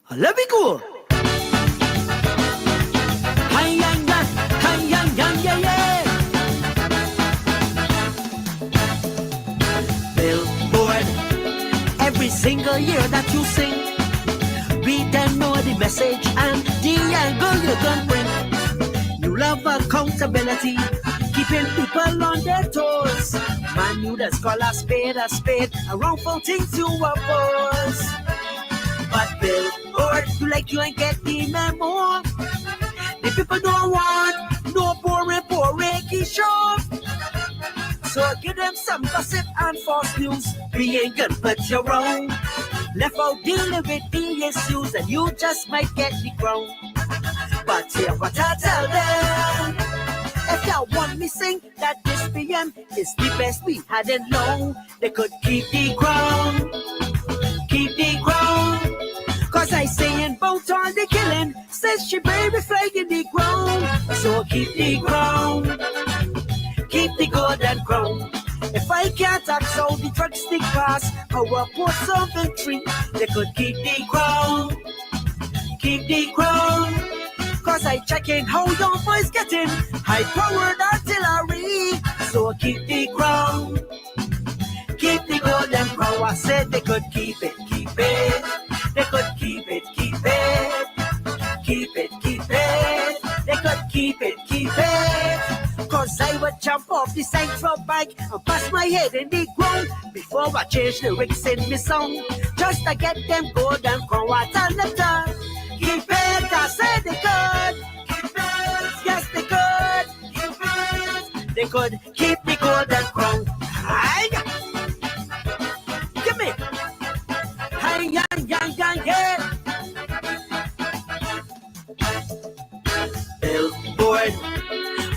Let me go. Billboard, every single year that you sing, we then know the message and the angle you can bring. You love accountability, keeping people on their toes. Man, you just call a spade, around for things you oppose. But Billboard, you like you ain't get the memo. The people don't want no boring show. So give them some gossip and false news. We ain't gonna put you wrong. Left out dealing with the issues and you just might get the crown. But hear what I tell them. If y'all want me sing that this PM is the best we had in long, they could keep the crown. Keep the crown. Cause I saying about all the killing, says she baby flag in the ground. So keep the crown. Keep the golden crown. If I can't ask how the drug stick pass, our ports of victory, they could keep the crown. Keep the crown. Cause I checking how your boys getting high-powered artillery. So keep the crown. Keep the golden crown. I said they could keep it, keep it. They could keep it, keep it. Keep it, keep it. They could keep it, keep it. Cause I would jump off the central bike and pass my head in the ground before I change the lyrics in my song. Just to get them golden crown. What I left her. Keep it, I said they could. Keep it, yes they could. Keep it, they could keep the golden crown. Hi, give me. Hi, yeah. Billboard,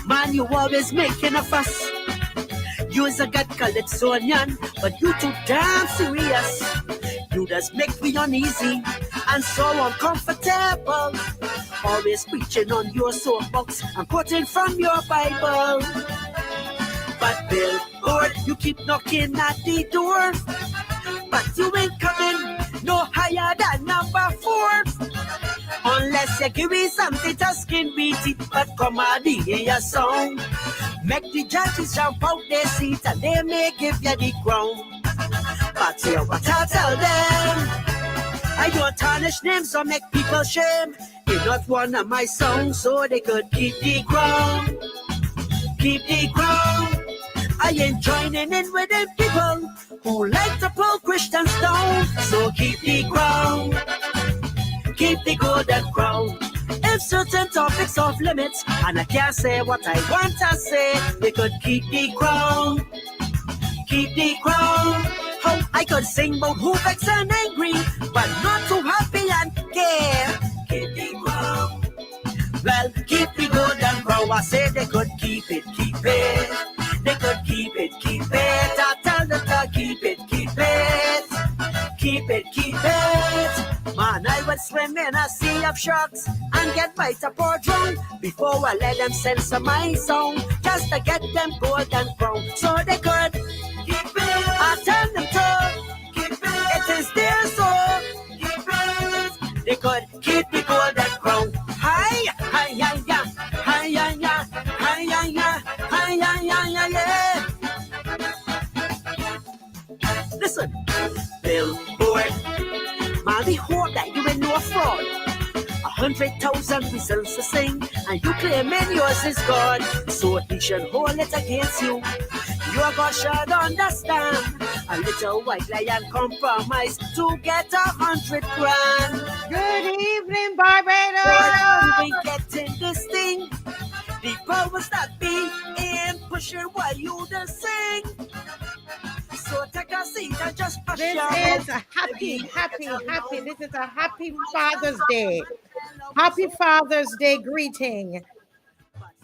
man, you always making a fuss. You is a gut Calypsonian, but you too damn serious. You just make me uneasy and so uncomfortable. Always preaching on your soapbox and quoting from your Bible. But Billboard, you keep knocking at the door, but you ain't coming no higher than number 4. Unless you give me something to skin beat it, but comedy in your song. Make the judges jump out their seats and they may give you the crown. But hear what I tell them. I don't tarnish names or make people shame. It's not one of my songs, so they could keep the crown. Keep the crown. I ain't joining in with them people who like to pull Christians down. So keep the crown. Keep the golden crown. If certain topics off limits and I can't say what I want to say, they could keep the crown. Keep the crown. How I could sing about who vexed and angry, but not too happy and care. Keep the crown. Well, keep the golden crown. I say they could keep it, keep it. They could keep it, keep it. I tell them to keep it, keep it. Keep it, keep it. Man, I would swim in a sea of sharks and get right up or drown before I let them censor my song, just to get them golden crown. So they could keep it. I tell them to keep it. It is their soul. Keep it. They could keep the golden crown. Hi, hi, yeah, yeah. Hi, yeah, yeah. Hi, yeah, yeah. Hi, yeah, yeah, yeah. Listen, Billboard. Man, we hope that you ain't no fraud. 100,000 reasons to sing, and you claiming yours is God. So he should hold it against you. Your God should understand. A little white lion compromise to get 100 grand. Good evening, Barbados. We been getting this thing. The powers that be in pushing while you the sing. So take a seat and just push. This is a happy. This is a happy Father's Day. Happy Father's Day greeting.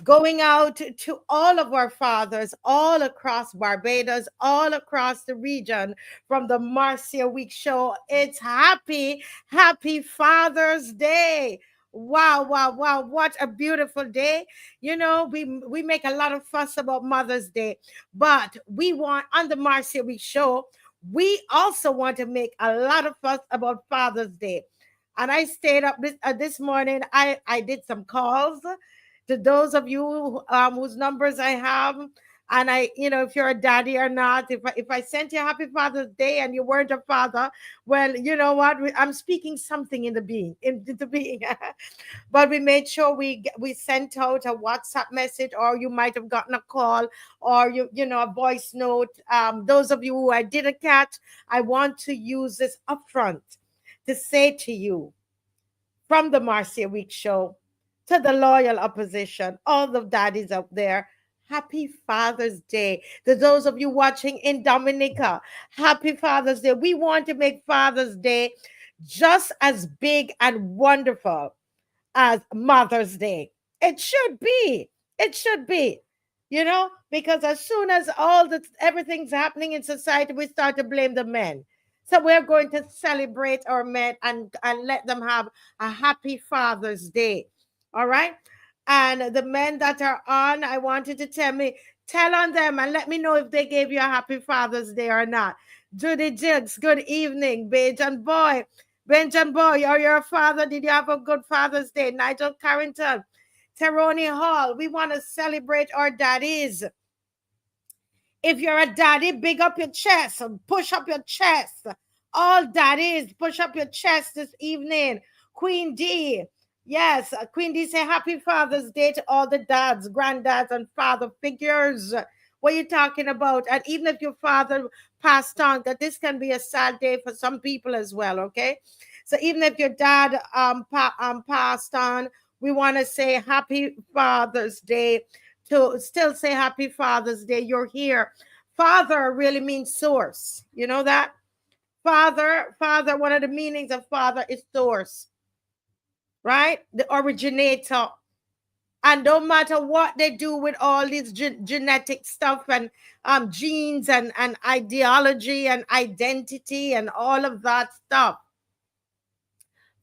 Going out to all of our fathers all across Barbados, all across the region from the Marcia Week show. It's happy Father's Day. Wow. What a beautiful day. You know, we make a lot of fuss about Mother's Day, but we want on the Marcia Week show, we also want to make a lot of fuss about Father's Day. And I stayed up this morning. I did some calls to those of you whose numbers I have. And I, if you're a daddy or not, if I sent you Happy Father's Day and you weren't a father, well, you know what? I'm speaking something in the being, in the being. But we made sure we sent out a WhatsApp message, or you might have gotten a call, or a voice note. Those of you who I didn't catch, I want to use this upfront to say to you, from the Marcia Week Show to the loyal opposition, all the daddies out there, Happy Father's Day. To those of you watching in Dominica, Happy Father's Day. We want to make Father's Day just as big and wonderful as Mother's Day. It should be. It should be. Because as soon as everything's happening in society, we start to blame the men. So we're going to celebrate our men and let them have a happy Father's Day. All right? And the men that are on, I want you to tell on them and let me know if they gave you a happy Father's Day or not. Judy Jigs, good evening. Benjamin Boy, are you a father? Did you have a good Father's Day? Nigel Carrington, Teroni Hall, we want to celebrate our daddies. If you're a daddy, big up your chest and push up your chest. All daddies, push up your chest this evening. Queen D, yes, Queen D say Happy Father's Day to all the dads, granddads, and father figures. What are you talking about? And even if your father passed on, that this can be a sad day for some people as well, okay? So even if your dad passed on, we want to say Happy Father's Day. To still say Happy Father's Day. You're here. Father really means source. You know that? Father, one of the meanings of father is source, right? The originator. And no matter what they do with all this genetic stuff and genes and ideology and identity and all of that stuff,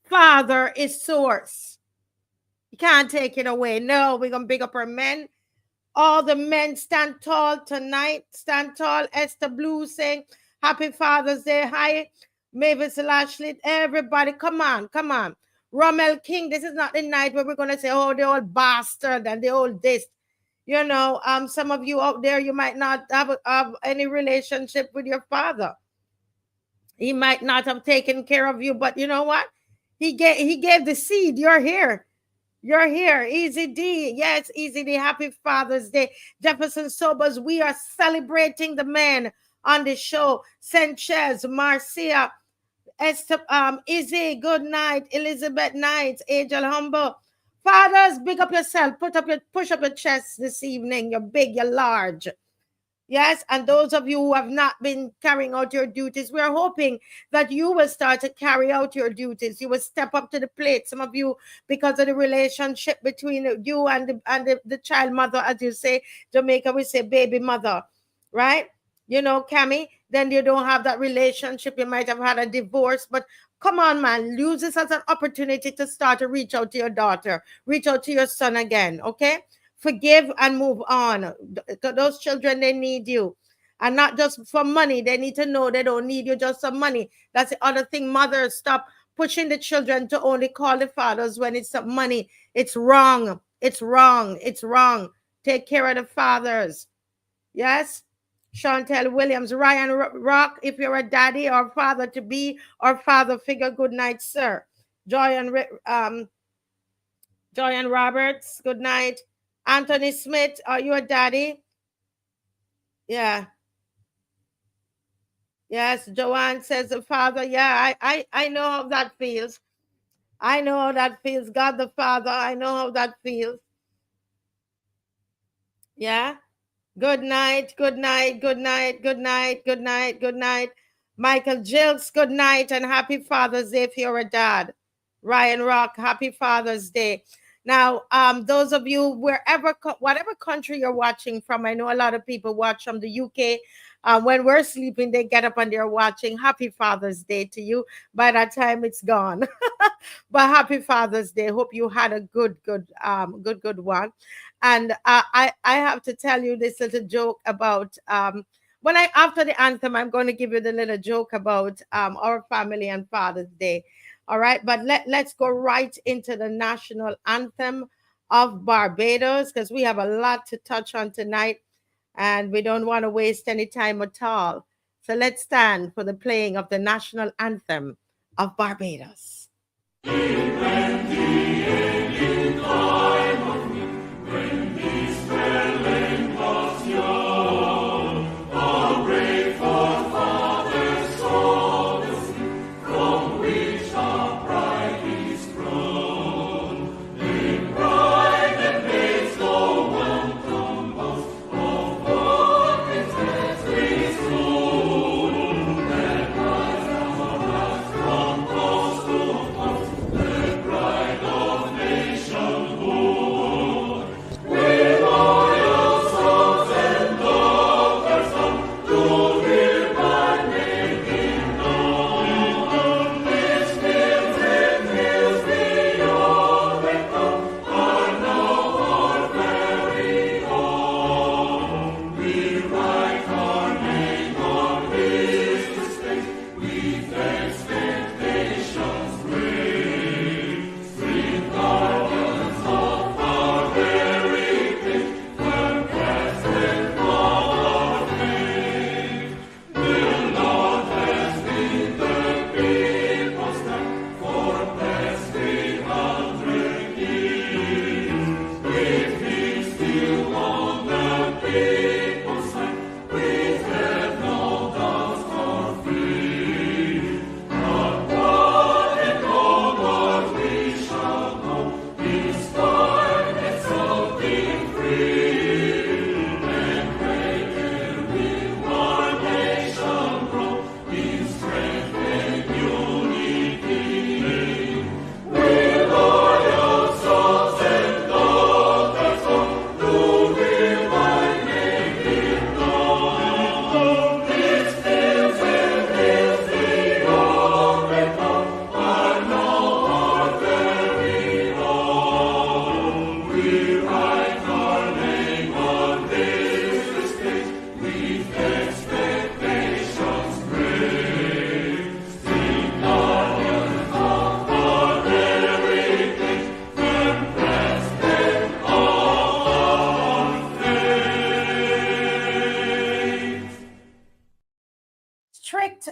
Father is source. You can't take it away. No, we're going to big up our men. All the men stand tall tonight. Stand tall. Esther Blue saying, Happy Father's Day. Hi, Mavis Lashley. Everybody, come on. Rommel King, this is not the night where we're going to say, oh, the old bastard and the old this. Some of you out there, you might not have any relationship with your father. He might not have taken care of you, but you know what? He gave the seed. You're here. You're here. Easy D. Yes, Easy D. Happy Father's Day. Jefferson Sobers, we are celebrating the men on the show. Sanchez, Marcia, Esther, Izzy, good night. Elizabeth Knight, Angel Humble. Fathers, big up yourself. Push up your chest this evening. You're big, you're large. Yes, and those of you who have not been carrying out your duties, we are hoping that you will start to carry out your duties. You will step up to the plate. Some of you, because of the relationship between you and the child mother, as you say, Jamaica, we say baby mother, right? Cammy, then you don't have that relationship. You might have had a divorce, but come on, man, use this as an opportunity to start to reach out to your daughter, reach out to your son again, okay? Forgive and move on. Those children, they need you. And not just for money. They need to know they don't need you just for money. That's the other thing. Mothers, stop pushing the children to only call the fathers when it's money. It's wrong. It's wrong. It's wrong. Take care of the fathers. Yes? Chantel Williams, Ryan Rock, if you're a daddy or father to be or father figure, good night, sir. Joy and Roberts, good night. Anthony Smith, are you a daddy? Yeah. Yes, Joanne says the father. Yeah, I know how that feels. I know how that feels. God the Father, I know how that feels. Yeah. Good night, good night, good night, good night, good night, good night. Michael Jilks, good night and happy Father's Day if you're a dad. Ryan Rock, happy Father's Day. Now, those of you, whatever country you're watching from, I know a lot of people watch from the UK. When we're sleeping, they get up and they're watching. Happy Father's Day to you. By that time, it's gone. But happy Father's Day. Hope you had a good one. And I have to tell you this little joke about After the anthem, I'm going to give you the little joke about our family and Father's Day. All right, but let's go right into the national anthem of Barbados, because we have a lot to touch on tonight and we don't want to waste any time at all. So let's stand for the playing of the national anthem of Barbados.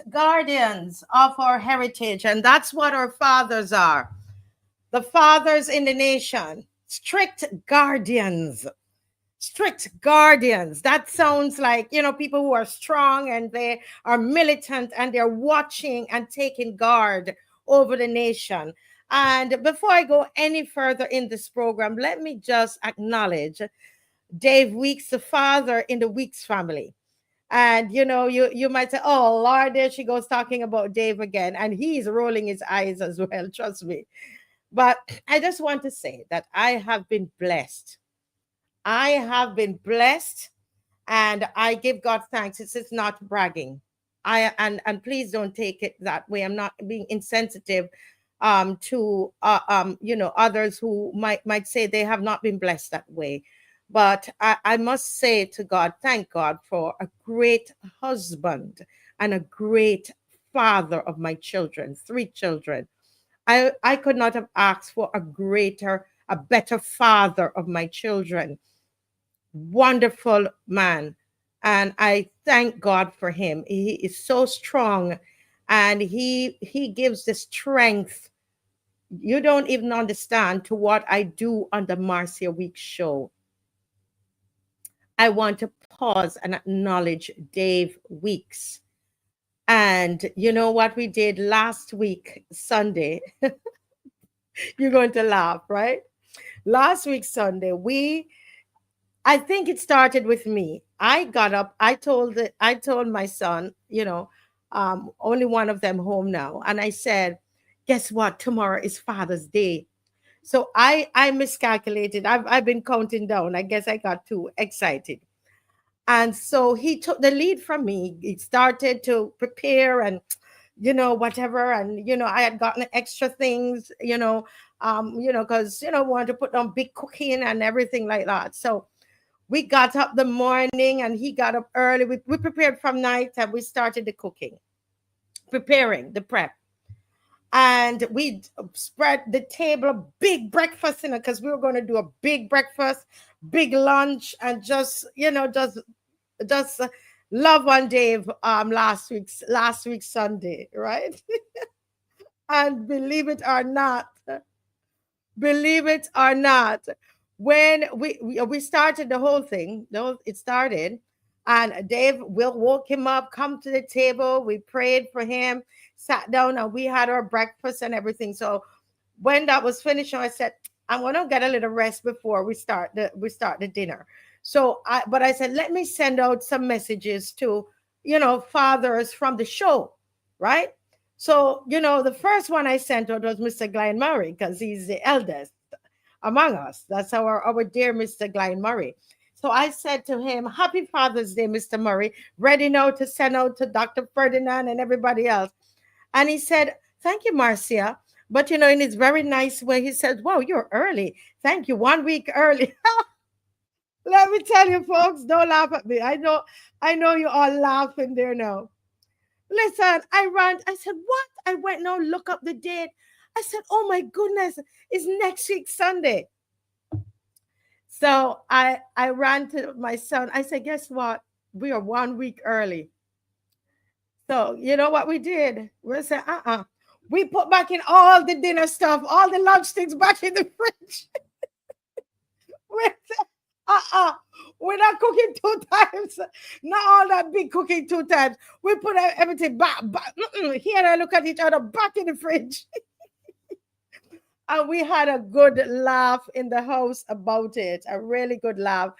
Guardians of our heritage, and that's what our fathers are. The fathers in the nation, strict guardians. Strict guardians. That sounds like, people who are strong and they are militant and they're watching and taking guard over the nation. And before I go any further in this program, let me just acknowledge Dave Weeks, the father in the Weeks family. And you might say, oh Lord, there she goes talking about Dave again, and he's rolling his eyes as well, trust me. But I just want to say that I have been blessed. I have been blessed, and I give God thanks. It's not bragging. And please don't take it that way. I'm not being insensitive to others who might say they have not been blessed that way. But I must say to God, thank God for a great husband and a great father of my children, 3 children. I could not have asked for a better father of my children. Wonderful man. And I thank God for him. He is so strong, and he gives the strength. You don't even understand to what I do on the Marcia Week show. I want to pause and acknowledge Dave Weeks. And you know what we did last week, Sunday? You're going to laugh, right? Last week, Sunday, I think it started with me. I got up, I told my son, only one of them home now. And I said, guess what? Tomorrow is Father's Day. So I miscalculated. I've been counting down. I guess I got too excited. And so he took the lead from me. He started to prepare and, whatever. And, I had gotten extra things, because, wanted to put on big cooking and everything like that. So We got up the morning and he got up early. We prepared from night and we started the cooking, preparing the prep. And we spread the table, a big breakfast, because we were going to do a big breakfast, big lunch, and just, just love on Dave last week Sunday, right? And believe it or not, when we started the whole thing, it started, and Dave, will woke him up, come to the table, we prayed for him, sat down, and we had our breakfast and everything. So when that was finished, I said, I want to get a little rest before we start the dinner. So I said, let me send out some messages to, fathers from the show, right? So, the first one I sent out was Mr. GLYNE Murray, because he's the eldest among us. That's our dear Mr. GLYNE Murray. So I said to him, Happy Father's Day, Mr. Murray, ready now to send out to Dr. Ferdinand and everybody else. And he said, thank you, Marcia. But, in his very nice way, he said, wow, you're early. Thank you, 1 week early. Let me tell you, folks, don't laugh at me. I know you all laughing there now. Listen, I said, what? I went now, look up the date. I said, oh my goodness, it's next week, Sunday. So I ran to my son. I said, guess what? We are 1 week early. So you know what we did? We said, we put back in all the dinner stuff, all the lunch things back in the fridge. We said, we're not cooking 2 times. Not all that big cooking 2 times. We put everything back. Here and I look at each other back in the fridge. And we had a good laugh in the house about it, a really good laugh.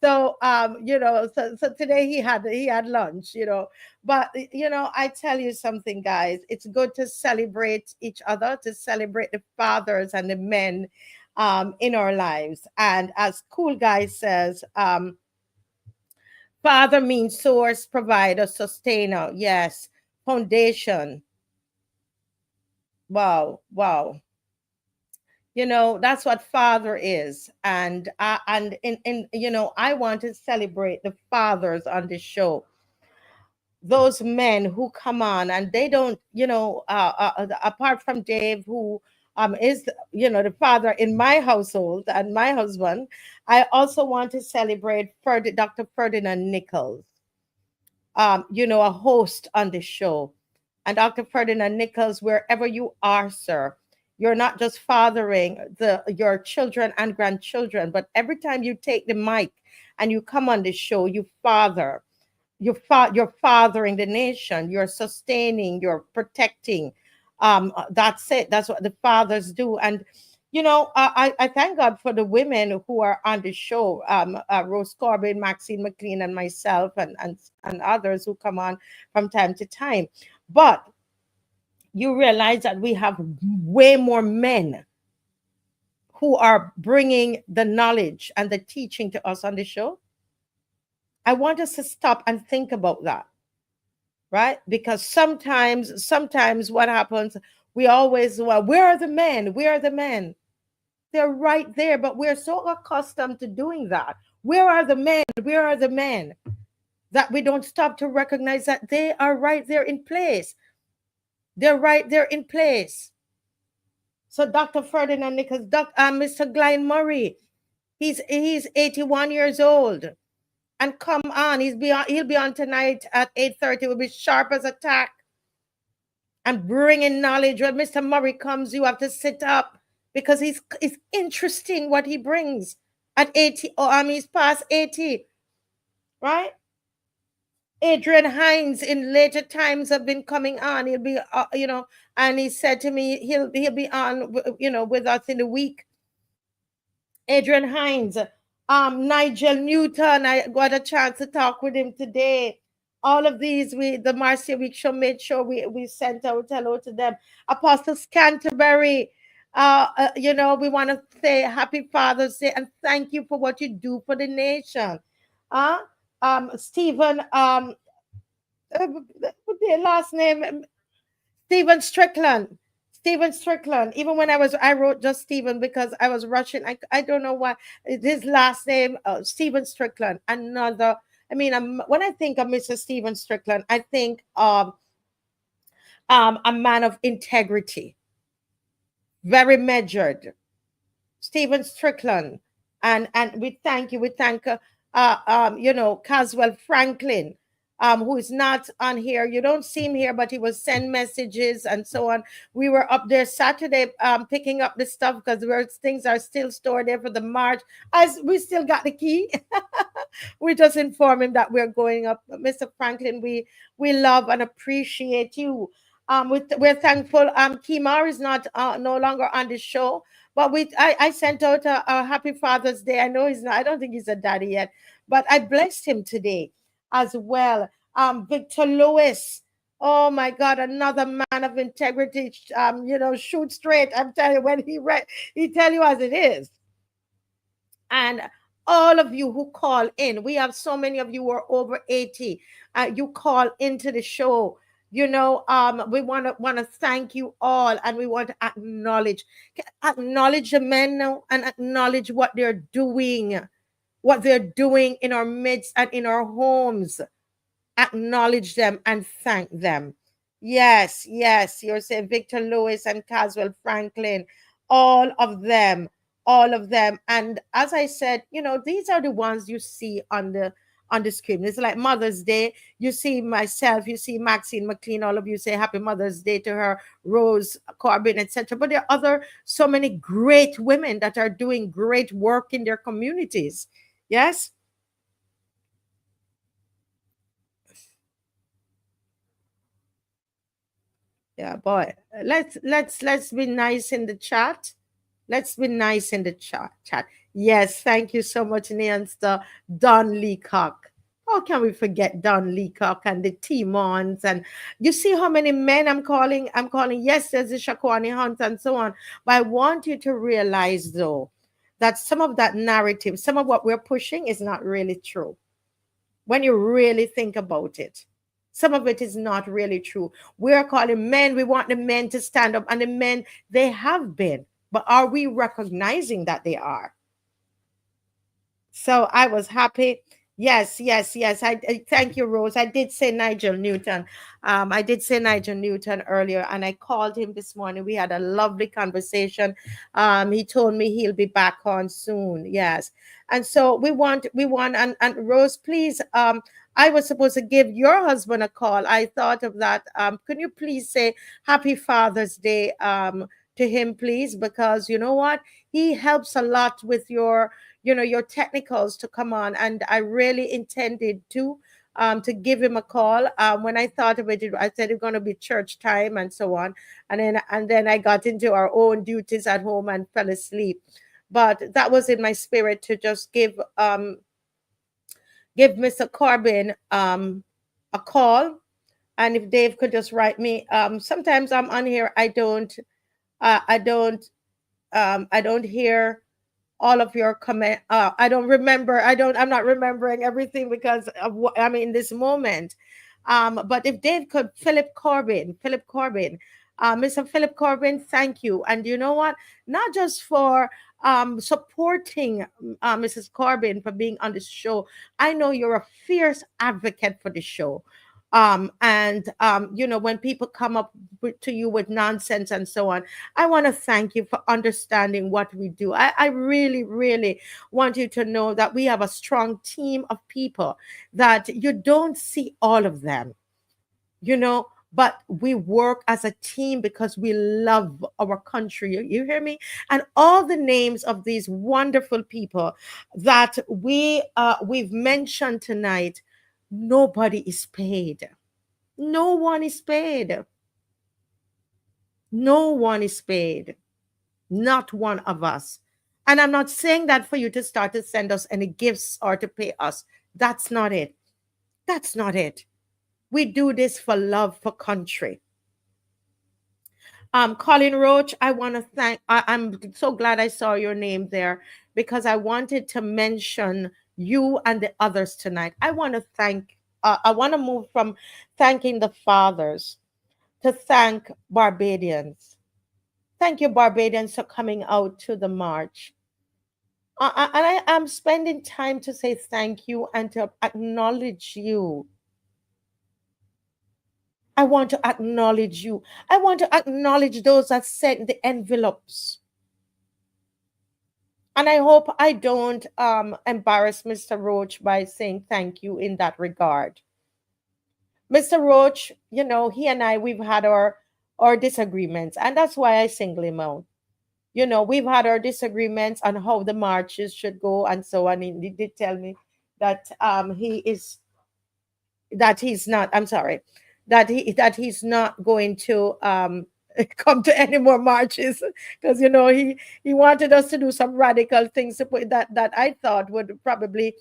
So, so today he had lunch, but, I tell you something, guys, it's good to celebrate each other, to celebrate the fathers and the men in our lives. And as Cool Guy says, father means source, provider, sustainer. Yes. Foundation. Wow. That's what father is. And I want to celebrate the fathers on the show. Those men who come on and they don't, apart from Dave, who is, the father in my household and my husband, I also want to celebrate Dr. Ferdinand Nichols, a host on the show. And Dr. Ferdinand Nichols, wherever you are, sir, you're not just fathering your children and grandchildren, but every time you take the mic and you come on the show, you father. You're fathering the nation. You're sustaining. You're protecting. That's it. That's what the fathers do. And I thank God for the women who are on the show. Rose Corbin, Maxine McCLEAN, and myself, and others who come on from time to time. But you realize that we have way more men who are bringing the knowledge and the teaching to us on the show. I want us to stop and think about that, right? Because sometimes what happens, we always, well, where are the men? Where are the men? They're right there, but we're so accustomed to doing that. Where are the men? Where are the men? That we don't stop to recognize that they are right there in place. They're right there in place. So Dr. Ferdinand Nichols, Mr. GLYNE Murray, he's 81 years old. And come on, he'll be on tonight at 8:30. Will be sharp as a tack and bringing knowledge. When Mr. Murray comes, you have to sit up because it's interesting what he brings at 80. He's past 80, right? Adrian Hines in later times have been coming on. He'll be, and he said to me, he'll be on, with us in the week. Adrian Hines, Nigel Newton, I got a chance to talk with him today. All of these, the Marcia Week Show made sure we sent out hello to them. Apostle Canterbury, we want to say Happy Father's Day and thank you for what you do for the nation. Stephen, what's their last name? Stephen Strickland. Stephen Strickland. Even when I wrote just Stephen because I was rushing. I don't know why his last name, Stephen Strickland. Another. I mean, when I think of Mr. Stephen Strickland, I think a man of integrity, very measured. Stephen Strickland, and we thank you. We thank Caswell Franklin, who is not on here. You don't see him here, but he will send messages and so on. We were up there Saturday, picking up the stuff because things are still stored there for the March. As we still got the key, we just inform him that we're going up. Mr. Franklin, we love and appreciate you. We're thankful. Kimar is not no longer on the show. But I sent out a happy Father's Day. I know he's not, I don't think he's a daddy yet, but I blessed him today as well. Victor Lewis, oh my God, another man of integrity. Shoot straight. I'm telling you, when he tell you as it is. And all of you who call in, we have so many of you who are over 80. You call into the show. We want to thank you all, and we want to acknowledge the men now and acknowledge what they're doing in our midst and in our homes. Acknowledge them and thank them. Yes, you're saying Victor Lewis and Caswell Franklin, all of them. And as I said, these are the ones you see on the screen. It's like Mother's Day. You see myself, you see Maxine McCLEAN, all of you say Happy Mother's Day to her, Rose Corbin, etc. But there are so many great women that are doing great work in their communities. Yes. Yeah, boy. Let's be nice in the chat. Let's be nice in the chat. Yes, thank you so much, Neonster. Don Leacock. How can we forget Don Leacock and the Timons? And you see how many men I'm calling? Yes, there's the Shakwani Hunt and so on. But I want you to realize, though, that some of that narrative, some of what we're pushing is not really true. When you really think about it, some of it is not really true. We're calling men. We want the men to stand up. And the men, they have been. But are we recognizing that they are? So I was happy. Yes. I thank you, Rose. I did say Nigel Newton. I did say Nigel Newton earlier, and I called him this morning. We had a lovely conversation. He told me he'll be back on soon. Yes. And so we want, and Rose, please, I was supposed to give your husband a call. I thought of that. Can you please say Happy Father's Day to him, please? Because you know what? He helps a lot with your technicals to come on. And I really intended to give him a call. When I thought of it, I said it's going to be church time and so on. And then I got into our own duties at home and fell asleep. But that was in my spirit to just give Mr. Corbin a call. And if Dave could just write me, sometimes I'm on here, I don't hear all of your comment. I'm not remembering everything because of what I'm in this moment. But if Dave could, Philip Corbin, Mr. Philip Corbin, thank you. And you know what? Not just for supporting Mrs. Corbin for being on this show. I know you're a fierce advocate for the show. When people come up to you with nonsense and so on, I want to thank you for understanding what we do. I really, really want you to know that we have a strong team of people that you don't see all of them, but we work as a team because we love our country. You hear me? And all the names of these wonderful people that we've mentioned tonight, nobody is paid. No one is paid. No one is paid. Not one of us. And I'm not saying that for you to start to send us any gifts or to pay us. That's not it. That's not it. We do this for love for country. Colin Roach, I want to thank, I'm so glad I saw your name there because I wanted to mention you and the others tonight. I want to move from thanking the fathers to thank Barbadians. Thank you, Barbadians, for coming out to the march. And I am spending time to say thank you and to acknowledge you. I want to acknowledge you. I want to acknowledge those that sent the envelopes. And I hope I don't embarrass Mr. Roach by saying thank you in that regard. Mr. Roach, you know, he and I, we've had our disagreements, and that's why I single him out. You know, we've had our disagreements on how the marches should go and so on. He did tell me that he's not, I'm sorry, that he's not going to come to any more marches, because you know he wanted us to do some radical things to put that I thought would probably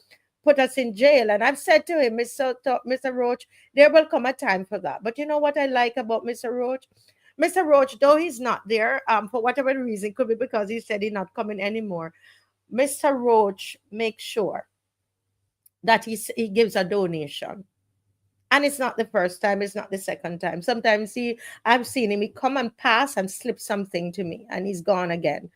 put us in jail. And I've said to him, Mr. Roach, there will come a time for that. But you know what I like about Mr. Roach? Mr. Roach, though he's not there, for whatever reason, could be because he said he's not coming anymore. Mr. Roach makes sure that he gives a donation. And it's not the first time, it's not the second time. Sometimes I've seen him, he come and pass and slip something to me, and he's gone again.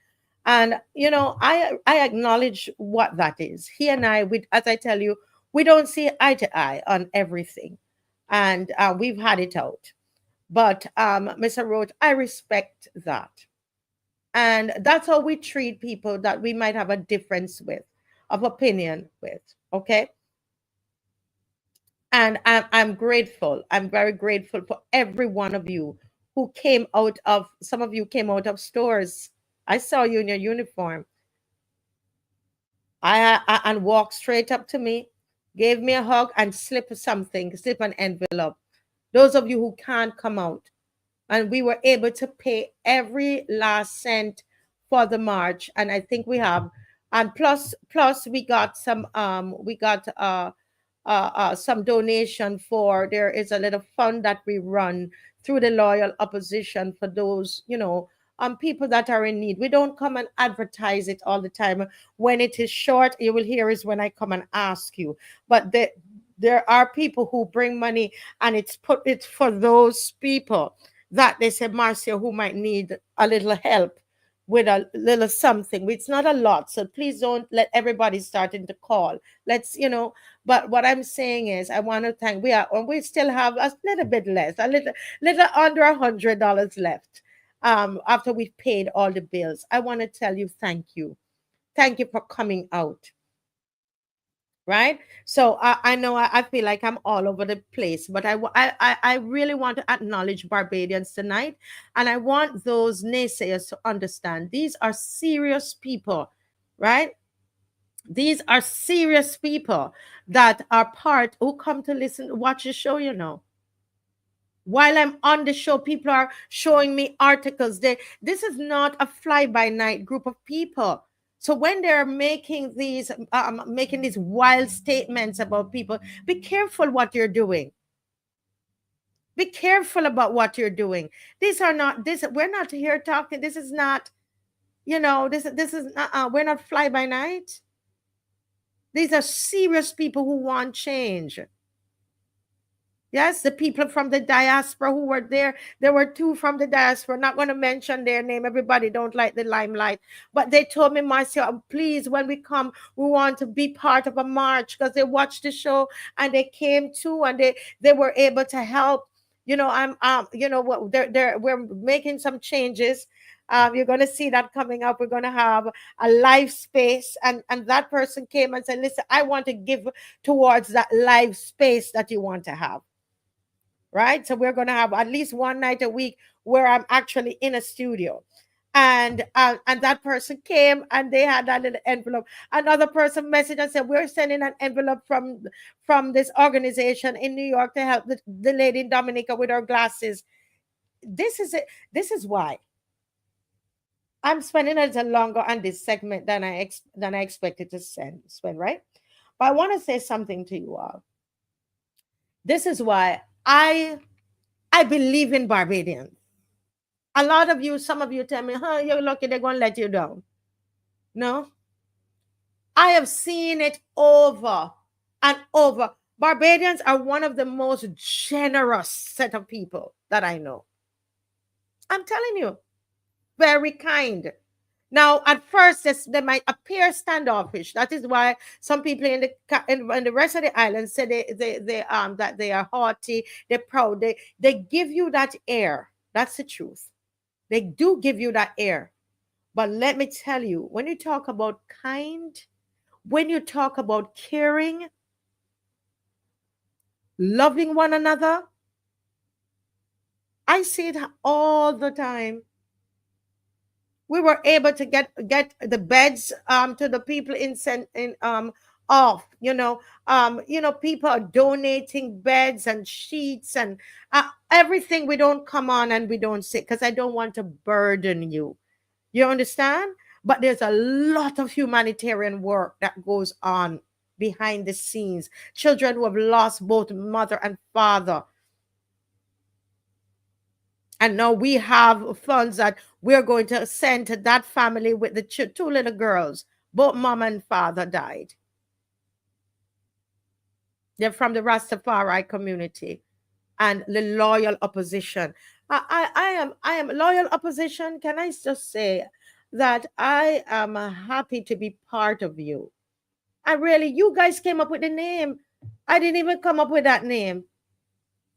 And you know, I acknowledge what that is. He and I, as I tell you, we don't see eye to eye on everything, and we've had it out. But Mr. Roach, I respect that, and that's how we treat people that we might have a difference with, of opinion with. Okay. And I'm grateful. I'm very grateful for every one of you who came out of, some of you came out of stores. I saw you in your uniform. And walked straight up to me, gave me a hug, and slip an envelope. Those of you who can't come out. And we were able to pay every last cent for the march. And I think we have, and plus we got some some donation for, there is a little fund that we run through the loyal opposition for those, you know, people that are in need. We don't come and advertise it all the time. When it is short, you will hear is when I come and ask you. But there are people who bring money, and it's for those people that they say, Marcia, who might need a little help with a little something. It's not a lot, so please don't let everybody starting to call. Let's, you know. But what I'm saying is, I want to thank. We still have a little bit less, a little under $100 left. After we've paid all the bills, I want to tell you thank you for coming out. Right. So I know I feel like I'm all over the place, but I really want to acknowledge Barbadians tonight. And I want those naysayers to understand these are serious people, right? These are serious people that are who come to listen, watch the show, you know. While I'm on the show, people are showing me articles. This is not a fly-by-night group of people. So when they're making these wild statements about people, be careful what you're doing. Be careful about what you're doing. We're not here talking. This is not, you know, we're not fly-by-night. These are serious people who want change. Yes, the people from the diaspora who were there. There were two from the diaspora. Not going to mention their name. Everybody don't like the limelight. But they told me, Marcia, please, when we come, we want to be part of a march, because they watched the show and they came too, and they were able to help. You know, you know what? We're making some changes. You're going to see that coming up. We're going to have a live space, and that person came and said, listen, I want to give towards that live space that you want to have. Right? So we're going to have at least one night a week where I'm actually in a studio. And that person came and they had that little envelope. Another person messaged and said, we're sending an envelope from this organization in New York to help the lady in Dominica with her glasses. This is it. This is why I'm spending a little longer on this segment than I expected to spend, right? But I want to say something to you all. This is why I believe in Barbadians. A lot of you, some of you tell me, you're lucky they're going to let you down. No. I have seen it over and over. Barbadians are one of the most generous set of people that I know. I'm telling you. very kind. Now, at first, they might appear standoffish. That is why some people in the rest of the island say that they are haughty, they're proud. They give you that air. That's the truth. They do give you that air. But let me tell you, when you talk about kind, when you talk about caring, loving one another, I see it all the time. We were able to get the beds to the people off. People are donating beds and sheets and everything. We don't come on and we don't say, because I don't want to burden you. You understand? But there's a lot of humanitarian work that goes on behind the scenes. Children who have lost both mother and father. And now we have funds that we're going to send to that family with the two little girls. Both mom and father died. They're from the Rastafari community and the loyal opposition. I am loyal opposition. Can I just say that I am happy to be part of you? You guys came up with the name. I didn't even come up with that name.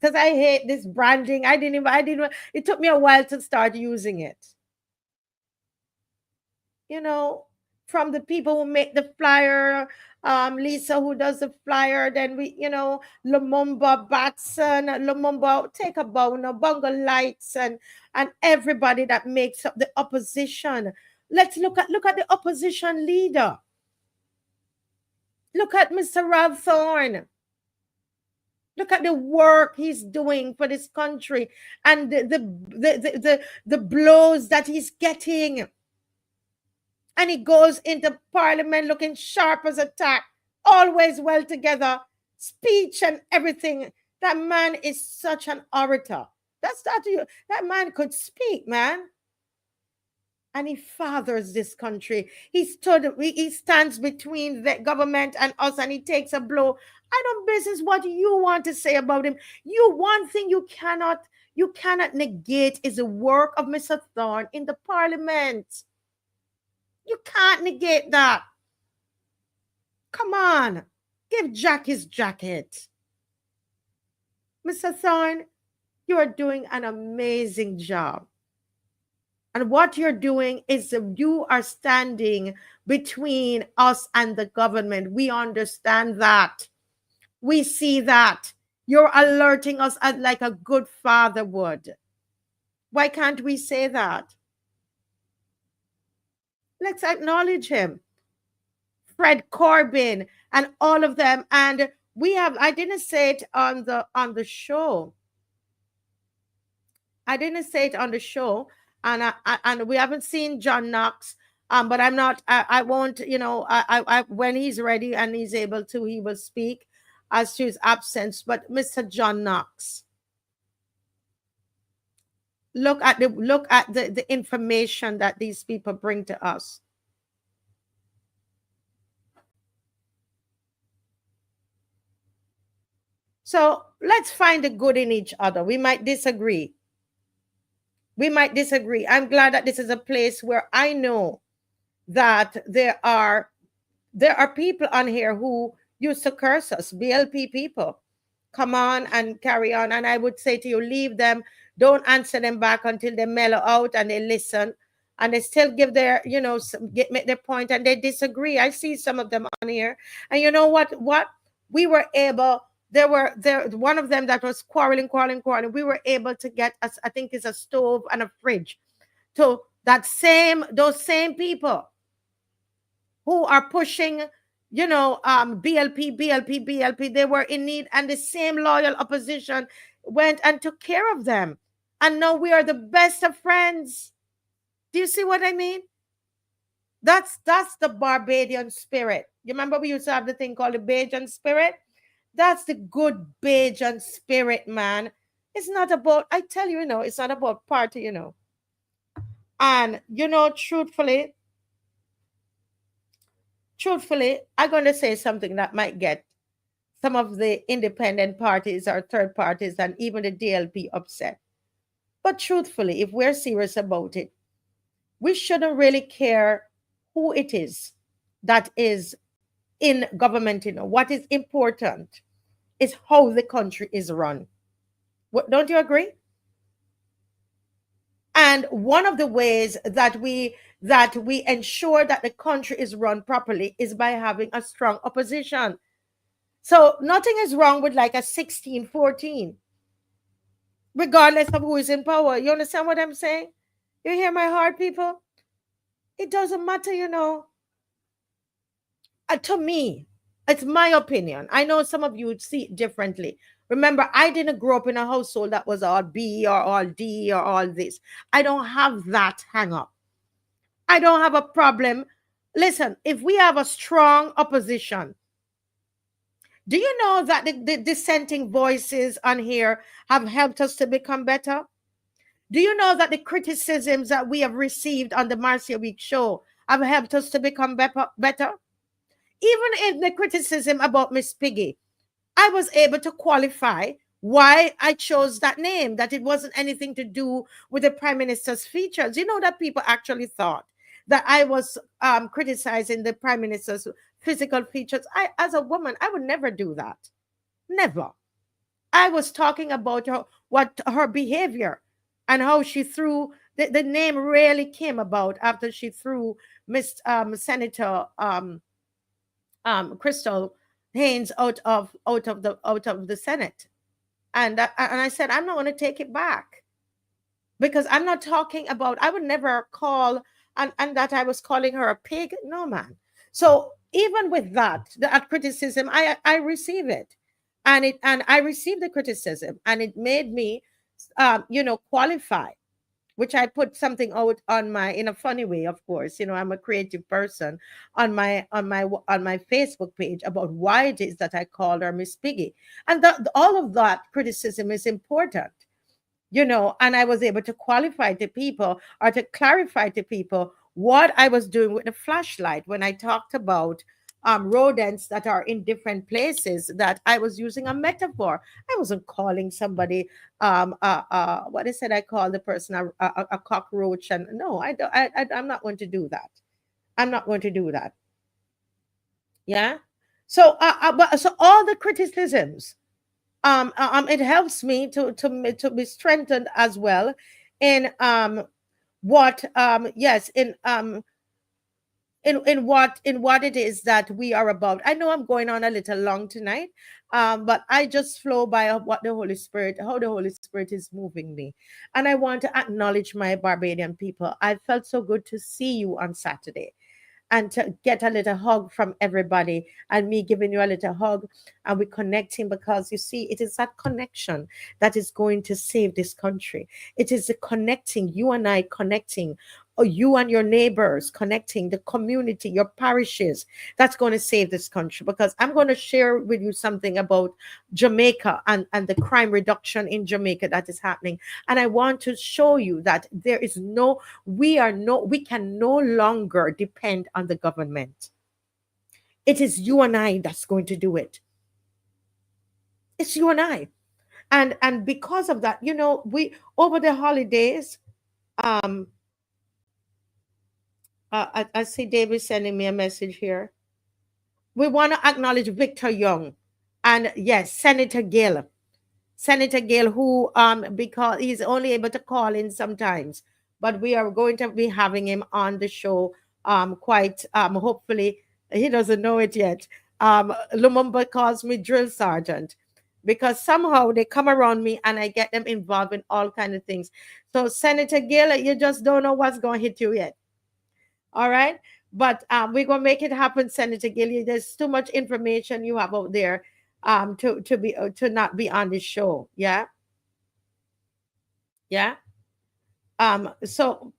Because I hate this branding. It took me a while to start using it. From the people who make the flyer, Lisa who does the flyer, then Lumumba, Batson, Lumumba, take a bow, Bungo Lights, and everybody that makes up the opposition. Let's look at the opposition leader. Look at Mr. Ralph Thorne. Look at the work he's doing for this country and the blows that he's getting. And he goes into parliament looking sharp as a tack, always well together, speech and everything. That man is such an orator. That man could speak, man. And he fathers this country. He stands between the government and us, and he takes a blow. I don't business what you want to say about him. One thing you cannot negate is the work of Mr. Thorne in the parliament. You can't negate that. Come on, give Jack his jacket. Mr. Thorne, you are doing an amazing job. And what you're doing is you are standing between us and the government. We understand that. We see that. You're alerting us like a good father would. Why can't we say that? Let's acknowledge him. Fred Corbin and all of them. And I didn't say it on the show. I didn't say it on the show. And we haven't seen John Knox, but I won't, when he's ready and he's able to, he will speak as to his absence. But Mr. John Knox, look at the information that these people bring to us. So let's find the good in each other. We might disagree. I'm glad that this is a place where I know that there are people on here who used to curse us, BLP people. Come on and carry on. And I would say to you, leave them. Don't answer them back until they mellow out and they listen. And they still give their, make their point, and they disagree. I see some of them on here. And you know what? We were able... There one of them that was quarreling. We were able to get us, I think it's a stove and a fridge. So those same people who are pushing, BLP, they were in need, and the same loyal opposition went and took care of them. And now we are the best of friends. Do you see what I mean? That's the Barbadian spirit. You remember we used to have the thing called the Bajan spirit? That's the good Bajan spirit, man. It's not about, I tell you, it's not about party, And, truthfully, I'm going to say something that might get some of the independent parties or third parties and even the DLP upset. But truthfully, if we're serious about it, we shouldn't really care who it is that is in government. What is important is how the country is run. Don't you agree? And one of the ways that we ensure that the country is run properly is by having a strong opposition. So nothing is wrong with like a 16-14, regardless of who is in power. You understand what I'm saying? You hear my heart, people? It doesn't matter, to me, it's my opinion. I know some of you would see it differently. Remember, I didn't grow up in a household that was all B or all D or all this. I don't have that hang up. I don't have a problem. Listen, if we have a strong opposition, do you know that the dissenting voices on here have helped us to become better? Do you know that the criticisms that we have received on the Marcia Week show have helped us to become better? Even in the criticism about Miss Piggy, I was able to qualify why I chose that name, that it wasn't anything to do with the Prime Minister's features. You know that people actually thought that I was criticizing the Prime Minister's physical features. As a woman, I would never do that. Never. I was talking about her behavior and how she threw, the name really came about after she threw Miss Senator Crystal Haynes out of the Senate. And I said, I'm not going to take it back, because I'm not talking about, I would never call, and that I was calling her a pig. No, man. So even with that criticism, I receive it. And I received the criticism, and it made me, qualify, which I put something out on in a funny way, of course. I'm a creative person, on my Facebook page about why it is that I called her Miss Piggy. And all of that criticism is important, and I was able to qualify to people, or to clarify to people, what I was doing with the flashlight when I talked about rodents that are in different places, that I was using a metaphor. I wasn't calling somebody what I said, I called the person a cockroach, and no, I'm not going to do that. I'm not going to do that. Yeah. So so all the criticisms, it helps me to be strengthened as well in what yes in what it is that we are about. I know I'm going on a little long tonight, but I just flow by how the Holy Spirit is moving me. And I want to acknowledge my Barbadian people. I felt so good to see you on Saturday, and to get a little hug from everybody, and me giving you a little hug, and we connecting, because you see, it is that connection that is going to save this country. It is the connecting, you and I connecting, or you and your neighbors connecting, the community, your parishes, that's going to save this country. Because I'm going to share with you something about Jamaica and the crime reduction in Jamaica that is happening. And I want to show you that there is we can no longer depend on the government. It is you and I that's going to do it. It's you and I. And because of that, we, over the holidays, I see David sending me a message here. We want to acknowledge Victor Young, and yes, Senator Gill, who because he's only able to call in sometimes, but we are going to be having him on the show quite hopefully. He doesn't know it yet. Lumumba calls me drill sergeant, because somehow they come around me and I get them involved in all kinds of things. So Senator Gill, you just don't know what's going to hit you yet. All right. But we're going to make it happen, Senator Gill. There's too much information you have out there to not be on this show. Yeah. Yeah. So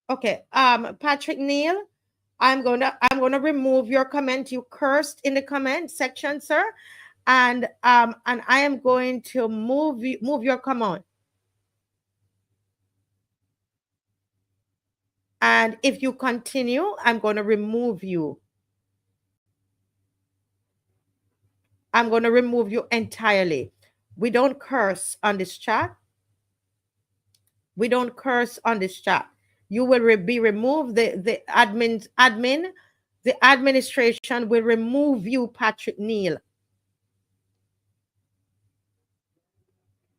okay. Patrick Neal, I'm gonna remove your comment. You cursed in the comment section, sir. And I am going to move your comment. And if you continue, I'm going to remove you. I'm going to remove you entirely. We don't curse on this chat. We don't curse on this chat. You will be removed. The the administration will remove you, Patrick Neal.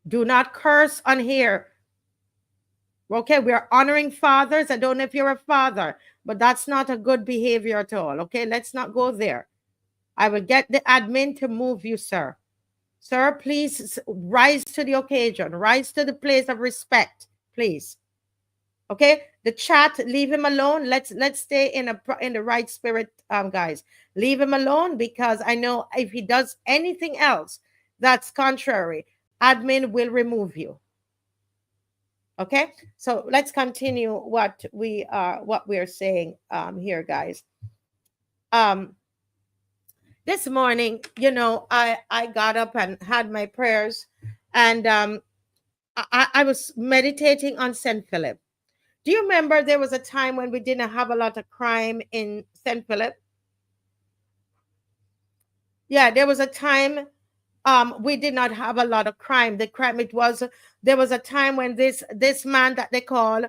Do not curse on here. Okay, we are honoring fathers. I don't know if you're a father, but that's not a good behavior at all. Okay, let's not go there. I will get the admin to move you, sir. Sir, please rise to the occasion. Rise to the place of respect, please. Okay, the chat, leave him alone. Let's stay in the right spirit, guys. Leave him alone, because I know if he does anything else that's contrary, admin will remove you. Okay, so let's continue what we are saying here, guys. This morning, you know, I got up and had my prayers, and I was meditating on St. Philip. Do you remember there was a time when we didn't have a lot of crime in St. Philip? Yeah, there was a time we did not have a lot of crime. The crime, there was a time when this man that they call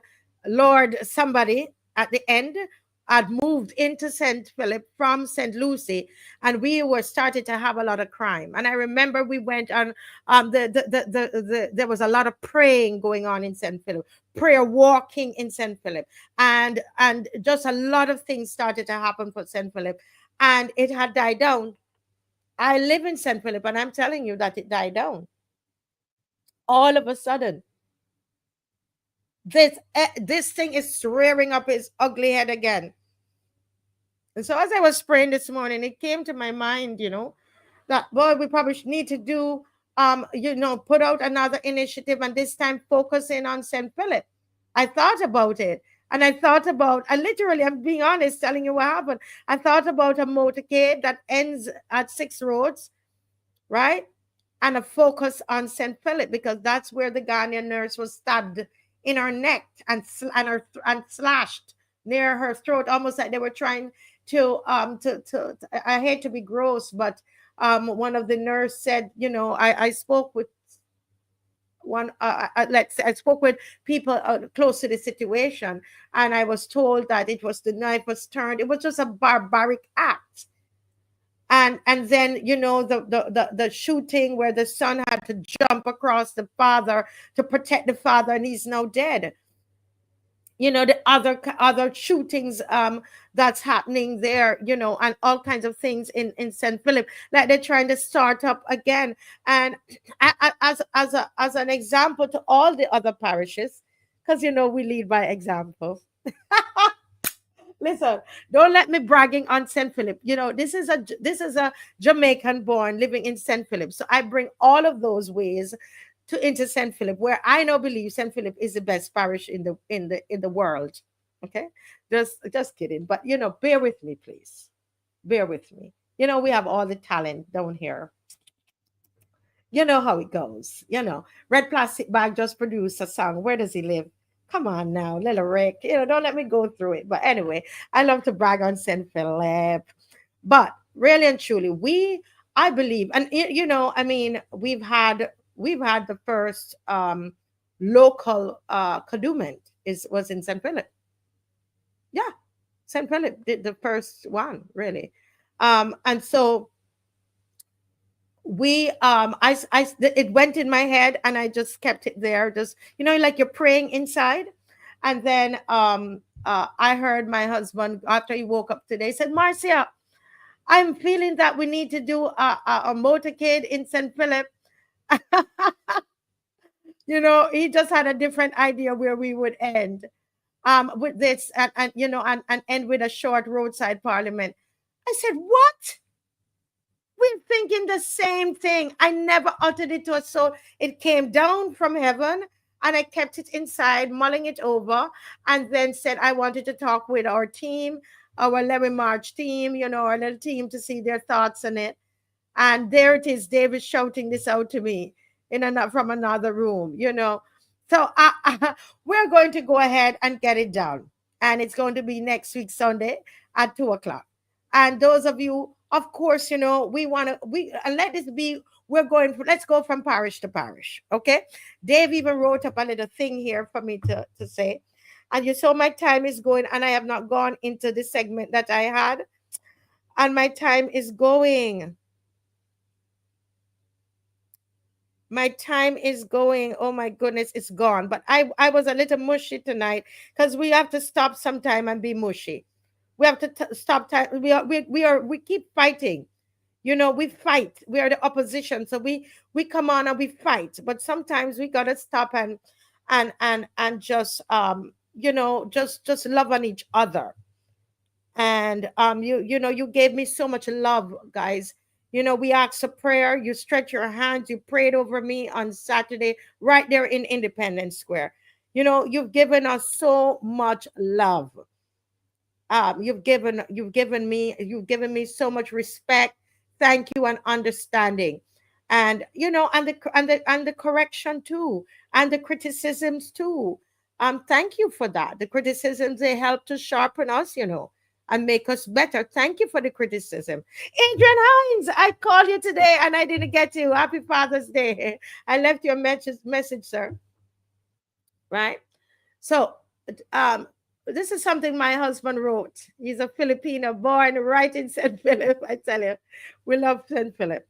Lord somebody at the end had moved into St. Philip from St. Lucie, and we were started to have a lot of crime. And I remember we went on there was a lot of praying going on in St. Philip, prayer walking in St. Philip, and just a lot of things started to happen for St. Philip, and it had died down. I live in St. Philip, and I'm telling you that it died down. All of a sudden, this thing is rearing up its ugly head again. And so as I was praying this morning, it came to my mind, you know, that, boy, we probably need to do, you know, put out another initiative, and this time focusing on St. Philip. I thought about it. And I thought about, literally, I'm being honest, telling you what happened. I thought about a motorcade that ends at 6 Roads, right? And a focus on St. Philip, because that's where the Ghanaian nurse was stabbed in her neck and slashed near her throat, almost like they were trying to I hate to be gross, but one of the nurse said, you know, I spoke with I spoke with people close to the situation, and I was told that it was, the knife was turned. It was just a barbaric act. And then, you know, the shooting where the son had to jump across the father to protect the father, and he's now dead. You know, the other shootings that's happening there, you know, and all kinds of things in St. Philip, like they're trying to start up again. And as an example to all the other parishes, because, you know, we lead by example. Listen, don't let me bragging on St. Philip. You know, this is a Jamaican born living in St. Philip, so I bring all of those ways into St. Philip, where I now believe St. Philip is the best parish in the world. Okay, just kidding, but you know, bear with me, please. Bear with me. You know, we have all the talent down here. You know how it goes. You know, Red Plastic Bag just produced a song. Where does he live? Come on now, little Rick. You know, don't let me go through it. But anyway, I love to brag on St. Philip. But really and truly, I believe, and you know, I mean, we've had the first local Kadooment was in St. Philip. Yeah, St. Philip did the first one, really. And so it went in my head, and I just kept it there, just, you know, like you're praying inside. And then I heard my husband, after he woke up today, said, Marcia, I'm feeling that we need to do a motorcade in St. Philip. You know, he just had a different idea where we would end with this, and you know, and end with a short roadside parliament. I said, what? We're thinking the same thing. I never uttered it to a soul. It came down from heaven, and I kept it inside, mulling it over, and then said I wanted to talk with our team, our Larry March team, you know, our little team, to see their thoughts on it. And there it is, David shouting this out to me from another room, you know. So we're going to go ahead and get it done. And it's going to be next week, Sunday at 2:00. And those of you, of course, you know, we let this be let's go from parish to parish. Okay. Dave even wrote up a little thing here for me to say. And you saw my time is going, and I have not gone into the segment that I had. And my time is going. My time is going. Oh my goodness, it's gone. But I was a little mushy tonight because we have to stop sometime and be mushy. We have to stop time. We keep fighting. You know, we fight. We are the opposition. So we come on and we fight. But sometimes we gotta stop and just just love on each other. And you gave me so much love, guys. We asked a prayer, you stretch your hands, you prayed over me on Saturday right there in Independence Square. You've given us so much love. You've given me so much respect. Thank you, and understanding. And and the correction too, and the criticisms too. Thank you for that. The criticisms, they help to sharpen us, and make us better. Thank you for the criticism. Adrian Hines, I called you today and I didn't get you. Happy Father's Day. I left your message, sir. Right? So, this is something my husband wrote. He's a Filipino born right in St. Philip. I tell you, we love St. Philip.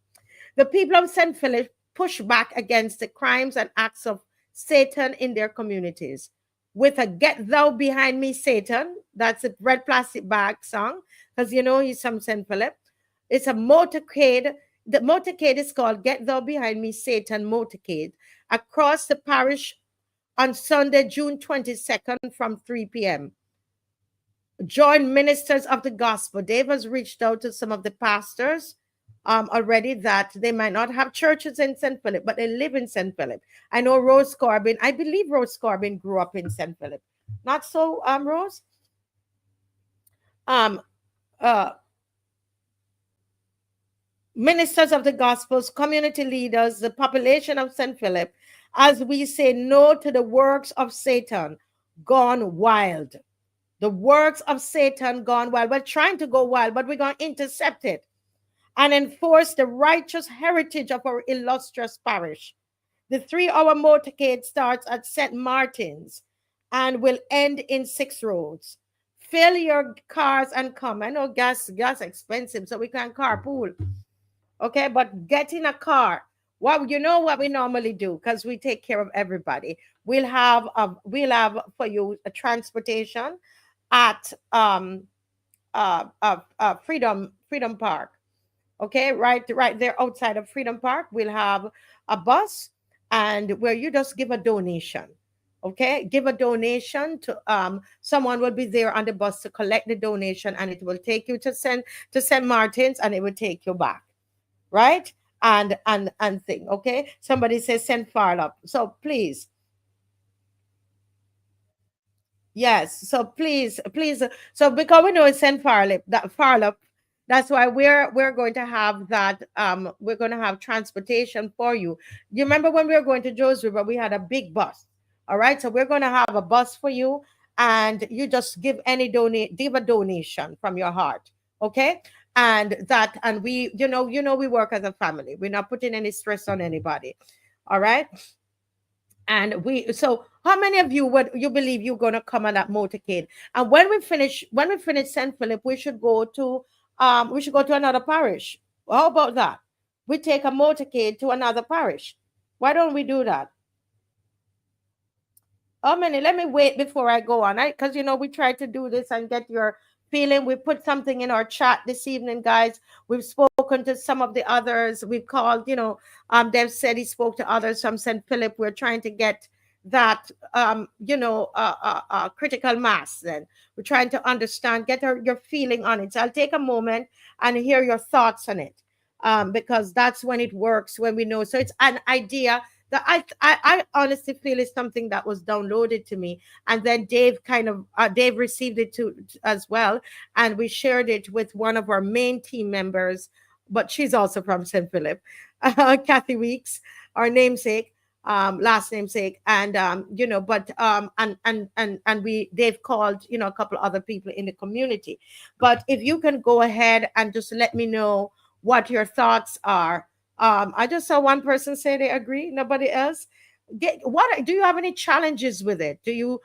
The people of St. Philip push back against the crimes and acts of Satan in their communities with a "Get Thou Behind Me, Satan." That's a red plastic bag song, because he's from St. Philip. It's a motorcade. The motorcade is called "Get Thou Behind Me, Satan" motorcade across the parish on Sunday, June 22nd from 3 p.m. Join ministers of the gospel. Dave has reached out to some of the pastors already, that they might not have churches in St. Philip, but they live in St. Philip. I know Rose Corbin. I believe Rose Corbin grew up in St. Philip. Not so, Rose? Ministers of the Gospels, community leaders, the population of St. Philip, as we say no to the works of Satan gone wild. The works of Satan gone wild. We're trying to go wild, but we're going to intercept it and enforce the righteous heritage of our illustrious parish. The 3-hour motorcade starts at St. Martin's and will end in 6 Roads. Fill your cars and come. I know gas expensive, so we can carpool. Okay, but get in a car. Well, you know what we normally do, because we take care of everybody. We'll have for you a transportation at Freedom Park. Okay, right there outside of Freedom Park, we'll have a bus, and where you just give a donation. Okay, give a donation to someone will be there on the bus to collect the donation, and it will take you to St. Martin's, and it will take you back. Right? And thing. Okay. Somebody says St. Farlop. So please. Yes. So please. So because we know it's St. Farlop, that's why we're going to have that. We're going to have transportation for you. You remember when we were going to Joe's River, we had a big bus. All right. So we're going to have a bus for you, and you just give a donation from your heart. Okay. And we, we work as a family. We're not putting any stress on anybody. All right. And so how many of you you believe you're going to come on that motorcade? And when we finish St. Philip, we should go to another parish. How about that? We take a motorcade to another parish. Why don't we do that? How many? Let me wait before I go on. Because we try to do this and get your feeling. We put something in our chat this evening, guys. We've spoken to some of the others. We've called, Dev said he spoke to others from St. Philip. We're trying to get that, critical mass. Then we're trying to understand, get your feeling on it. So I'll take a moment and hear your thoughts on it, because that's when it works, when we know. So it's an idea that I honestly feel is something that was downloaded to me, and then Dave Dave received it too as well, and we shared it with one of our main team members, but she's also from St. Philip, Kathy Weeks, our namesake, last namesake, and Dave called a couple other people in the community. But if you can go ahead and just let me know what your thoughts are I just saw one person say they agree. Nobody else. What do you have any challenges with it? Do you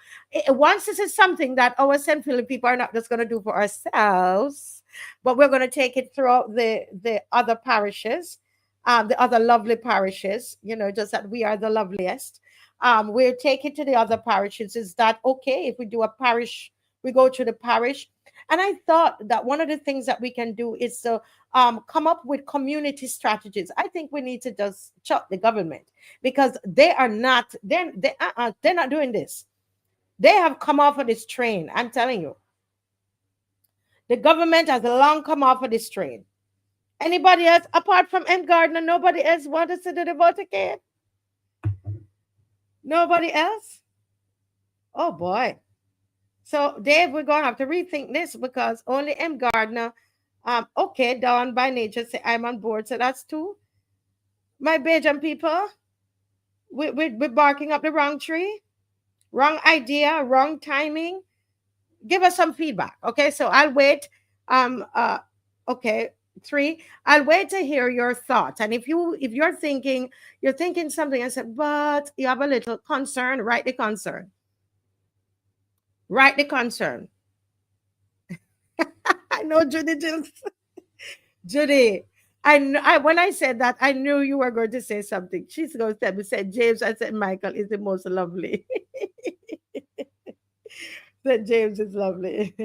once this is something that our St. Philip people are not just going to do for ourselves, but we're going to take it throughout the other parishes, the other lovely parishes. You know, just that we are the loveliest. We'll take it to the other parishes. Is that okay if we do a parish? We go to the parish, and I thought that one of the things that we can do is to come up with community strategies. I think we need to just chuck the government because they are not they're not doing this. They have come off of this train. I'm telling you, the government has long come off of this train. Anybody else apart from M. Gardner? Nobody else wants to do the Motorcade? Nobody else? Oh boy. So Dave, we're gonna have to rethink this because only M. Gardner. Okay, Dawn by nature say I'm on board. So that's two. My Bajan people, we're barking up the wrong tree, wrong idea, wrong timing. Give us some feedback. Okay, so I'll wait. Okay, three. I'll wait to hear your thoughts. And if you're thinking something, I said, but you have a little concern, write the concern. Write the concern. I know Judy just Judy. When I said that, I knew you were going to say something. She's going to tell me, said James. I said Michael is the most lovely. That James is lovely.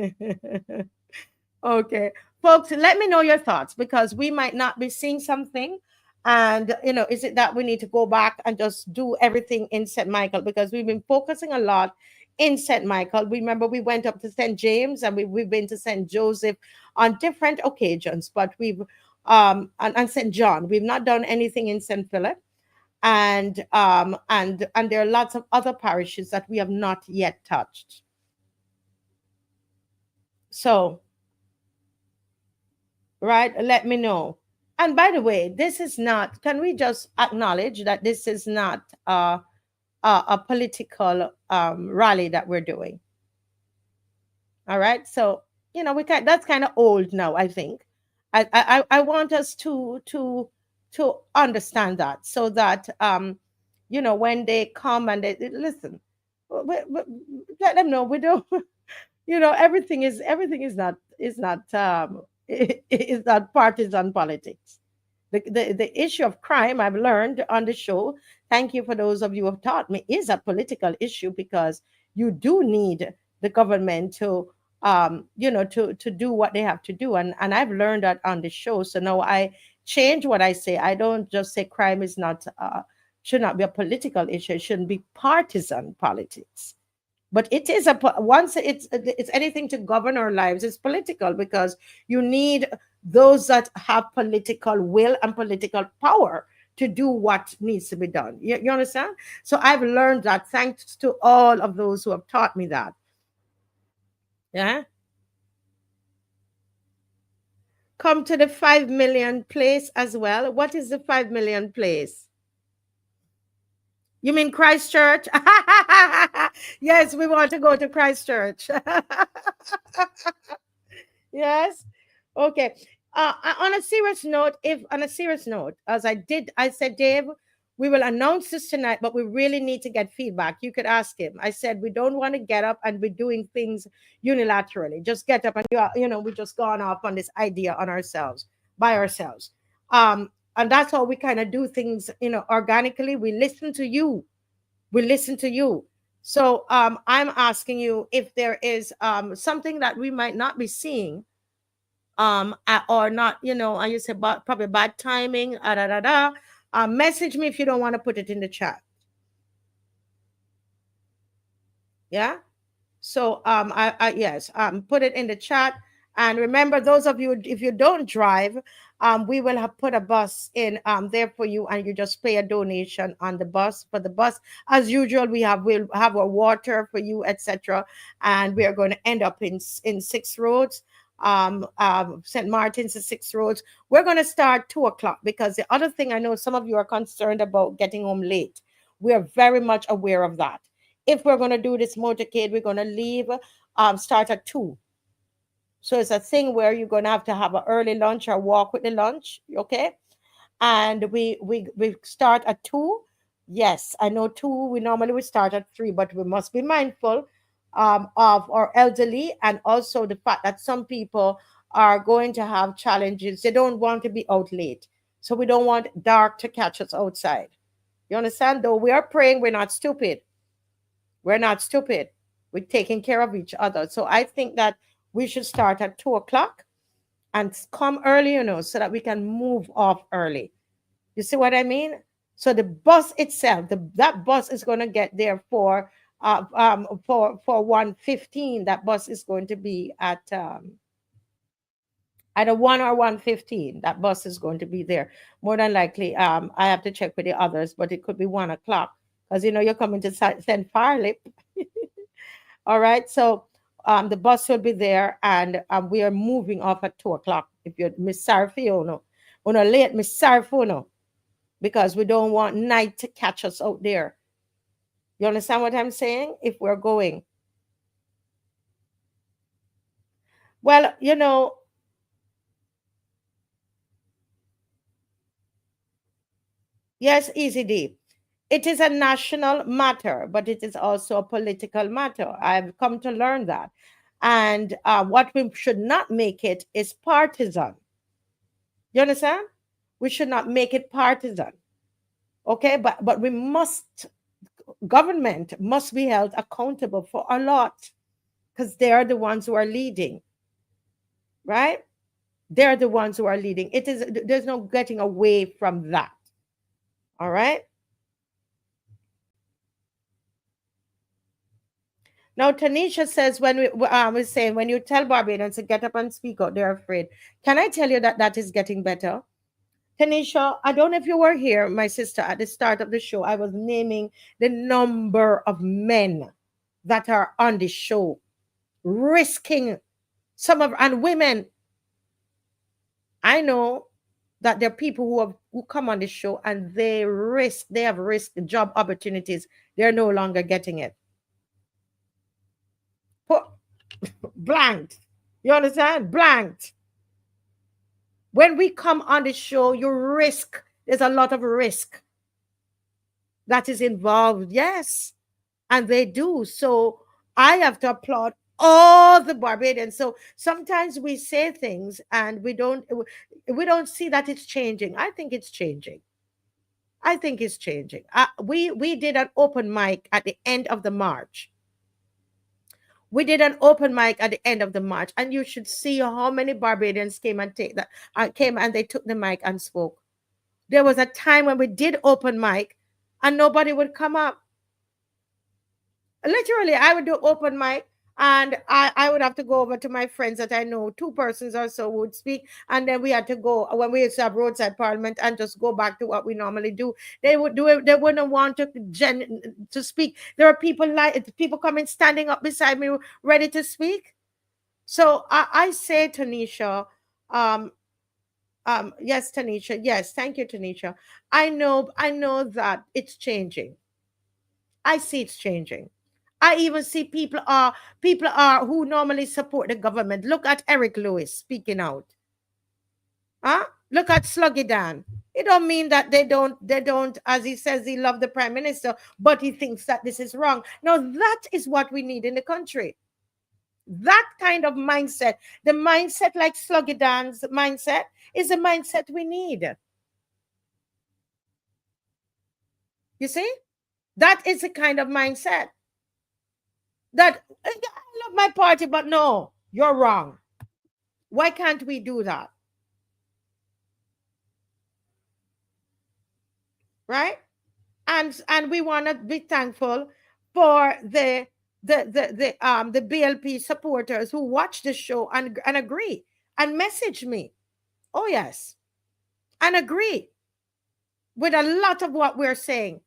Okay, folks, let me know your thoughts because we might not be seeing something. And is it that we need to go back and just do everything in St. Michael because we've been focusing a lot in St. Michael. Remember, we went up to St. James and we've been to St. Joseph on different occasions, but we've and St. John. We've not done anything in St. Philip, and there are lots of other parishes that we have not yet touched. So, right, let me know. And by the way, this is not. Can we just acknowledge that this is not a political rally that we're doing? All right, so we can. That's kind of old now. I think. I want us to understand that so that when they come and they listen, let them know we don't. Everything is not is not partisan politics. The issue of crime, I've learned on the show, thank you for those of you who have taught me, is a political issue because you do need the government to to do what they have to do, and I've learned that on the show. So now I change what I say. I don't just say crime is not should not be a political issue. It shouldn't be partisan politics. But it is once it's anything to govern our lives, it's political because you need those that have political will and political power to do what needs to be done. You understand? So I've learned that thanks to all of those who have taught me that. Yeah. Come to the 5 million place as well. What is the 5 million place? You mean Christchurch? Yes, we want to go to Christchurch. Yes. Okay. On a serious note, as I said, Dave, we will announce this tonight, but we really need to get feedback. You could ask him. I said we don't want to get up and be doing things unilaterally. Just get up and we just gone off on this idea on ourselves by ourselves. And that's how we kind of do things, organically. We listen to you. So I'm asking you if there is something that we might not be seeing, or not, and you said probably bad timing, message me if you don't want to put it in the chat. Yeah. So yes, put it in the chat. And remember, those of you, if you don't drive, we will have put a bus in there for you, and you just pay a donation on the bus. For the bus, as usual, we'll have a water for you, etc. And we are going to end up in 6 roads. St. Martin's is 6 roads. We're going to start 2:00 because the other thing, I know some of you are concerned about getting home late. We are very much aware of that. If we're going to do this motorcade, we're going to leave, start at 2. So it's a thing where you're going to have an early lunch or walk with the lunch, okay? and we start at 2. Yes, I know 2. We normally would start at 3, but we must be mindful of our elderly, and also the fact that some people are going to have challenges. They don't want to be out late, so we don't want dark to catch us outside. You understand? Though we are praying, we're not stupid. We're not stupid. We're taking care of each other. So I think that we should start at 2 o'clock and come early, so that we can move off early. You see what I mean? So the bus itself, that bus is going to get there for 1:15. That bus is going to be at either 1 or 1:15. That bus is going to be there. More than likely, I have to check with the others, but it could be 1 o'clock, because you're coming to send Firelip. All right. So the bus will be there, and we are moving off at 2 o'clock. If you're Miss Sarfiono, or late Miss Sarfuno, because we don't want night to catch us out there. You understand what I'm saying? If we're going. Well, yes, Easy D. It is a national matter, but it is also a political matter. I've come to learn that. And what we should not make it is partisan. You understand? We should not make it partisan. Okay, but we must, government must be held accountable for a lot, because they are the ones who are leading, right? They're the ones who are leading. There's no getting away from that. All right. Now, Tanisha says, when we're saying, when you tell Barbadians to get up and speak out, they're afraid. Can I tell you that is getting better? Tanisha, I don't know if you were here, my sister, at the start of the show. I was naming the number of men that are on the show, risking and women. I know that there are people who come on the show and they have risked job opportunities. They're no longer getting it. Blanked. You understand? Blanked. When we come on the show, there's a lot of risk that is involved. Yes. And they do. So I have to applaud all the Barbadians. So sometimes we say things and we don't see that it's changing. I think it's changing. We did an open mic at the end of the March. We did an open mic at the end of the March, and you should see how many Barbadians came and they took the mic and spoke. There was a time when we did open mic and nobody would come up. Literally, I would do open mic, and I would have to go over to my friends that I know, 2 persons or so would speak, and then we had to go, when we used to have roadside parliament, and just go back to what we normally do. They would do it. They wouldn't want to speak. There are people coming, standing up beside me, ready to speak. So I say, Tanisha, yes, Tanisha, yes, thank you, Tanisha. I know that it's changing. I see it's changing. I even see people are who normally support the government. Look at Eric Lewis speaking out. Huh? Look at Sluggy Dan. It don't mean that they don't, as he says, he loves the prime minister, but he thinks that this is wrong. Now, that is what we need in the country. That kind of mindset, the mindset like Sluggy Dan's mindset, is the mindset we need. You see? That is the kind of mindset that I love my party, but no, you're wrong. Why can't we do that? Right? And we want to be thankful for the BLP supporters who watch the show and agree and message me. Oh yes, and agree with a lot of what we're saying.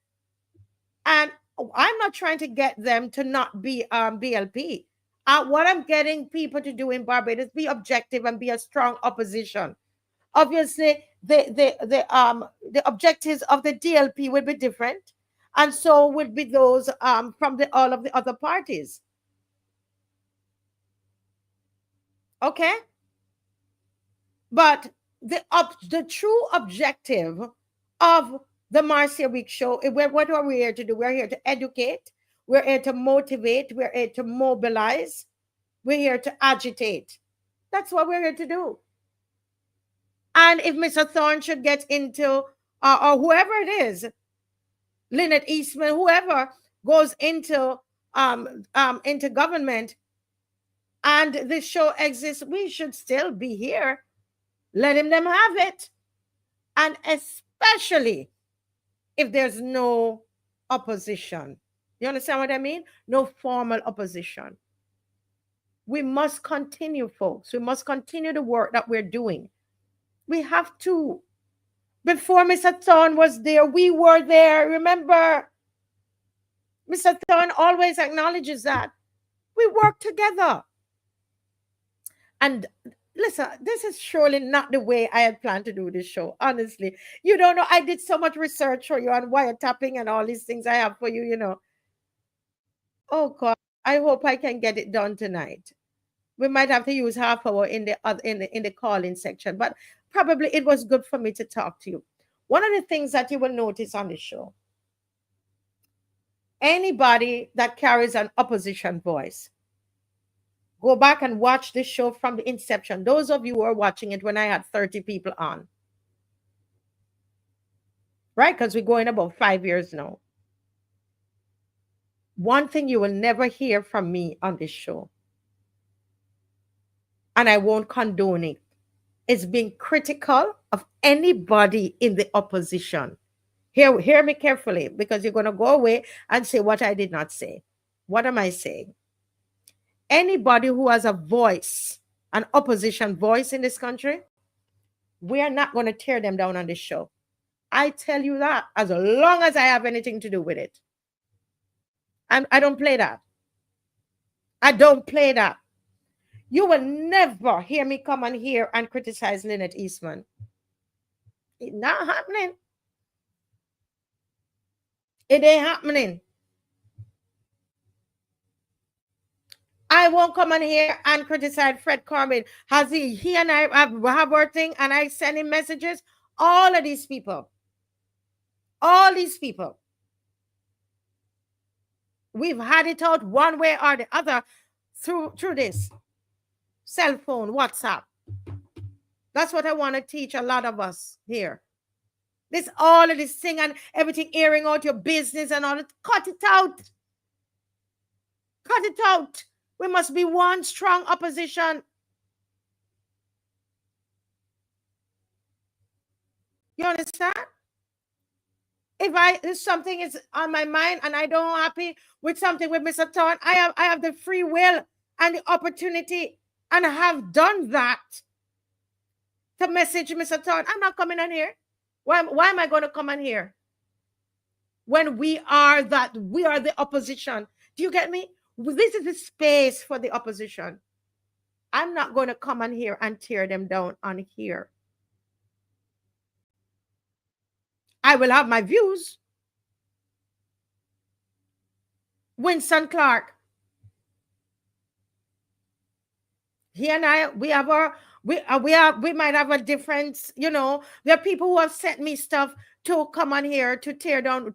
And I'm not trying to get them to not be BLP. What I'm getting people to do in Barbados, be objective and be a strong opposition. Obviously, the objectives of the DLP will be different, and so will be those from all of the other parties. Okay, but the true objective of the Marcia Week show, what are we here to do? We're here to educate, we're here to motivate, we're here to mobilize, we're here to agitate. That's what we're here to do. And if Mr. Thorne should get into, or whoever it is, Lynette Eastman, whoever goes into government, and this show exists, we should still be here. Letting them have it. And especially if there's no opposition. You understand what I mean? No formal opposition. We must continue, folks. We must continue the work that we're doing. We have to. Before Mr. Thorne was there, we were there. Remember, Mr. Thorne always acknowledges that. We work together. And listen, this is surely not the way I had planned to do this show, honestly. You don't know, I did so much research for you on wiretapping and all these things I have for you, you know. Oh, God, I hope I can get it done tonight. We might have to use half hour in the call-in section, but probably it was good for me to talk to you. One of the things that you will notice on the show, anybody that carries an opposition voice, go back and watch this show from the inception. Those of you who are watching it when I had 30 people on. Right? Because we're going about 5 years now. One thing you will never hear from me on this show, and I won't condone it, is being critical of anybody in the opposition. Hear me carefully, because you're going to go away and say what I did not say. What am I saying? Anybody who has a voice, an opposition voice in this country, we are not going to tear them down on this show. I tell you that, as long as I have anything to do with it. I don't play that. I don't play that. You will never hear me come on here and criticize Lynette Eastman. It's not happening. It ain't happening. I won't come on here and criticize Fred Corbin. He and I have our thing, and I send him messages. All of these people. All these people. We've had it out one way or the other through this cell phone, WhatsApp. That's what I want to teach a lot of us here. All of this thing and everything, airing out your business and all that. Cut it out. Cut it out. We must be one strong opposition. You understand? If something is on my mind and I don't happy with something with Mr. Thorne, I have the free will and the opportunity, and I have done that, to message Mr. Thorne. I'm not coming on here. Why am I going to come on here when we are the opposition? Do you get me? This is the space for the opposition. I'm not going to come on here and tear them down on here. I will have my views. Winston Clark. He and I, we might have a difference, you know. There are people who have sent me stuff to come on here to tear down,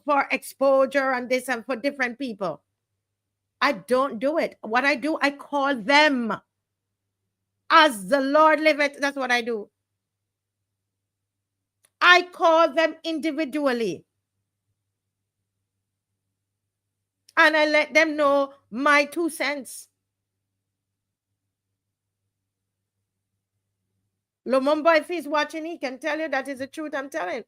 for exposure and this, and for different people. I don't do it. What I do, I call them. As the Lord liveth, that's what I do. I call them individually. And I let them know my 2 cents. Lumumba, if he's watching, he can tell you that is the truth I'm telling.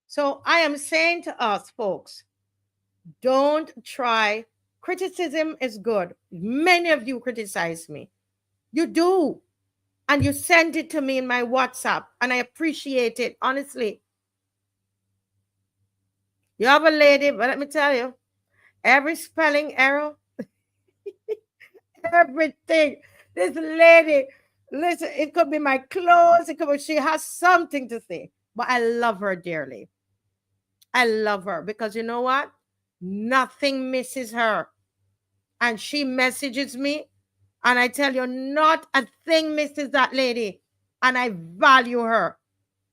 So I am saying to us, folks, don't try. Criticism is good. Many of you criticize me. You do. And you send it to me in my WhatsApp, and I appreciate it, honestly. You have a lady, but let me tell you, every spelling error, everything. This lady, Listen, it could be my clothes. It could be she has something to say. But I love her dearly. I love her because you know what? Nothing misses her. And she messages me. And I tell you, not a thing misses that lady. And I value her.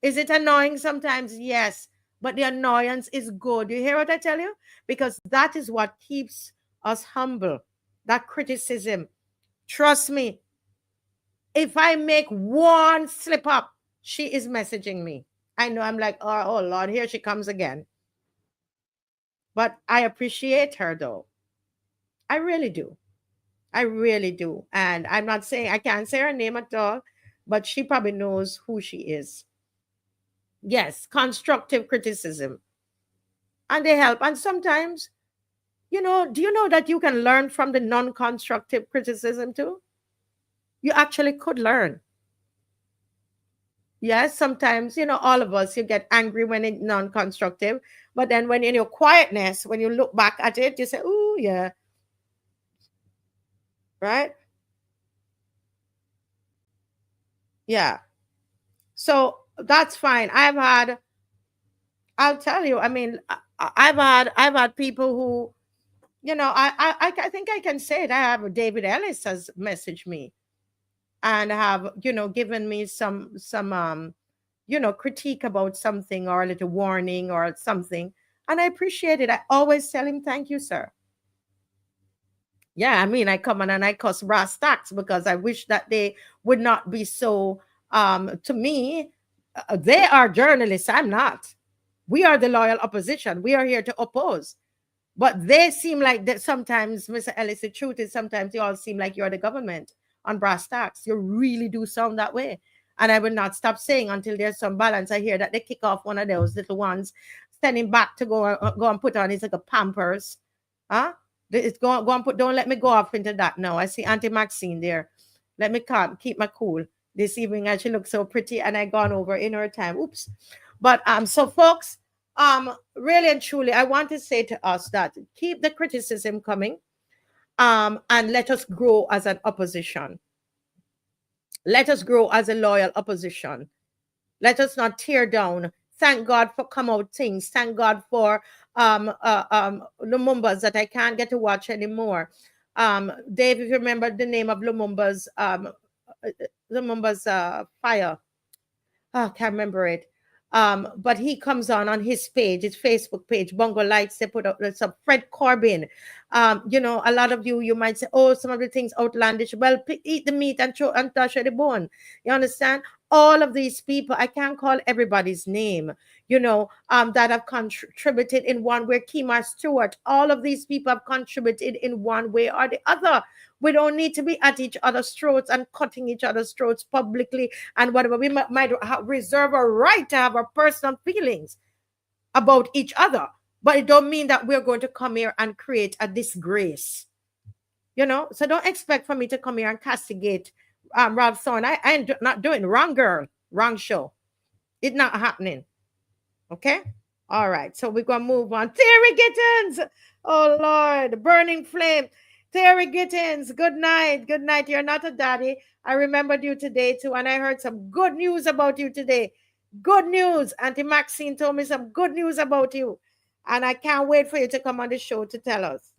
Is it annoying sometimes? Yes. But the annoyance is good. You hear what I tell you? Because that is what keeps us humble. That criticism. Trust me, if I make one slip up, she is messaging me. I know I'm like, oh Lord, here she comes again. But I appreciate her though. I really do. I really do. And I'm not saying I can't say her name at all, but she probably knows who she is. Yes, constructive criticism. And they help. And sometimes, do you know that you can learn from the non constructive criticism too? You actually could learn. Yes, sometimes, all of us, you get angry when it's non constructive. But then when in your quietness, when you look back at it, you say, oh, yeah. Right? Yeah. So that's fine. I'll tell you, I mean, I've had people who, I think I can say it. I have David Ellis has messaged me and have, given me some critique about something or a little warning or something. And I appreciate it. I always tell him, thank you, sir. Yeah, I mean, I come on and I cuss brass tacks because I wish that they would not be so, to me, they are journalists. I'm not. We are the loyal opposition. We are here to oppose. But they seem like that sometimes, Mr. Ellis, the truth is sometimes you all seem like you're the government on brass tacks. You really do sound that way. And I will not stop saying until there's some balance. I hear that they kick off one of those little ones, sending back to go and put on his like a Pampers. Huh? It's go and put, don't let me go off into that now. I see Auntie Maxine there. Let me keep my cool this evening. And she looks so pretty and I gone over in her time. Oops. But so folks, really and truly, I want to say to us that keep the criticism coming, and let us grow as an opposition. Let us grow as a loyal opposition. Let us not tear down. Thank God for come out things. Thank God for Lumumba's that I can't get to watch anymore. Dave, if you remember the name of Lumumba's fire. Oh, I can't remember it. But he comes on his page, his Facebook page, Bongo Lights, they put up some Fred Corbin. A lot of you might say, oh, some of the things outlandish. Well, eat the meat and touch the bone. You understand? All of these people, I can't call everybody's name, that have contributed in one way. Kemar Stewart, all of these people have contributed in one way or the other. We don't need to be at each other's throats and cutting each other's throats publicly and whatever. We might reserve a right to have our personal feelings about each other, but it don't mean that we're going to come here and create a disgrace. So don't expect for me to come here and castigate Rob Thorne. I'm not doing wrong girl, wrong show. It's not happening. Okay? All right. So we're going to move on. Theory Gittens. Oh, Lord. Burning Flame. Terry Gittens, good night. Good night. You're not a daddy. I remembered you today too, and I heard some good news about you today. Good news. Auntie Maxine told me some good news about you, and I can't wait for you to come on the show to tell us.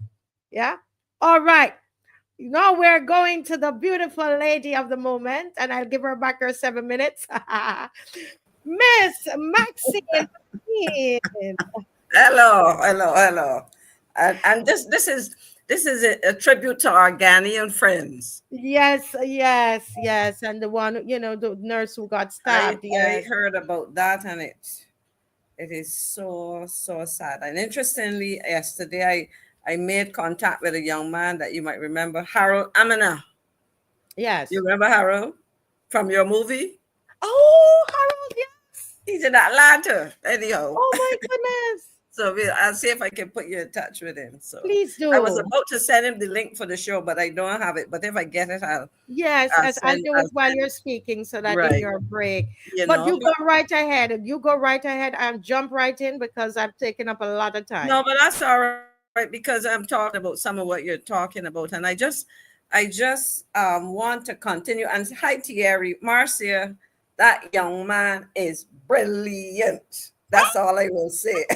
Yeah? All right. Now we're going to the beautiful lady of the moment, and I'll give her back her 7 minutes. Miss Maxine. Hello. And this is a tribute to our Ghanaian friends. Yes. And the one, the nurse who got stabbed. I heard about that, and it is so sad. And interestingly, yesterday I made contact with a young man that you might remember, Harold Amina. Yes. You remember Harold from your movie? Oh, Harold, yes. He's in Atlanta, anyhow. Oh my goodness. So I'll see if I can put you in touch with him. So please do. I was about to send him the link for the show, but I don't have it. But if I get it, I'll do it while you're speaking, so that in your break. You go right ahead. You go right ahead and jump right in because I've taken up a lot of time. No, but that's all right because I'm talking about some of what you're talking about, and I just I just want to continue. And hi, Thierry. Marcia, that young man is brilliant. That's all I will say.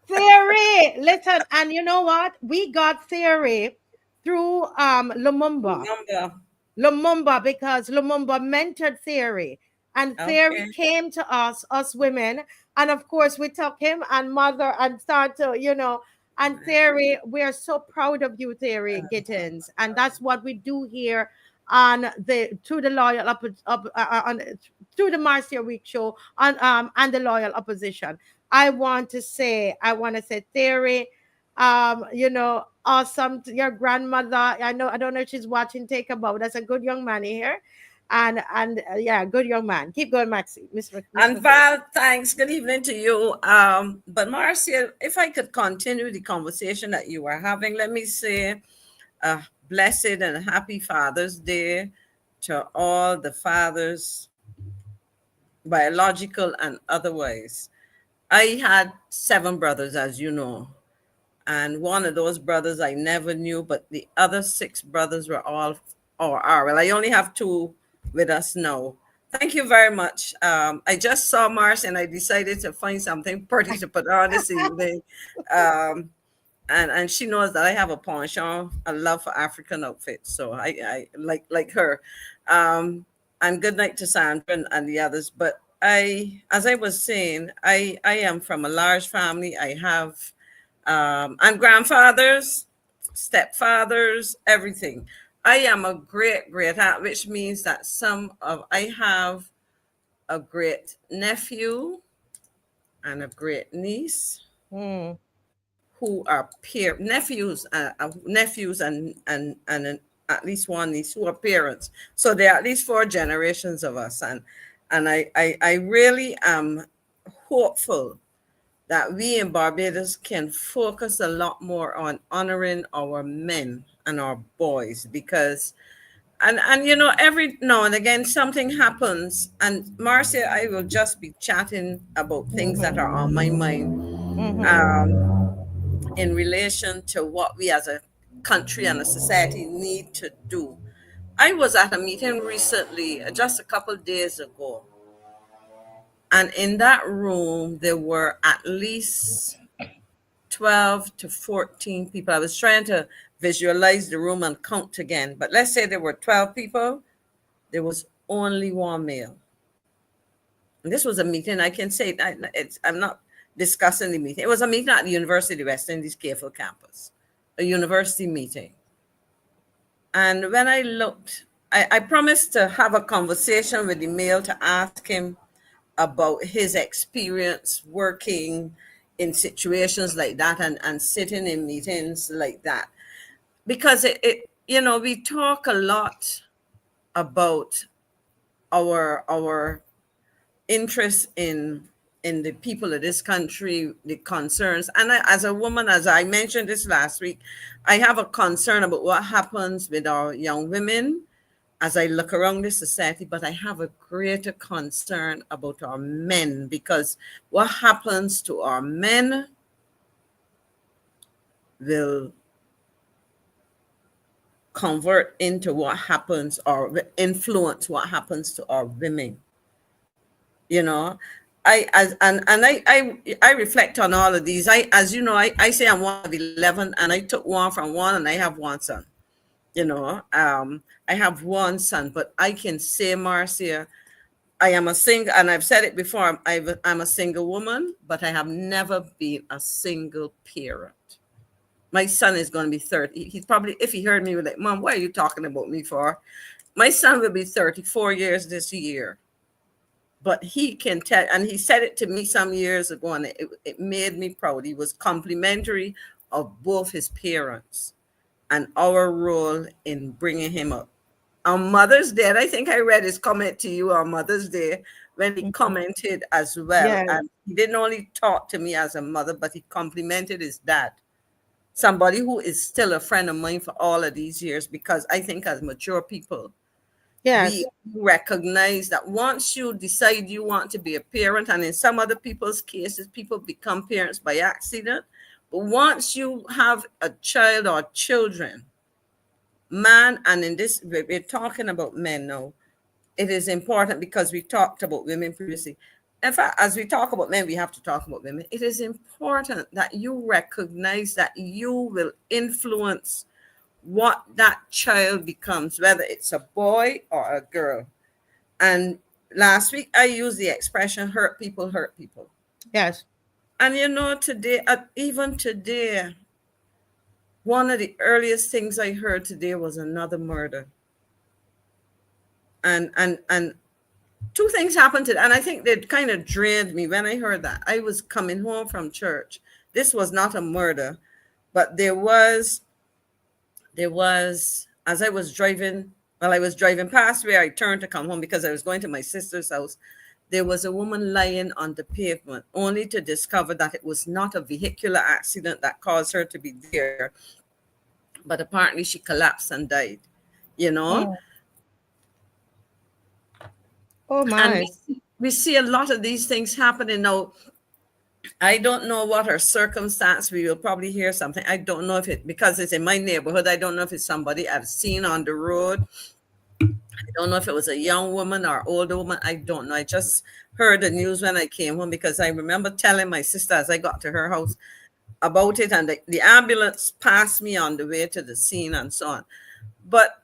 Theory. Listen, and you know what? We got theory through Lumumba. Remember. Lumumba, because Lumumba mentored Theory. And Theory Okay. came to us women. And of course, we took him and mother and start to, and Theory, we are so proud of you, Theory Gittins. And that's what we do here on through the loyal through the Marcia Week show and the loyal opposition. I want to say, Theory, awesome. Your grandmother, I don't know if she's watching. Take a bow. That's a good young man here, and yeah, good young man. Keep going, Maxie. And Val, thanks. Good evening to you. But Marcia, if I could continue the conversation that you were having, let me say, blessed and happy Father's Day to all the fathers, biological and otherwise. I had 7 brothers, as you know. And one of those brothers I never knew, but the other 6 brothers were all, or are. Well, I only have 2 with us now. Thank you very much. I just saw Mars and I decided to find something pretty to put on this evening. And she knows that I have a penchant, a love for African outfits. So I like her. And good night to Sandra and the others. But as I was saying, I am from a large family. I have and grandfathers, stepfathers, everything. I am a great aunt, which means that I have a great nephew and a great niece who are nephews and at least one niece who are parents. So there are at least 4 generations of us, and I really am hopeful that we in Barbados can focus a lot more on honoring our men and our boys, because and every now and again something happens, and Marcia, I will just be chatting about things that are on my mind in relation to what we as a country and a society need to do. I was at a meeting recently, just a couple of days ago, and in that room, there were at least 12 to 14 people. I was trying to visualize the room and count again. But let's say there were 12 people. There was only 1 male. And this was a meeting. I can say I'm not discussing the meeting. It was a meeting at the University of the West Indies Careful campus, a university meeting. And when I looked, I promised to have a conversation with the male to ask him about his experience working in situations like that and sitting in meetings like that. Because we talk a lot about our interest in the people of this country, the concerns. And as a woman, as I mentioned this last week, I have a concern about what happens with our young women as I look around this society, but I have a greater concern about our men, because what happens to our men will convert into what happens or influence what happens to our women. I reflect on all of these. As you know, I say I'm one of 11, and I took one from one, and I have one son. I have one son, but I can say, Marcia, I am a single, and I've said it before, I'm a single woman, but I have never been a single parent. My son is going to be 30. He's probably, if he heard me, would like, Mom, what are you talking about me for? My son will be 34 years this year. But he can tell, and he said it to me some years ago, and it made me proud. He was complimentary of both his parents and our role in bringing him up. On Mother's Day, and I think I read his comment to you on Mother's Day when he commented as well. Yes. And he didn't only talk to me as a mother, but he complimented his dad, somebody who is still a friend of mine for all of these years, because I think as mature people, we recognize that once you decide you want to be a parent, and in some other people's cases, people become parents by accident, but once you have a child or children, man, and in this, we're talking about men now. It is important because we talked about women previously. In fact, as we talk about men, we have to talk about women. It is important that you recognize that you will influence what that child becomes, whether it's a boy or a girl. And last week I used the expression hurt people hurt people. Yes. And you know, today, even today, one of the earliest things I heard today was another murder. And two things happened today, and I think they kind of drained me when I heard that. I was coming home from church. This was not a murder, but there was, as I was driving, while I was driving past where I turned to come home because I was going to my sister's house, there was a woman lying on the pavement, only to discover that it was not a vehicular accident that caused her to be there, but apparently she collapsed and died, you know? Oh my. And we see a lot of these things happening now. I don't know what her circumstance. We will probably hear something. I don't know if it, because it's in my neighborhood, I don't know if it's somebody I've seen on the road. I don't know if it was a young woman or older woman. I don't know. I just heard the news when I came home because I remember telling my sister as I got to her house about it, and the ambulance passed me on the way to the scene and so on. But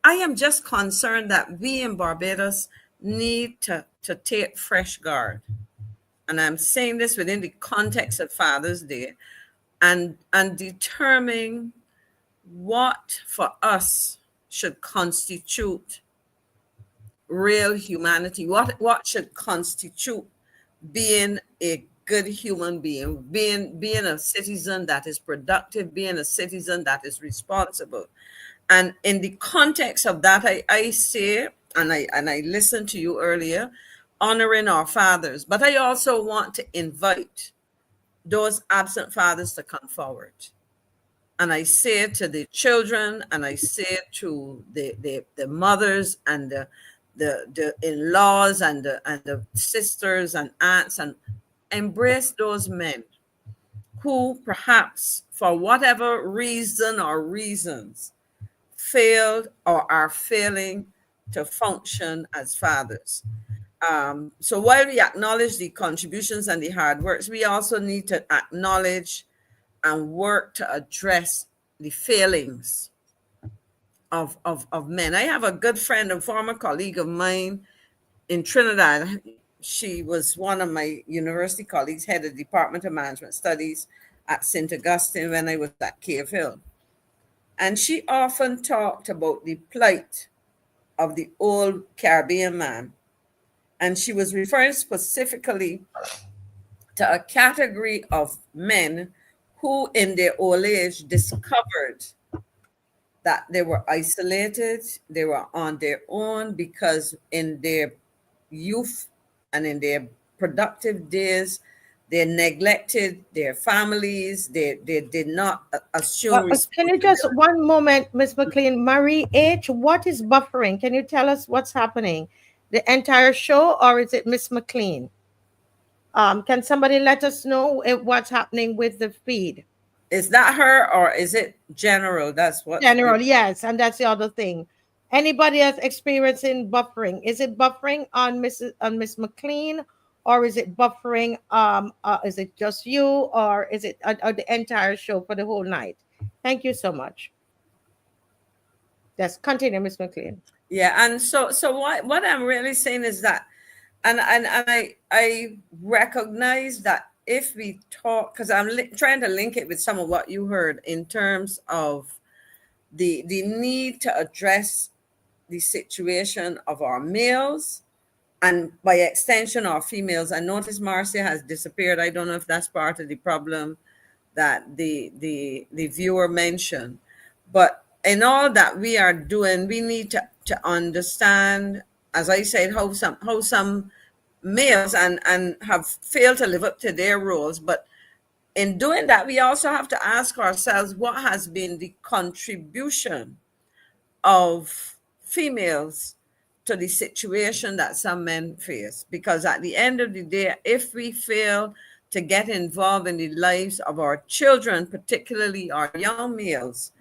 I am just concerned that we in Barbados need to take fresh guard. And I'm saying this within the context of Father's Day, and determine what for us should constitute real humanity. What should constitute being a good human being, being a citizen that is productive, being a citizen that is responsible. And in the context of that, I say, and I listened to you earlier, honoring our fathers, but I also want to invite those absent fathers to come forward. And I say it to the children, and I say it to the mothers and the in-laws and the sisters and aunts, and embrace those men who perhaps for whatever reason or reasons failed or are failing to function as fathers. So while we acknowledge the contributions and the hard works, we also need to acknowledge and work to address the failings of men. I have a good friend, a former colleague of mine in Trinidad. She was one of my university colleagues, head of the Department of Management Studies at St. Augustine when I was at Cave Hill. And she often talked about the plight of the old Caribbean man. And she was referring specifically to a category of men who in their old age discovered that they were isolated, they were on their own, because in their youth and in their productive days, they neglected their families. They did not assume Can you just, one moment, Ms. McCLEAN, Marie H., what is buffering? Can you tell us what's happening? The entire show, or is it Ms. McCLEAN? Can somebody let us know what's happening with the feed? Is that her, or is it general? That's what general, yes, and that's the other thing. Anybody else experiencing buffering? Is it buffering on Miss McCLEAN, or is it buffering? Is it just you, or is it the entire show for the whole night? Thank you so much. Yes, continue, Miss McCLEAN. Yeah, and so what I'm really saying is that, and I recognize that if we talk, because I'm trying to link it with some of what you heard in terms of the need to address the situation of our males, and by extension our females. I notice Marcia has disappeared. I don't know if that's part of the problem that the viewer mentioned, but in all that we are doing, we need to understand, as I said, how some males and have failed to live up to their roles. But in doing that, we also have to ask ourselves, what has been the contribution of females to the situation that some men face? Because at the end of the day, if we fail to get involved in the lives of our children, particularly our young males,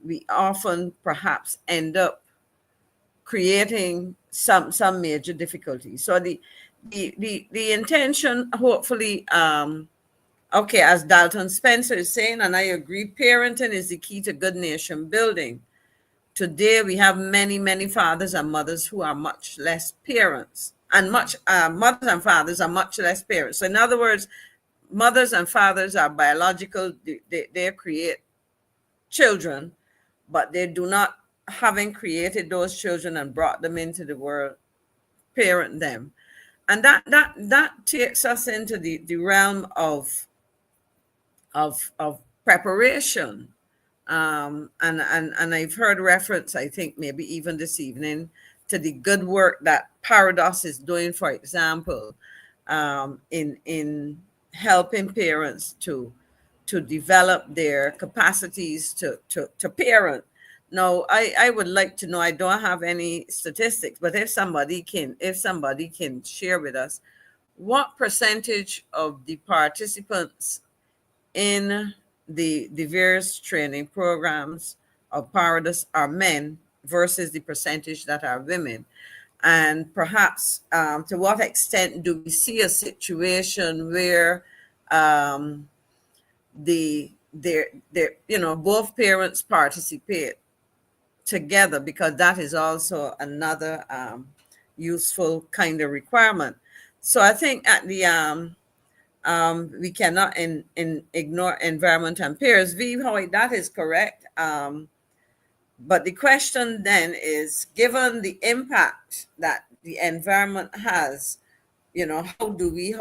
we often perhaps end up creating some major difficulties. So the intention, hopefully, okay, as Dalton Spencer is saying, and I agree, parenting is the key to good nation building. Today, we have many fathers and mothers who are much less parents, and mothers and fathers are much less parents. So in other words, mothers and fathers are biological, they create children, but they do not, having created those children and brought them into the world, parent them. And that takes us into the realm of preparation. And I've heard reference, I think maybe even this evening, to the good work that Paradox is doing, for example, in helping parents to develop their capacities to parent. Now, I would like to know, I don't have any statistics, but if somebody can share with us, what percentage of the participants in the various training programs of Paradox are men versus the percentage that are women? And perhaps to what extent do we see a situation where both parents participate together, because that is also another useful kind of requirement. So I think at the we cannot ignore environment and peers. Howie, that is correct. But the question then is, given the impact that the environment has, how do we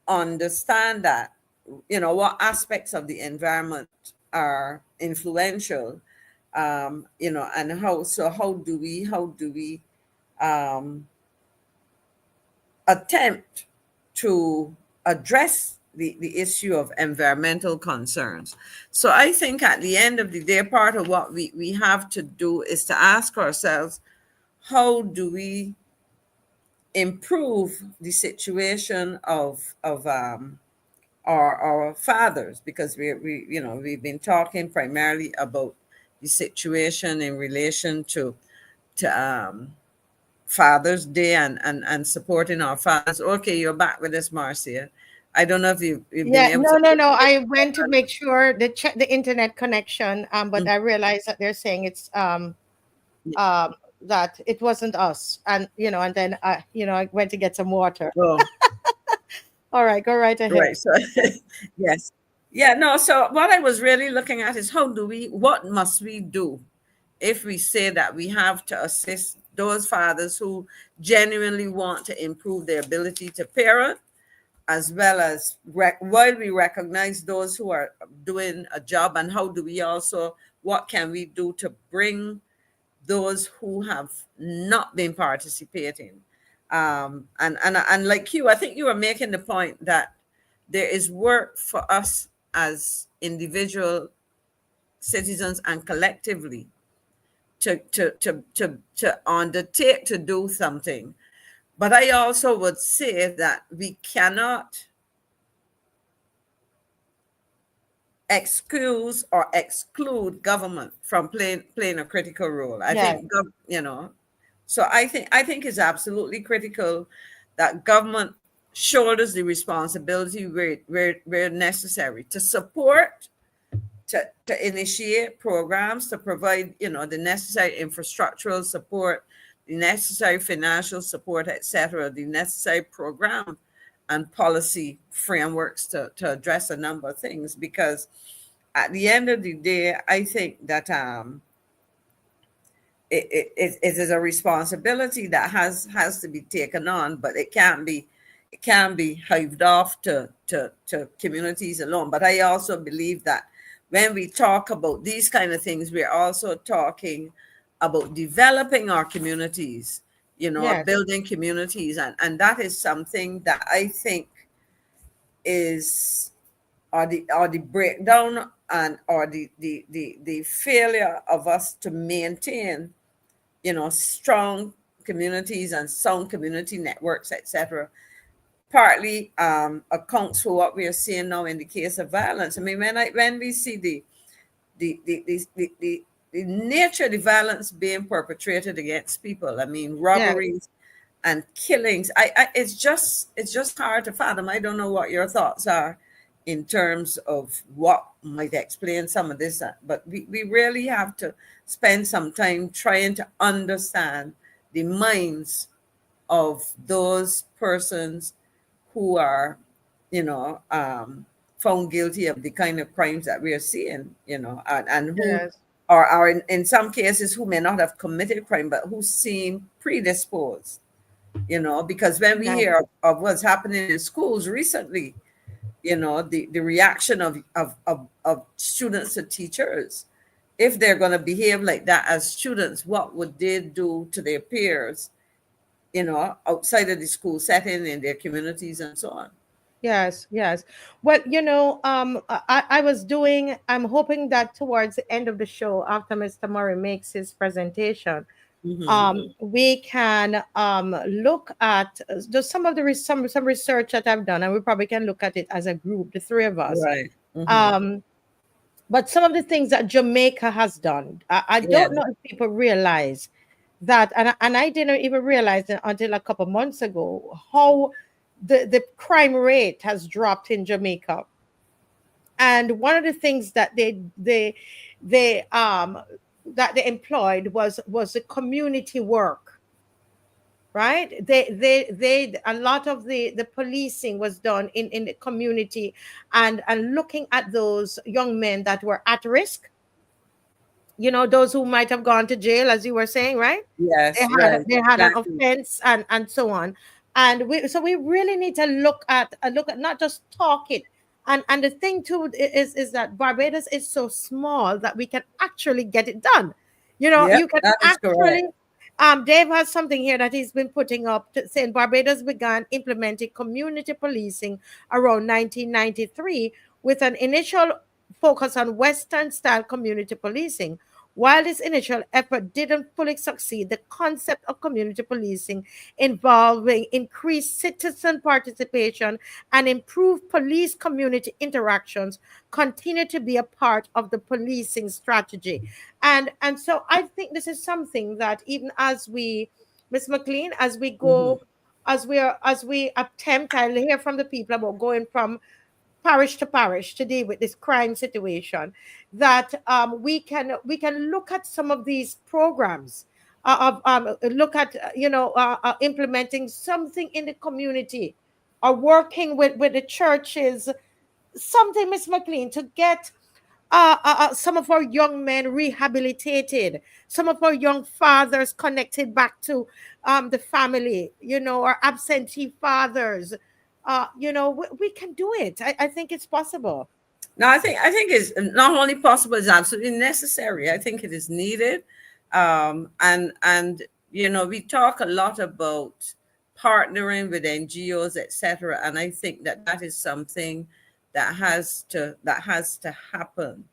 understand that? What aspects of the environment are influential? And how do we attempt to address the issue of environmental concerns? So I think at the end of the day, part of what we have to do is to ask ourselves, how do we improve the situation of our fathers? Because we've been talking primarily about the situation in relation to Father's Day and supporting our fathers. Okay, you're back with us, Marcia. I don't know if you've been able to. No. I went to make sure check the internet connection, but I realized that they're saying it's that it wasn't us, and and then I went to get some water. Oh. All right, go right ahead. Right. So yes. Yeah, no. So what I was really looking at is what must we do if we say that we have to assist those fathers who genuinely want to improve their ability to parent, as well as while we recognize those who are doing a job, and what can we do to bring those who have not been participating? And like you, I think you were making the point that there is work for us as individual citizens and collectively to undertake to do something. But I also would say that we cannot excuse or exclude government from playing a critical role. I think, so I think it's absolutely critical that government shoulders the responsibility where necessary to support, to initiate programs, to provide, the necessary infrastructural support, the necessary financial support, etc., the necessary program and policy frameworks to address a number of things. Because at the end of the day, I think that it is a responsibility that has to be taken on, but it can't be hived off to communities alone. But I also believe that when we talk about these kind of things, we're also talking about developing our communities, building communities. And that is something that I think is the breakdown or the failure of us to maintain, strong communities and sound community networks, etc. Partly accounts for what we are seeing now in the case of violence. I mean, when we see the nature of the violence being perpetrated against people. I mean, Yes. robberies and killings. It's just hard to fathom. I don't know what your thoughts are in terms of what might explain some of this, but we really have to spend some time trying to understand the minds of those persons who are, found guilty of the kind of crimes that we are seeing, and who Yes. are in some cases who may not have committed crime, but who seem predisposed, because when we Yes. hear of what's happening in schools recently, the reaction of students to teachers, if they're going to behave like that as students, what would they do to their peers, outside of the school setting, in their communities and so on? Yes, yes. Well, I'm hoping that towards the end of the show, after Mr. Murray makes his presentation, Mm-hmm. we can look at just some of the some research that I've done, and we probably can look at it as a group, the three of us. Right. Mm-hmm. But some of the things that Jamaica has done, I Yeah. don't know if people realize that, and I didn't even realize it until a couple months ago, how the crime rate has dropped in Jamaica. And one of the things that they that they employed was the community work, right? They a lot of the policing was done in the community, and looking at those young men that were at risk, those who might have gone to jail, as you were saying, right? Yes. Right. They had an Exactly. offense, and so on. And we really need to look at not just talk it. And the thing too is that Barbados is so small that we can actually get it done. Yep. You can That is correct. actually. Dave has something here that he's been putting up, saying Barbados began implementing community policing around 1993 with an initial focus on Western style community policing. While this initial effort didn't fully succeed, the concept of community policing involving increased citizen participation and improved police community interactions continue to be a part of the policing strategy. And so I think this is something that, even as we, Ms. McLean, as we Mm-hmm. go, as we attempt, I'll hear from the people about going from parish to parish to deal with this crime situation, that we can look at some of these programs, of look at implementing something in the community, or working with the churches, something, Miss McLean, to get some of our young men rehabilitated, some of our young fathers connected back to the family, or absentee fathers. We can do it. I think it's possible. No, I think it's not only possible, it's absolutely necessary. I think it is needed. And we talk a lot about partnering with NGOs, etc. And I think that is something that has to happen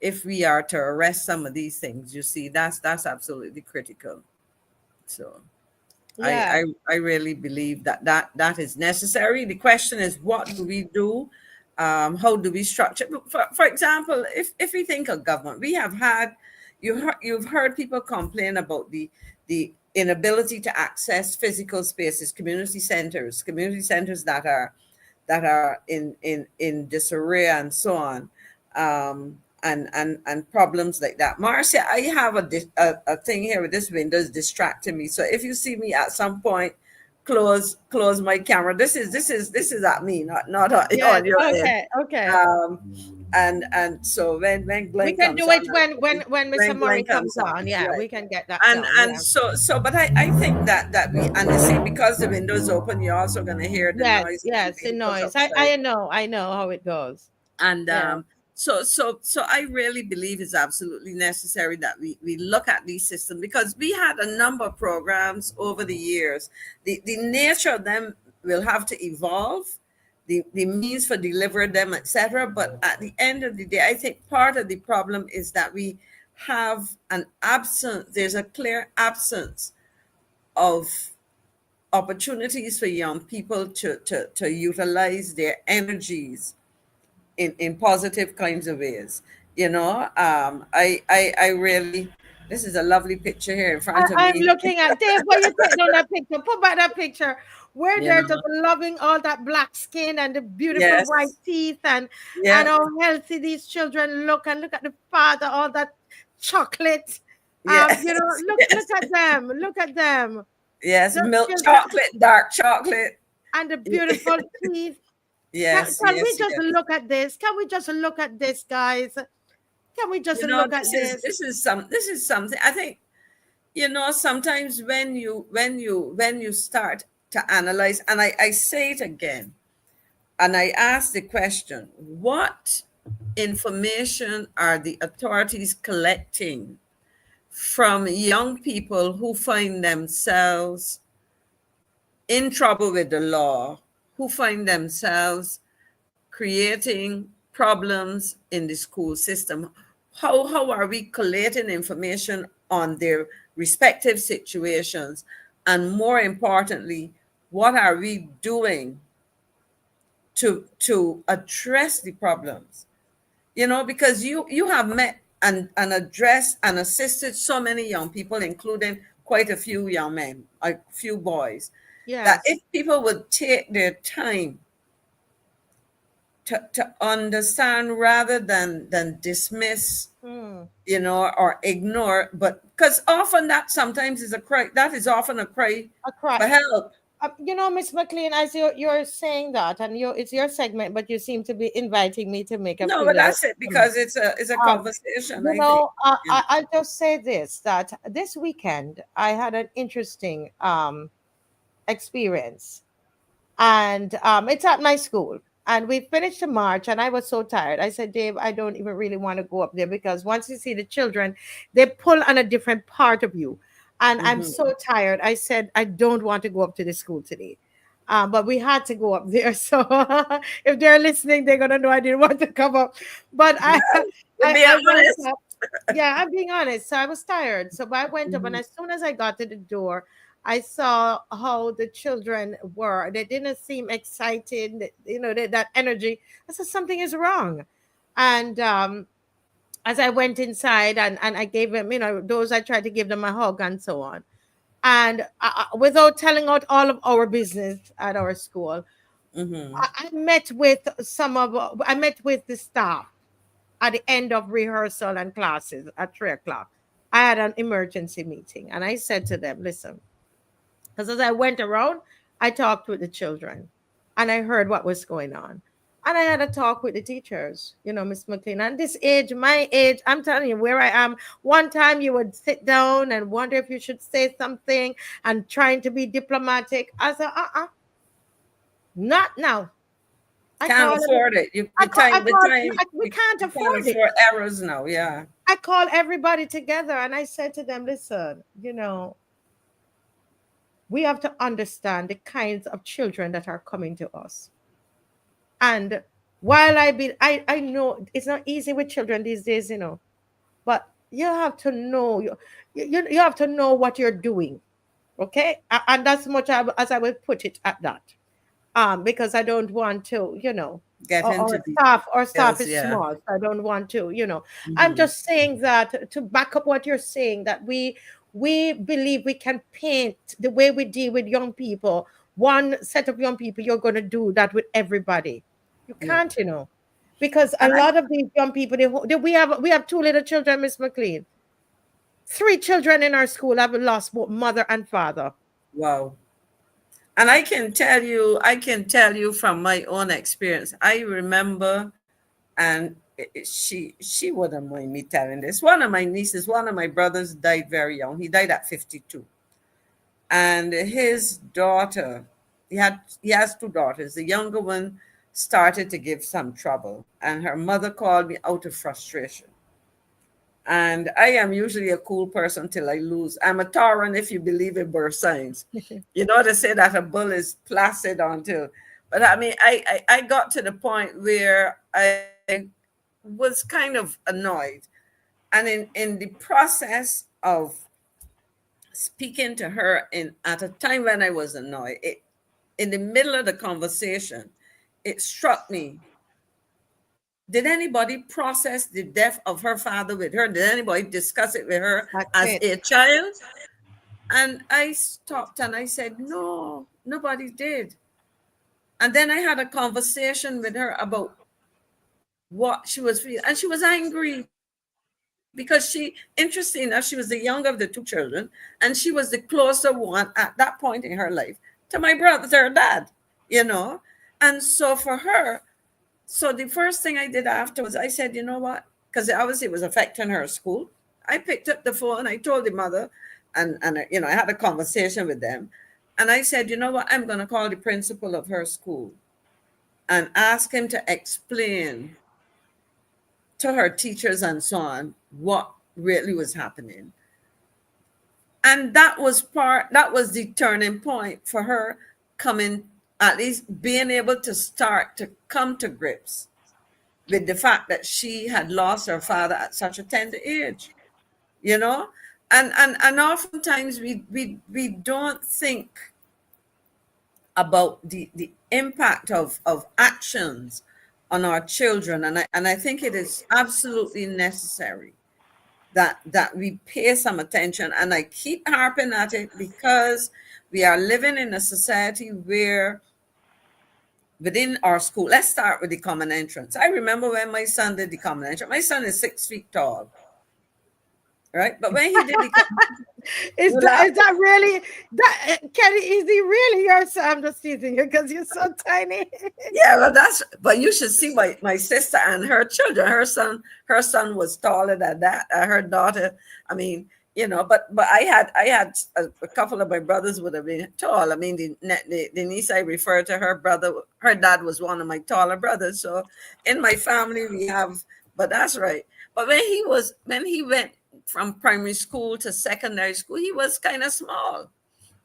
if we are to arrest some of these things. You see, that's absolutely critical. So I, Yeah. I I really believe that is necessary. The question is, what do we do? How do we structure? For example, if we think of government, we have had you've heard people complain about the inability to access physical spaces, community centers that are in disarray and so on. And problems like that. Marcia, I have a thing here with this window is distracting me. So if you see me at some point close my camera, this is at me, not Yes. on your end. Okay. Okay. Um, and so when We Glenn can comes do on, it when Mr. when Glenn Murray comes comes on, on. Yeah, right? we can get that And done. and Yeah. so but I think that we, and you see, because the window's open, you're also going to hear the Yes. noise of the Yes. The vehicles noise. outside. I know how it goes. And Yeah. so I really believe it's absolutely necessary that we look at these systems, because we had a number of programs over the years. The nature of them will have to evolve, the means for delivering them, etc. But at the end of the day, I think part of the problem is that we have there's a clear absence of opportunities for young people to utilize their energies in positive kinds of ways. You know, I really, this is a lovely picture here in front of I'm me. looking at Dave. Why you take down that picture? Put back that picture. Where You they're know, just loving all that black skin and the beautiful white yes, teeth and yeah, how healthy these children look. And look at the father, all that chocolate. yes, Look yes, at them. Look at them. yes, The milk children chocolate, dark chocolate. and the beautiful teeth. Yes, Can we yes, just yes. look at this? Can we just look at this, guys? Can we just You know, look at this? this is something I think, you know, sometimes when you start to analyze, and I say it again, and I ask the question, what information are the authorities collecting from young people who find themselves in trouble with the law, who find themselves creating problems in the school system? How are we collating information on their respective situations? And more importantly, what are we doing to address the problems? You know, because you have met and addressed and assisted so many young people, including quite a few young men, a few boys, that Yes. if people would take their time to understand rather than dismiss, Hmm. you know, or ignore, but because often that sometimes is a cry, that is often a cry A cry. for help. Miss McLean, as you're saying that, and it's your segment, but you seem to be inviting me to make a No, but figure. that's it, because it's a Um, conversation, I think. You I'll just say this: that this weekend I had an interesting experience, and it's at my school. And we finished the march, and I was so tired. I said, Dave, I don't even really want to go up there because once you see the children, they pull on a different part of you. And I'm know. so tired. I said, I don't want to go up to the school today. But we had to go up there. So if they're listening, they're gonna know I didn't want to come up. But To be I went honest. up. Yeah, I'm being honest. So I was tired. So I went up, and Mhm. as soon as I got to the door, I saw how the children were. They didn't seem excited, that energy. I said, something is wrong. And as I went inside and I gave them, those I tried to give them a hug and so on. And without telling out all of our business at our school, Mhm. I met with the staff at the end of rehearsal and classes at 3 o'clock. I had an emergency meeting and I said to them, listen, because as I went around, I talked with the children and I heard what was going on. And I had a talk with the teachers, Miss McLean. And this age, my age, I'm telling you where I am. One time you would sit down and wonder if you should say something and trying to be diplomatic. I said, not now. I Can't call them. afford it. You I call. I call. We you, can't you can't afford it. afford errors now. Yeah. I call everybody together and I said to them, listen, we have to understand the kinds of children that are coming to us. And while I know it's not easy with children these days, but you have to know you have to know what you're doing, okay? And that's much as I will put it at that. Because I don't want to, Get into our staff details. is Yeah. small. So I don't want to, I'm Mhm. just saying that to back up what you're saying, that we believe we can paint the way we deal with young people. One set of young people, you're going to do that with everybody. You Yeah. can't, because a And I lot of these young people, we have two little children, Miss McLean. Three children in our school have lost both mother and father. wow. And I can tell you from my own experience. I remember, and she wouldn't mind me telling this. One of my nieces, one of my brothers died very young. He died at 52. And his daughter, he has two daughters. The younger one started to give some trouble, and her mother called me out of frustration. And I am usually a cool person till I lose. I'm a Tauran if you believe in birth signs. You know, they say that a bull is placid until, but I mean, I got to the point where I was kind of annoyed. And in the process of speaking to her at a time when I was annoyed, in the middle of the conversation, it struck me, Did anybody process the death of her father with her? Did anybody discuss it with her That's as it. a child? And I stopped and I said, no, nobody did. And then I had a conversation with her about what she was feeling. And she was angry because interesting enough, she was the younger of the two children. And she was the closer one at that point in her life to my brother, her dad, you know. And so for her, so the first thing I did afterwards, I said, you know what? Because obviously it was affecting her school. I picked up the phone, I told the mother, and you know, I had a conversation with them. And I said, you know what? I'm going to call the principal of her school and ask him to explain to her teachers and so on what really was happening. And that was the turning point for her coming, at least being able to start to come to grips with the fact that she had lost her father at such a tender age, you know. And oftentimes we don't think about the impact of actions on our children, and I think it is absolutely necessary that we pay some attention. And I keep harping at it because we are living in a society where within our school, let's start with the common entrance. I remember when my son did the common entrance. My son is 6 feet tall, right? But when he did the Is that really that, Kenny? Is he really your son? I'm just teasing you because you're so tiny. Yeah, well, but you should see my sister and her children. Her son was taller than that. Her daughter, I mean, you know, but I had a couple of my brothers would have been tall. I mean, the niece I referred to, her brother, her dad was one of my taller brothers. So in my family we have, but that's right. But when he went from primary school to secondary school, he was kind of small.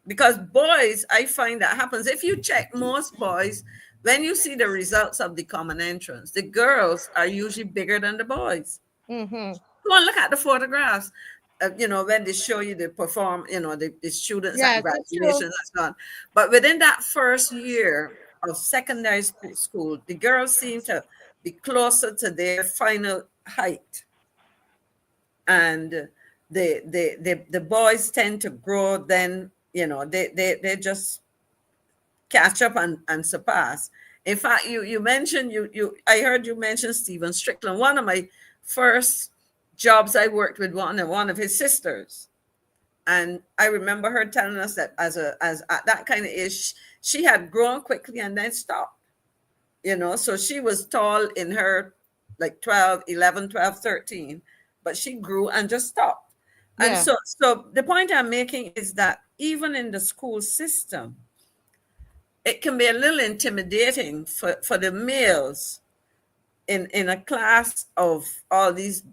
Because boys, I find that happens. If you check most boys, when you see the results of the common entrance, the girls are usually bigger than the boys. Mm-hmm. Go and look at the photographs. You know, when they show you the perform, you know, the students at Yes, that's true. graduation and so on. But within that first year of secondary school, the girls seem to be closer to their final height. And the boys tend to grow then, you know, they just catch up and surpass. In fact, you mentioned I heard you mention Stephen Strickland. One of my first jobs, I worked with one of his sisters, and I remember her telling us that as at that kind of age, she had grown quickly and then stopped. You know, so she was tall in her like 11, 12, 13, but she grew and just stopped. And Yeah. so the point I'm making is that even in the school system, it can be a little intimidating for the males in a class of all these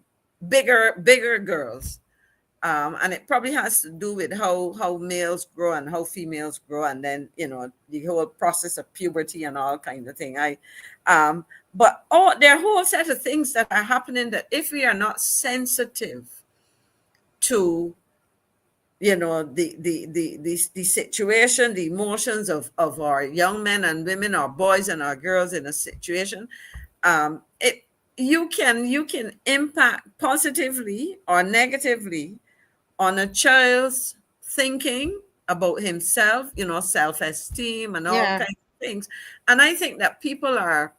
bigger girls. And it probably has to do with how males grow and how females grow, and then, you know, the whole process of puberty and all kind of thing. But there are a whole set of things that are happening that if we are not sensitive to, you know, the situation, the emotions of our young men and women, our boys and our girls in a situation, you can impact positively or negatively on a child's thinking about himself, you know, self-esteem and all Yeah. kinds of things. And I think that people are,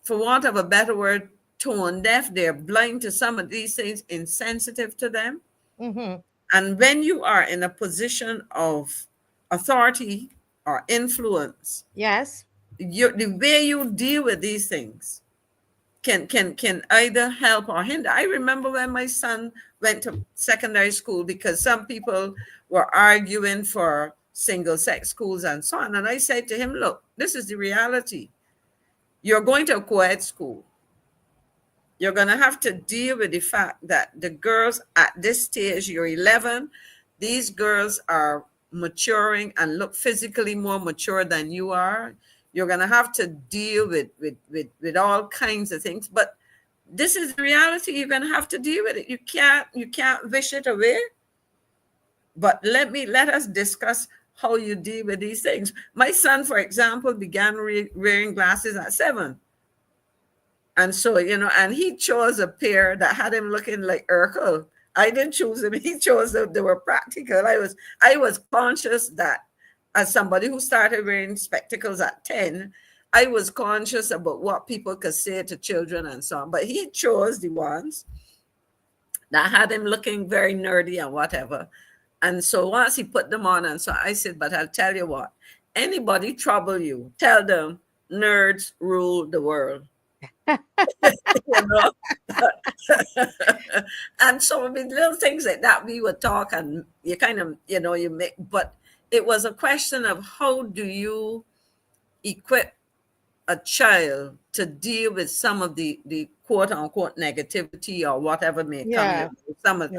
for want of a better word, tone deaf. They're blind to some of these things, insensitive to them. Mm-hmm. And when you are in a position of authority or influence, Yes. the way you deal with these things can either help or hinder. I remember when my son went to secondary school, because some people were arguing for single sex schools and so on. And I said to him, look, this is the reality. You're going to a co-ed school. You're going to have to deal with the fact that the girls at this stage, you're 11, these girls are maturing and look physically more mature than you are. You're going to have to deal with all kinds of things. But this is the reality. You're going to have to deal with it. You can't wish it away. But let us discuss how you deal with these things. My son, for example, began wearing glasses at 7. And so, you know, and he chose a pair that had him looking like Urkel. I didn't choose him. He chose them. They were practical. I was conscious that as somebody who started wearing spectacles at 10, I was conscious about what people could say to children and so on. But he chose the ones that had him looking very nerdy and whatever. And so once he put them on, and so I said, but I'll tell you what, anybody trouble you, tell them nerds rule the world. You know? And so I mean, little things like that we would talk, and you kind of, you know, you make, but it was a question of how do you equip a child to deal with some of the quote unquote negativity or whatever may come, some of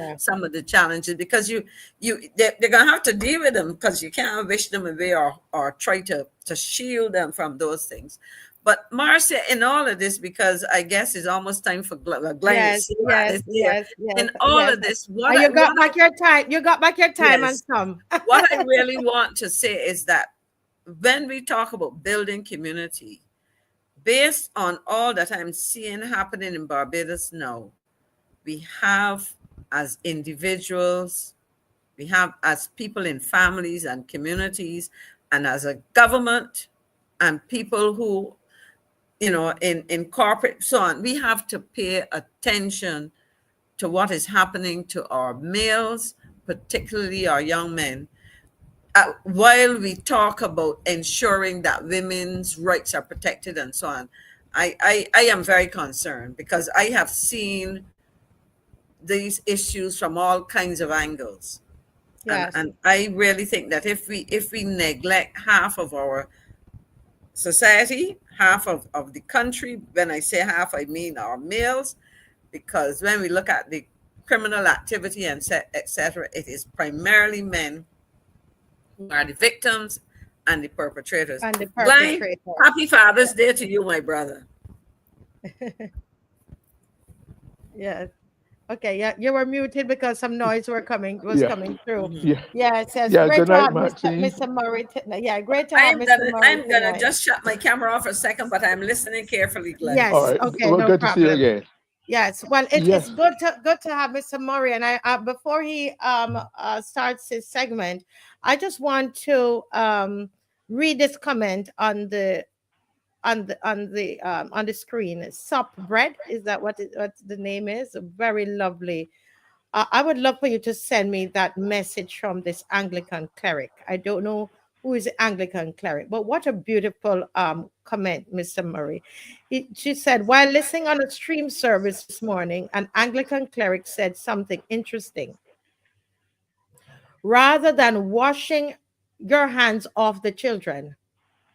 the challenges, because they're gonna have to deal with them, because you can't wish them away or try to shield them from those things. But Marcia, in all of this, because I guess it's almost time for GLYNE. Yes. In all of this, you got back your time. You got back your time and some. What I really want to say is that when we talk about building community, based on all that I'm seeing happening in Barbados now, we have as individuals, we have as people in families and communities, and as a government and people who, you know, in corporate, so on, we have to pay attention to what is happening to our males, particularly our young men, while we talk about ensuring that women's rights are protected and so on. I am very concerned, because I have seen these issues from all kinds of angles. Yes. And I really think that if we neglect half of our society, half of the country, when I say half, I mean our males, because when we look at the criminal activity and etc., it is primarily men who are the victims and the perpetrators. GLYNE, happy Father's Day to you, my brother. Yes. Okay, yeah, you were muted because some noise was coming through. Yes, great to have Maxine. Mr. Murray. Great to have Mr. Murray. I'm gonna just shut my camera off for a second, but I'm listening carefully, GLYNE. Yes. All right. Okay. Well, no good problem. to see you again. Yes. Well, it's good to have Mr. Murray. And I before he starts his segment, I just want to read this comment on the screen. Sup bread, is that what the name is? Very lovely. I would love for you to send me that message from this Anglican cleric. I don't know who is the Anglican cleric, but what a beautiful comment, Mr. Murray. She said, while listening on a stream service this morning, an Anglican cleric said something interesting. Rather than washing your hands off the children,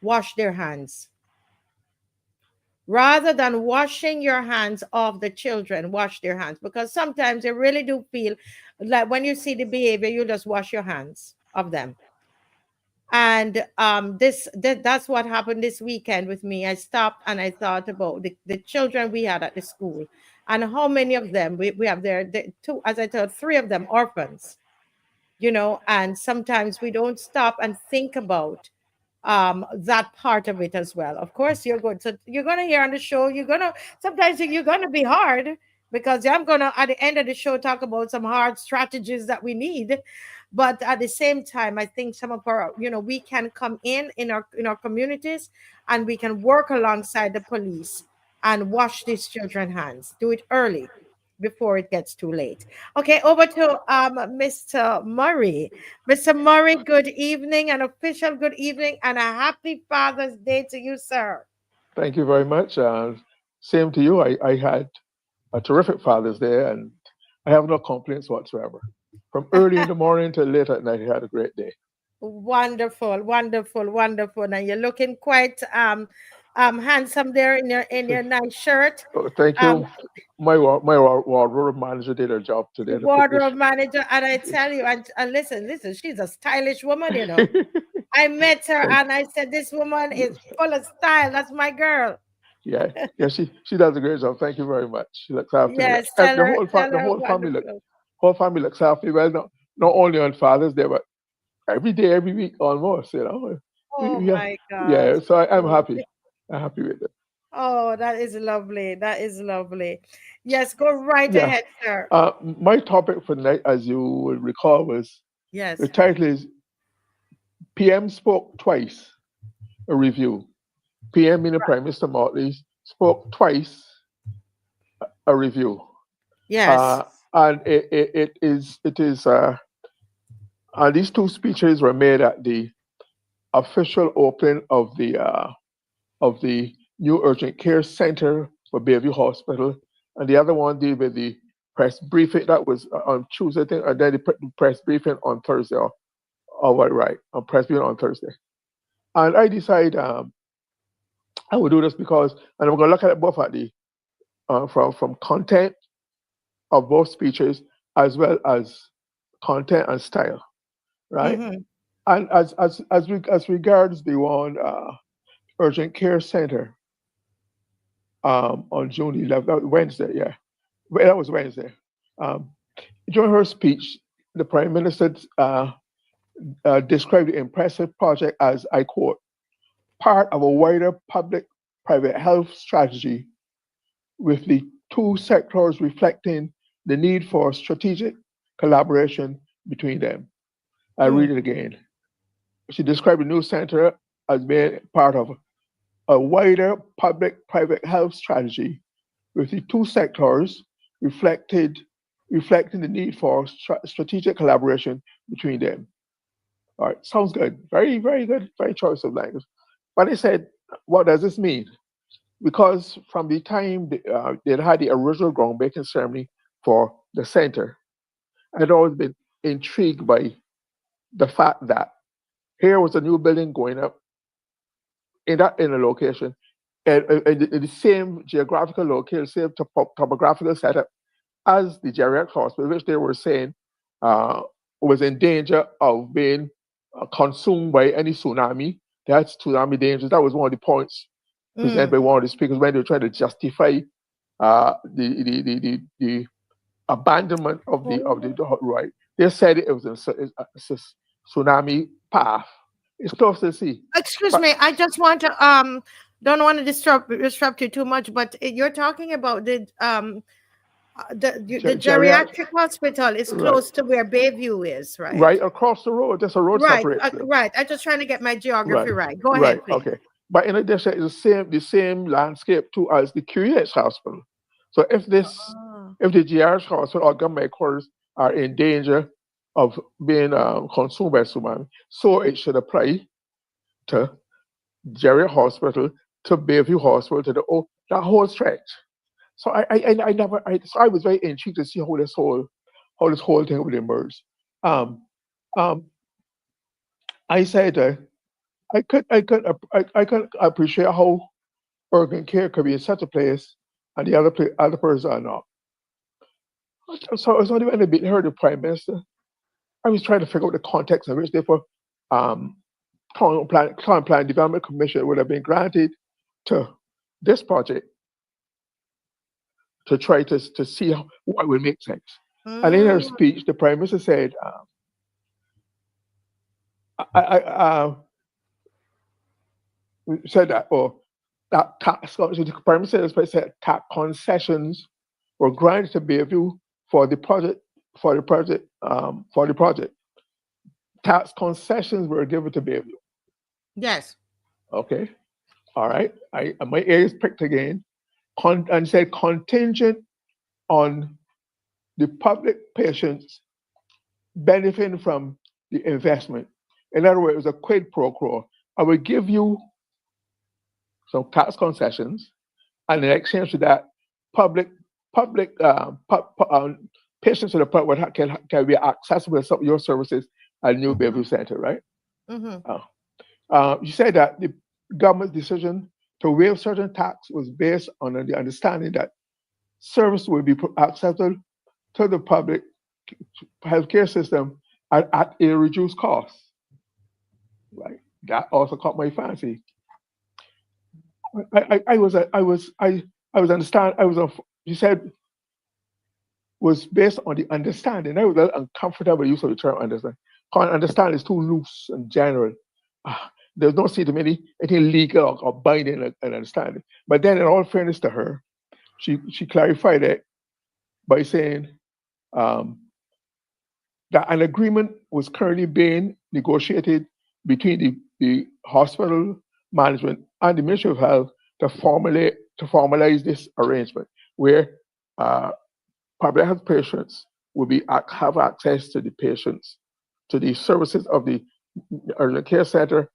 wash their hands. Rather than washing your hands off the children, wash their hands. Because sometimes you really do feel like when you see the behavior, you just wash your hands of them. And that's what happened this weekend with me. I stopped and I thought about the children we had at the school and how many of them we have there. Two, as I told, 3 of them orphans, you know, and sometimes we don't stop and think about that part of it as well. Of course, you're going to hear on the show, sometimes you're gonna be hard, because I'm gonna at the end of the show talk about some hard strategies that we need. But at the same time, I think some of our, we can come in our communities and we can work alongside the police and wash these children's hands. Do it early before it gets too late. Okay, over to Mr. Murray. Mr. Murray, good evening, an official good evening, and a happy Father's Day to you, sir. Thank you very much. Same to you. I had a terrific Father's Day, and I have no complaints whatsoever. From early in the morning till late at night, I had a great day. Wonderful, wonderful, wonderful. And you're looking quite handsome there in your nice shirt. Oh, thank you. My wardrobe manager did her job today. Wardrobe manager, and I tell you, and listen, she's a stylish woman, you know. I met her and I said, this woman is full of style. That's my girl. Yeah, she does a great job. Thank you very much. She looks after me. Yes, the whole family looks after me. Well, not only on Father's Day, but every day, every week almost, you know. Oh my God. Yeah, so I'm happy. I'm happy with it. Oh, that is lovely. That is lovely. Yes, go right Yeah. ahead, sir. My topic for tonight, as you will recall, was the Yes. title is PM spoke twice, a review. PM, meaning Prime Minister Motley, spoke twice, a review. Yes. Uh, and these two speeches were made at the official opening of the new urgent care center for Bayview Hospital, and the other one did with the press briefing that was on Tuesday, I think, and then the press briefing on Thursday, or what, right? On press briefing on Thursday. And I decided I would do this because, and I'm going to look at it both at the from content of both speeches as well as content and style, right? Mm-hmm. And as regards the one urgent care center on June 11th, that was Wednesday, yeah, that was Wednesday. Um, During her speech, the Prime Minister described the impressive project as, I quote, part of a wider public-private health strategy with the two sectors reflecting the need for strategic collaboration between them. I read it again. She described the new center as being part of a wider public-private health strategy with the two sectors reflecting the need for strategic collaboration between them. All right, sounds good. Very, very good. Very choice of language. But I said, what does this mean? Because from the time they had the original groundbreaking ceremony for the center, I'd always been intrigued by the fact that here was a new building going up in a location, and in the same geographical location, same topographical setup as the geriatric hospital, which they were saying was in danger of being consumed by any tsunami. That's tsunami dangers. That was one of the points presented by one of the speakers when they were trying to justify the abandonment of the right. They said it was a tsunami path. It's close to the sea. Excuse But me, I just want to don't want to disrupt you too much, but you're talking about the geriatric hospital is right, close to where Bayview is, right? right across the road. There's a road Right, separates them. right. I'm just trying to get my geography Right, right. Go right, ahead, please. okay. But in addition, it's the same landscape too as the QEH hospital. So if the GRH hospital or government quarters are in danger of being consumed by tsunami, so it should apply to Jerry Hospital, to Bayview Hospital, to that whole stretch. So I was very intrigued to see how this whole thing would emerge. I said I could appreciate how urgent care could be in such a place and the other persons are not. So I was only when I heard the Prime Minister, I was trying to figure out the context in which therefore Town Plan Development Commission would have been granted to this project to try to see what would make sense. And in her speech, the Prime Minister said, said that, that tax, the Prime Minister said tax concessions were granted to Bayview for the project. Tax concessions were given to Bayview. Yes. Okay. All right. My ears pricked again. And said contingent on the public patients benefiting from the investment. In other words, it was a quid pro quo. I will give you some tax concessions, and in exchange for that, patients to the public can be accessible to some of your services at New Bayview Center, right? You said that the government's decision to waive certain tax was based on the understanding that service will be accessible to the public healthcare system at a reduced cost. Right. That also caught my fancy. You said was based on the understanding. I was a little uncomfortable use of the term understand. Understand is too loose and general. there's no seem to be anything legal or binding and understanding. But then, in all fairness to her, she clarified it by saying that an agreement was currently being negotiated between the hospital management and the Ministry of Health to formalize this arrangement, where public health patients will have access to the patients, to the services of the urgent care center,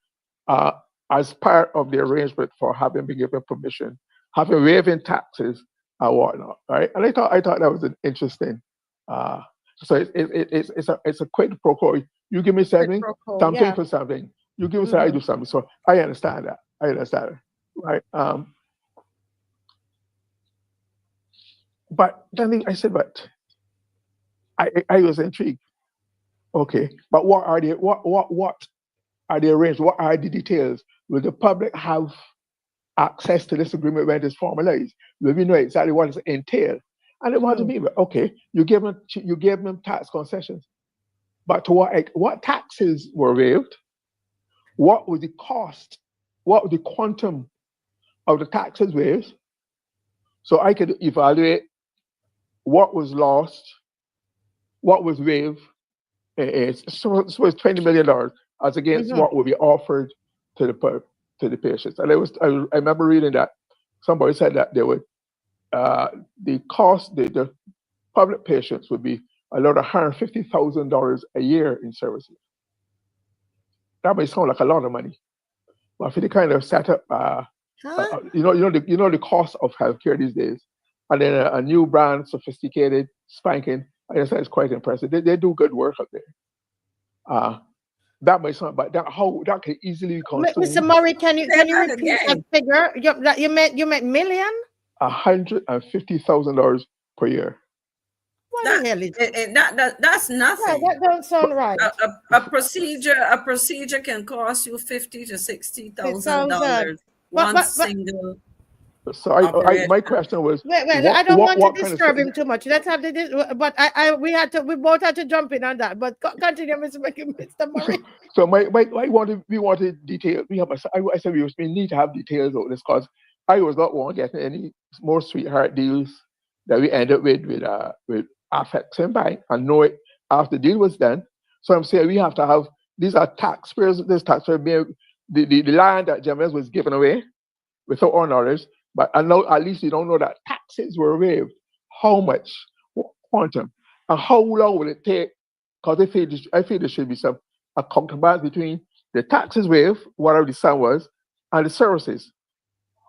as part of the arrangement for having been given permission, having waiving taxes and whatnot, right? And I thought that was an interesting. So it's a quid pro quo. You give me something, something for something. You give me something, I do something. So I understand that. Right? But then I said, but I was intrigued. Okay, but what are the arrangements? What are the details? Will the public have access to this agreement when it's formalized? Will we know exactly what it entails? And it wanted me, okay, you gave them tax concessions, but to what taxes were waived? What was the cost? What was the quantum of the taxes waived? So I could evaluate what was lost, what was waived. So it's $20 million as against what would be offered to the patients. And I remember reading that somebody said that they would the cost, the public patients would be allowed $150,000 a year in services. That may sound like a lot of money, but for the kind of setup, you know the cost of healthcare these days, and then a new brand, sophisticated, spanking, I guess that's quite impressive. They do good work up there. That may sound, but that can easily be consumed. Mr. Murray, can you repeat that figure? You meant million? $150,000 per year. That's nothing. Yeah, that don't sound right. A procedure can cost you $50,000 to $60,000. One single. So my question was. Wait, I don't want to disturb him too much. Let's have but we both had to jump in on that. But continue, Mr. Murray. So we wanted details. I said we need to have details of this, because I was not one getting any more sweetheart deals that we ended with affecting Bank and know it after the deal was done. So I'm saying we have to have, these are taxpayers, the land that Jamaica was given away without our knowledge, but I know at least you don't know that taxes were waived. How much, what quantum, and how long will it take? Because I feel there should be some accountability between the taxes waived, whatever the sum was, and the services.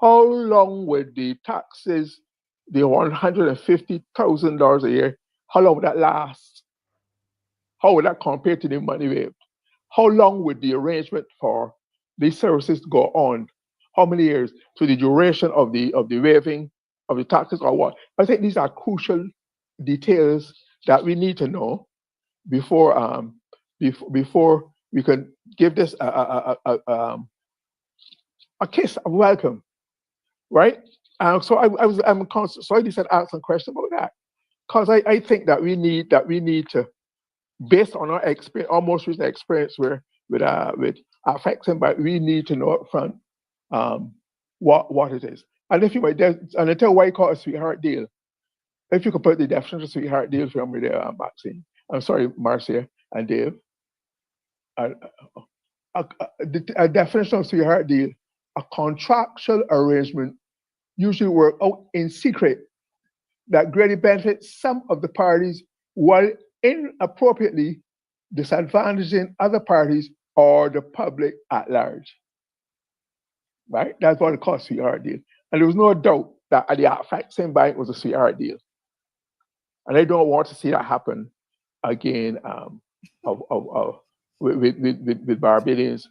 How long would the taxes, the $150,000 a year, how long would that last? How would that compare to the money waived? How long would the arrangement for these services go on? How many years? To the duration of the waiving of the taxes, or what? I think these are crucial details that we need to know before we can give this a kiss of welcome, right? So I decided to ask some questions about that, because I think that we need to, based on our experience, our most recent experience with affecting, but we need to know up front what it is. And if you might, and until why you call it a sweetheart deal, if you could put the definition of sweetheart deal for me there, Maxine. I'm sorry, Marcia and Dave. A definition of sweetheart deal: a contractual arrangement usually work out in secret that greatly benefits some of the parties while inappropriately disadvantaging other parties or the public at large. Right? That's what it calls sweetheart deal. And there was no doubt that the affecting Bank was a sweetheart deal. And I don't want to see that happen again with Barbadians.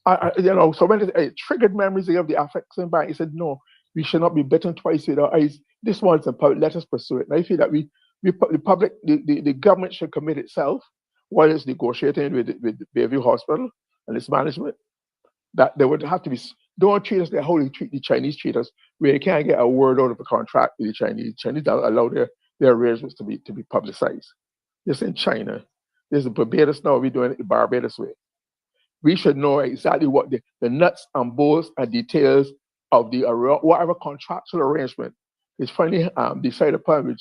So when it triggered memories of the affecting Bank, he said, no, we should not be bitten twice with our eyes. This one's about, let us pursue it. And I feel that the government should commit itself while it's negotiating with Bayview Hospital and its management, that there would have to be, don't treat us like how they treat the Chinese treat us, where you can't get a word out of a contract with the Chinese. Chinese don't allow their arrangements to be publicized. This in China. This is Barbados now, we're doing it the Barbados way. we should know exactly what the nuts and bolts and details of the whatever contractual arrangement is finally decided upon with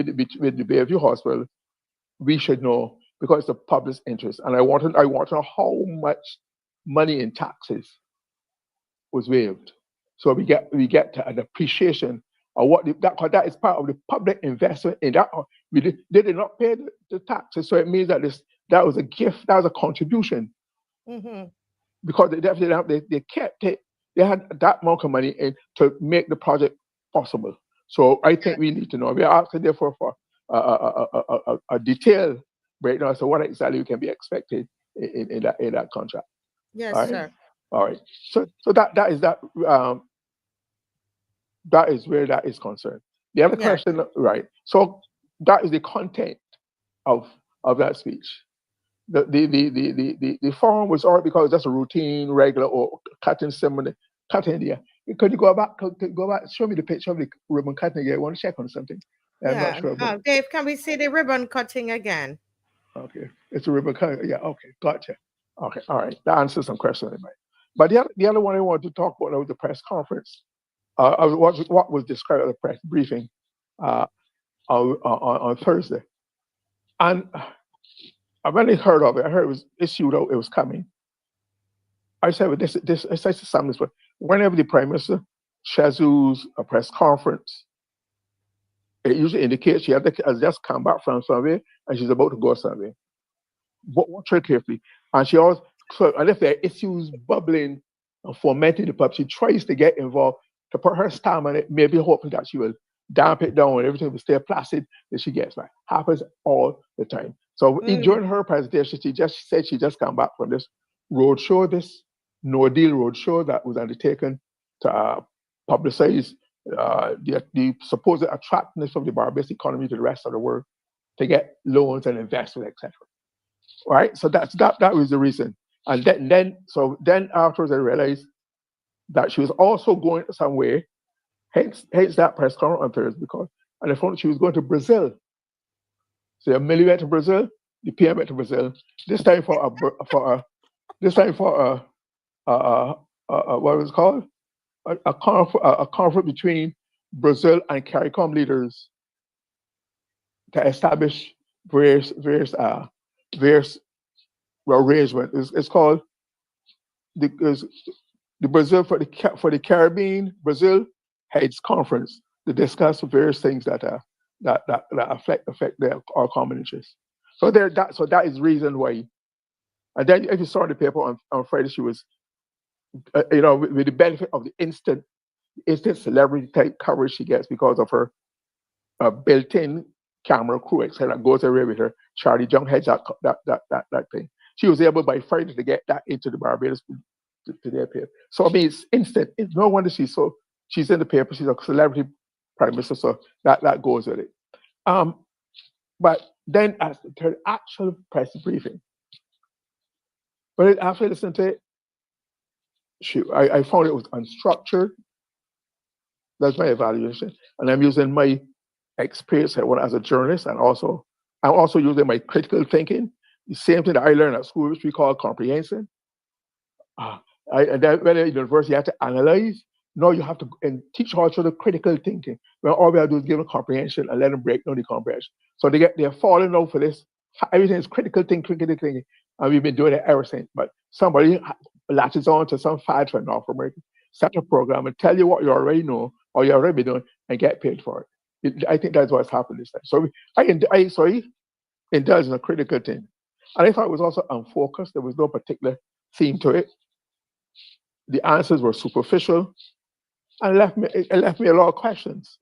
the Bayview Hospital. We should know because it's the public's interest, and I want to know how much money in taxes was waived, so we get to an appreciation of what that is part of the public investment in that. They did not pay the taxes, so it means that that was a gift, that was a contribution, because they kept it. They had that amount of money in to make the project possible. So I think we need to know. We are asking therefore for a detailed breakdown. So what exactly can be expected in that contract? Yes, All right? sir. All right. So that is that. That is where that is concerned. The other question, right? So that is the content of that speech. The forum was all right because that's a routine, regular, or cutting ceremony. Cutting there. Could you go back? Show me the picture of the ribbon cutting again. I want to check on something. I'm not sure about. Dave, can we see the ribbon cutting again? Okay, it's a ribbon cutting. Yeah. Okay, gotcha. Okay, all right. That answers some questions anyway. But the other one I wanted to talk about was the press conference. What was described at the press briefing on Thursday, and when I heard of it, I heard it was issued out. It was coming. I said, well, this I said to some, but whenever the Prime Minister schedules a press conference, it usually indicates she has just come back from somewhere and she's about to go somewhere. But watch her carefully, and she always. And if there are issues bubbling and fomenting the pub, she tries to get involved to put her stamp on it, maybe hoping that she will damp it down and everything will stay placid that she gets back. Happens all the time. So during her presentation, she just said she just come back from this roadshow, this no deal roadshow that was undertaken to publicize the supposed attractiveness of the Barbados economy to the rest of the world, to get loans and investment, etc. Right? So that was the reason. And then afterwards I realized that she was also going somewhere, hence that press conference on Thursday, because and I found she was going to Brazil. So Millie went to Brazil, the PM went to Brazil. This time for a what was it called? A conference between Brazil and CARICOM leaders to establish various arrangement. It's called the Brazil for the Caribbean Brazil Heads Conference to discuss various things that affect our common interests. So that is reason why. And then if you saw the paper on Friday, she was, with the benefit of the instant celebrity type coverage she gets because of her built-in camera crew, etc. That goes away with her. Charlie Jung heads that thing. She was able by Friday to get that into the Barbados to their paper. So I mean, it's instant. It's no wonder she's in the paper. She's a celebrity prime minister, so that goes with it. But then as her actual press briefing, but after listening to it, I found it was unstructured. That's my evaluation, and I'm using my experience as a journalist, and I'm also using my critical thinking. The same thing that I learned at school, which we call comprehension. And then when at university, you have to analyze. No, you have to teach also the critical thinking. Well, all we have to do is give them comprehension and let them break down the comprehension. So they're falling out for this. Everything is critical thinking, and we've been doing it ever since. But somebody latches on to some fad for North America, set a program and tell you what you already know or you already been doing and get paid for it. I think that's what's happened this time. So I indulge in a critical thing. And I thought it was also unfocused. There was no particular theme to it. The answers were superficial and it left me a lot of questions,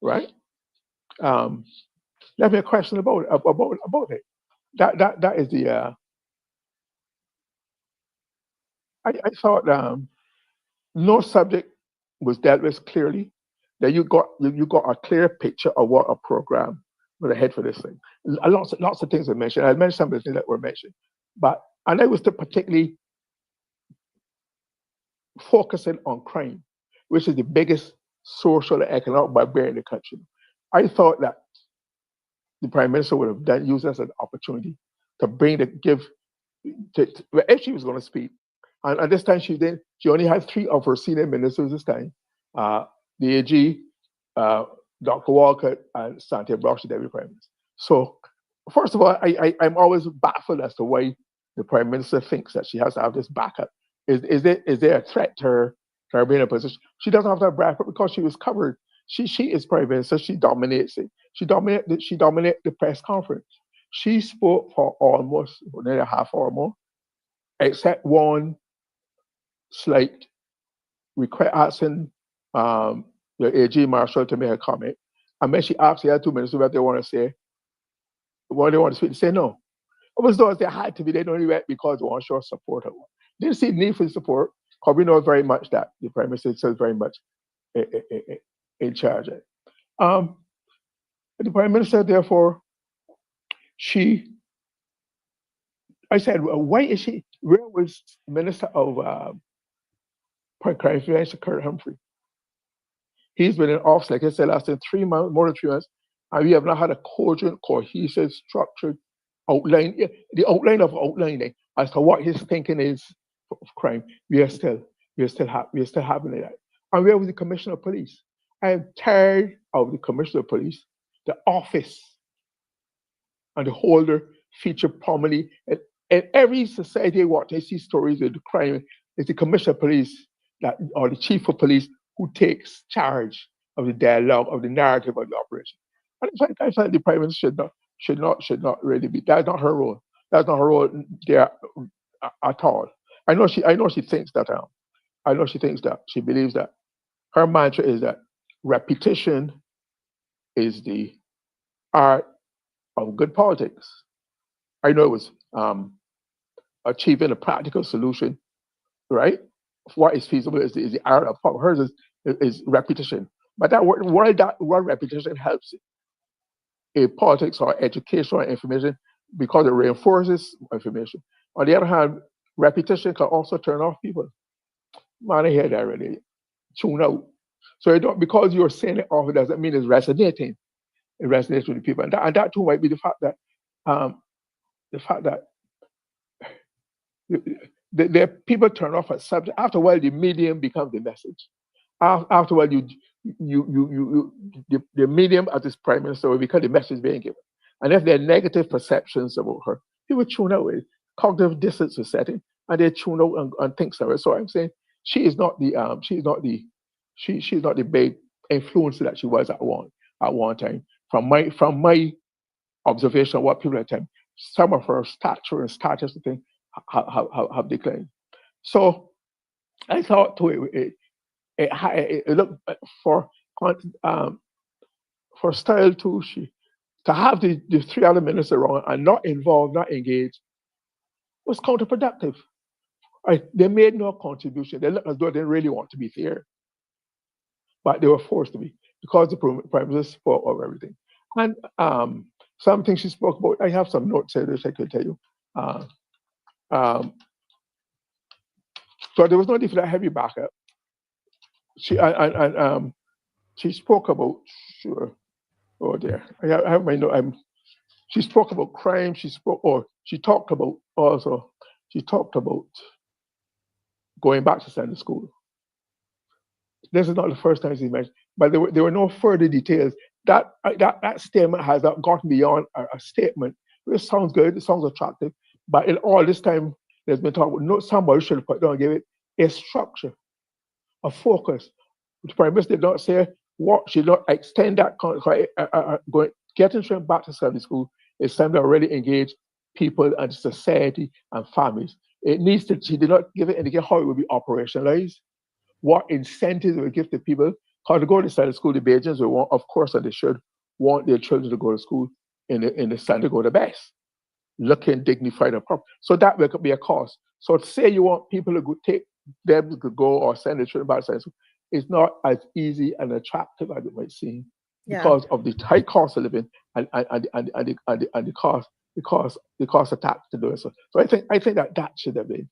right? Left me a question about it. That is the. I thought no subject was dealt with clearly. That you got a clear picture of what a program was ahead for this thing. Lots of things were mentioned. I mentioned some of the things that were mentioned, and I was particularly focusing on crime, which is the biggest social and economic bugbear in the country. I thought that the Prime Minister would have used this as an opportunity to give if she was going to speak. And at this time, she only had 3 of her senior ministers this time. The AG, Dr. Walcott, and Santiago Brock, the Deputy Prime Minister. So, first of all, I'm always baffled as to why the Prime Minister thinks that she has to have this backup. Is there a threat to her being in a position? She doesn't have to have backup because she was covered. She is Prime Minister. She dominates it. She dominated the press conference. She spoke for almost nearly a half hour more, except one slight request asking the AG Marshal to make a comment. And when she asked the other 2 ministers what they want to say, what they want to speak, they say no. It was those they had to be, they only went because they want to show support. Didn't see the need for support, because we know very much that the Prime Minister is very much in charge. The Prime Minister, therefore, I said, well, why is she, where was Minister of Crime Prevention, Kurt Humphrey? He's been in office, like I said, last 3 months, more than 3 months, and we have not had a cogent, cohesive, structured outline, the outline of outlining as to what his thinking is of crime. We are still having that. And where was the Commissioner of Police? I am tired of the Commissioner of Police, the office, and the holder feature prominently in every society what they see stories of the crime. It's the Commissioner of Police or the Chief of Police who takes charge of the dialogue, of the narrative of the operation. And in fact, I find the Prime Minister should not really be. That's not her role. That's not her role there at all. I know she thinks that. I know she thinks that. She believes that. Her mantra is that repetition is the art of good politics. I know it was achieving a practical solution, right? What is feasible is the art of power. Hers is repetition. But that word repetition helps in politics or education or information because it reinforces information. On the other hand, repetition can also turn off people. Man, I hear that already. Tune out. So you don't, because you're saying it often doesn't mean it's resonating. It resonates with the people. And that too might be the fact that the people turn off a subject. After a while, the medium becomes the message. After a while, the medium of this Prime Minister will become the message being given. And if there are negative perceptions about her, people tune out. Cognitive distance is setting, and they tune out and think somewhere. So I'm saying she is not the big influencer that she was at one time. From my observation of what people at the time, some of her stature and status and things have declined. So I thought it looked for style too. To have the 3 other ministers around and not involved, not engaged, was counterproductive. They made no contribution. They looked as though they didn't really want to be there, but they were forced to be because the Prime Minister spoke of everything. And some things she spoke about, I have some notes here which I could tell you. So there was no need for that heavy backup. She spoke about I have my note. She spoke about crime. She talked about going back to Sunday school. This is not the first time she mentioned, but there were no further details. That statement has not gotten beyond a statement. It sounds good. It sounds attractive, but in all this time, there's been talk about somebody should have put down, give it a structure, a focus. The Prime Minister did not say what should not extend that getting children back to Sunday school is time to already engage people and society and families. It needs to. She did not give it indicate how it will be operationalized, what incentives it will give to people. How to go to Sunday school, the Bajans will want, of course, and they should want their children to go to school in the Sunday go the best, looking dignified and proper. So that will be a cost. So to say you want people to take them to go or send their children back to Sunday school, it's not as easy and attractive as it might seem because of the high cost of living and the cost attached to doing so. So I think that should have been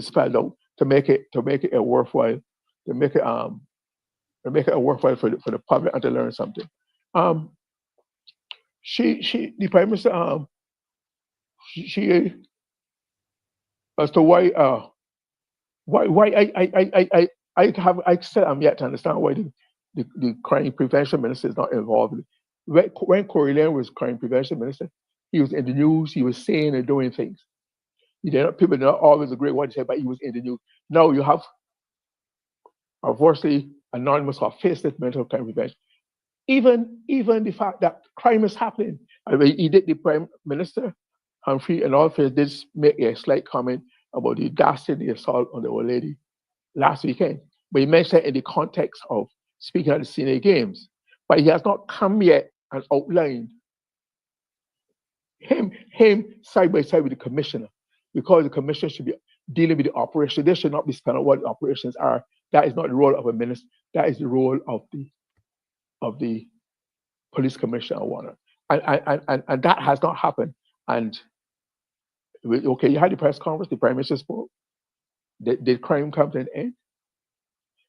spelled out to make it a worthwhile. To make it worthwhile for the public and to learn something. The Prime Minister she as to why I still am yet to understand why the crime prevention minister is not involved. When Corey was crime prevention minister, he was in the news, he was saying and doing things. People did not always agree with what he said, but he was in the news. Now you have, unfortunately, Anonymous or faceless mental crime prevention. Even the fact that crime is happening. I mean, he did, the Prime Minister, Humphrey, and all did make a slight comment about the dastardly assault on the old lady last weekend. But he mentioned it in the context of speaking at the Senior Games. But he has not come yet and outlined him side by side with the commissioner, because the commissioner should be dealing with the operation. They should not be spelling out what the operations are. That is not the role of a minister. That is the role of the police commissioner or whatnot. And that has not happened. And okay, you had the press conference, the Prime Minister spoke. Did crime come to an end?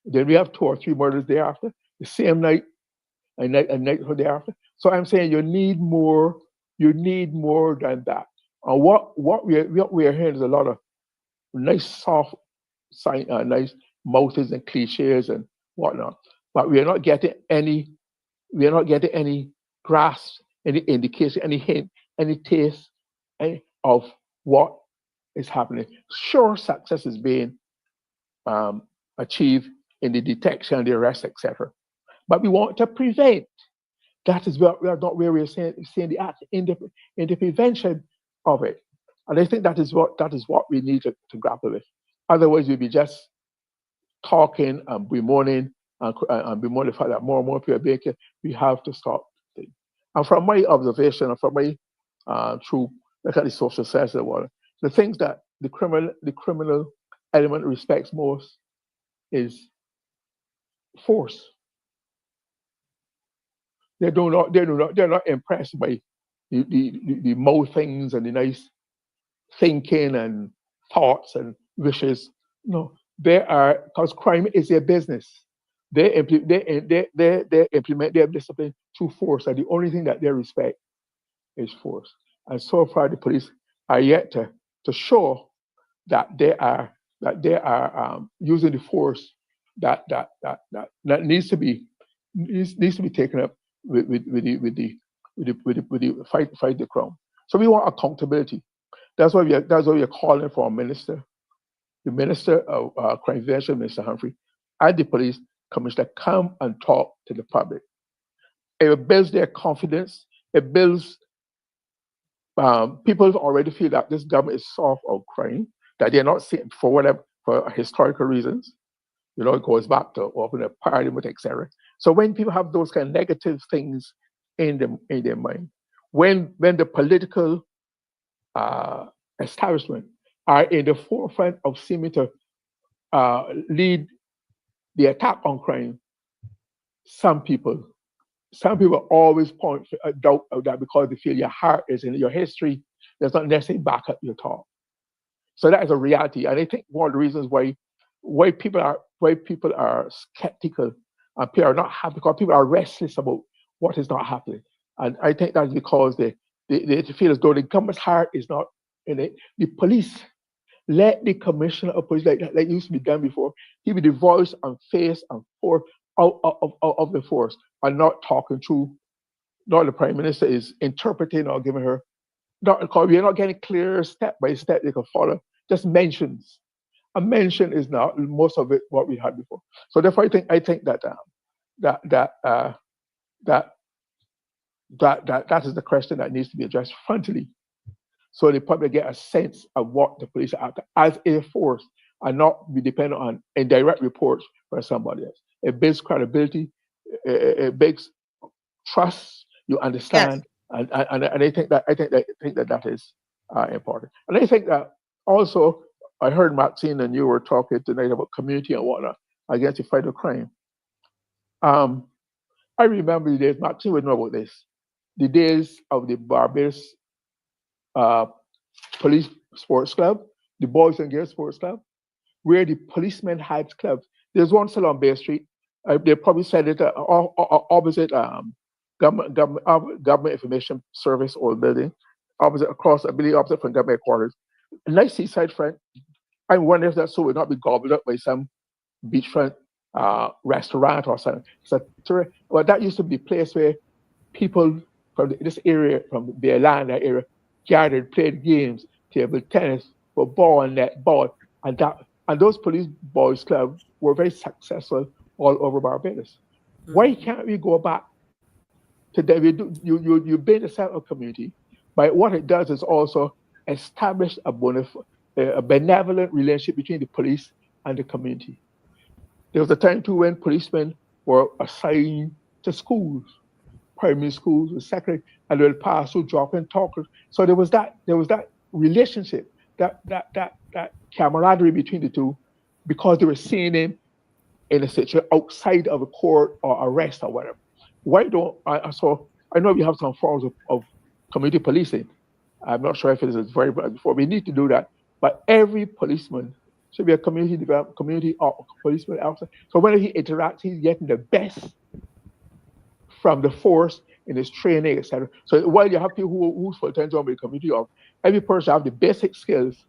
Then we have 2 or 3 murders thereafter, the same night, a night thereafter. So I'm saying you need more than that. And what we are hearing is a lot of nice soft nice mouths and cliches and whatnot. But we are not getting any grasp, any indication, any hint, any taste of what is happening. Sure, success is being achieved in the detection, the arrest, etc. But we want to prevent. That is where we are not where we are seeing the act in the prevention of it. And I think that is what we need to grapple with. Otherwise, we'll be just talking and bemoaning and bemoaning the fact that more and more people are being killed. We have to stop. And from my observation and from my through look at the social science of the the things that the criminal element respects most is force. They're not impressed by the mouthings and the nice thinking and thoughts and wishes. No, they are, because crime is their business. They implement their discipline through force, and the only thing that they respect is force. And so far, the police are yet to show that they are using the force that needs to be taken up with the fight the crime. So we want accountability. That's why we are calling for a minister, the Minister of Crime Prevention, Mr. Humphrey, and the police commissioner come and talk to the public. It builds their confidence. It builds people already feel that this government is soft on crime, that they're not sitting for historical reasons. You know, it goes back to open a parliament, etc. So when people have those kind of negative things in their mind, when the political establishment are in the forefront of seeming to lead the attack on crime, some people always point a doubt of that because they feel your heart is in your history does not necessarily back up your talk. So that is a reality, and I think one of the reasons why people are skeptical and people are not happy, because people are restless about what is not happening, and I think that's because they feel as though the government's heart is not in it. The police, let the commissioner of police, like used to be done before, he be the voice and face and force of the force, and not talking through. Not the Prime Minister is interpreting or giving her. Not because we are not getting clear step by step they can follow. Just mentions. A mention is not most of it what we had before. So therefore, I think that is the question that needs to be addressed frontally, so the public get a sense of what the police are after as a force, and not be dependent on indirect reports from somebody else. It builds credibility. It builds trust. You understand, yes. and I think that is important. And I think that also, I heard Maxine and you were talking tonight about community and whatnot against the fight of crime. I remember the days, Maxine would know about this, the days of the Barbados Police Sports Club, the Boys and Girls Sports Club, where the policemen had clubs. There's one still on Bay Street. They probably said it opposite government information service old building. opposite across, I believe, opposite from government quarters. A nice seaside front. I wonder if that so would not be gobbled up by some beachfront restaurant or something. Well, that used to be a place where people from this area, from the Atlanta area, gathered, played games, table tennis, football, netball, and those police boys clubs were very successful all over Barbados. Why can't we go back to that? You build a settled community, but what it does is also establish a benevolent relationship between the police and the community. There was a time too when policemen were assigned to schools, primary schools, and secondary, and they'll pass through dropping talkers. So there was that relationship, that camaraderie between the two, because they were seeing him in a situation outside of a court or arrest or whatever. Why don't so I know we have some forms of community policing. I'm not sure if it is very before. We need to do that. But every policeman should be a community policeman officer. So when he interacts, he's getting the best from the force in his training, etc. So while you have people who's full-time job in the community, every person have the basic skills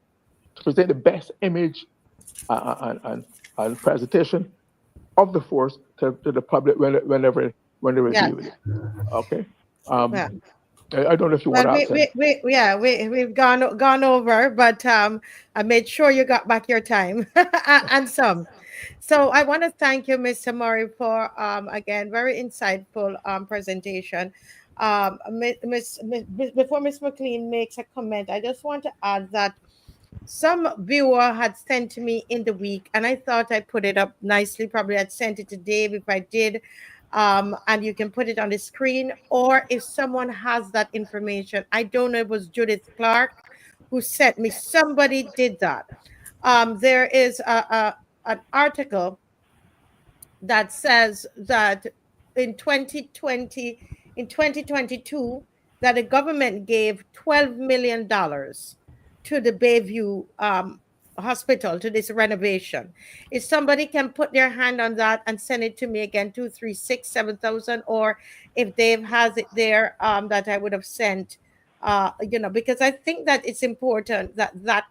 to present the best image and presentation of the force to the public whenever they review it. Okay. I don't know if you want to. We've gone over, but I made sure you got back your time and some. So I want to thank you, Mr. Murray, for again very insightful presentation. Before Ms. McCLEAN makes a comment, I just want to add that some viewer had sent to me in the week, and I thought I put it up nicely. Probably I'd sent it to Dave if I did. And you can put it on the screen, or if someone has that information, I don't know if it was Judith Clark who sent me. Somebody did that. There is an article that says that in 2022, that the government gave $12 million to the Bayview hospital, to this renovation. If somebody can put their hand on that and send it to me again, 236-7000, or if Dave has it there, that I would have sent, because I think that it's important that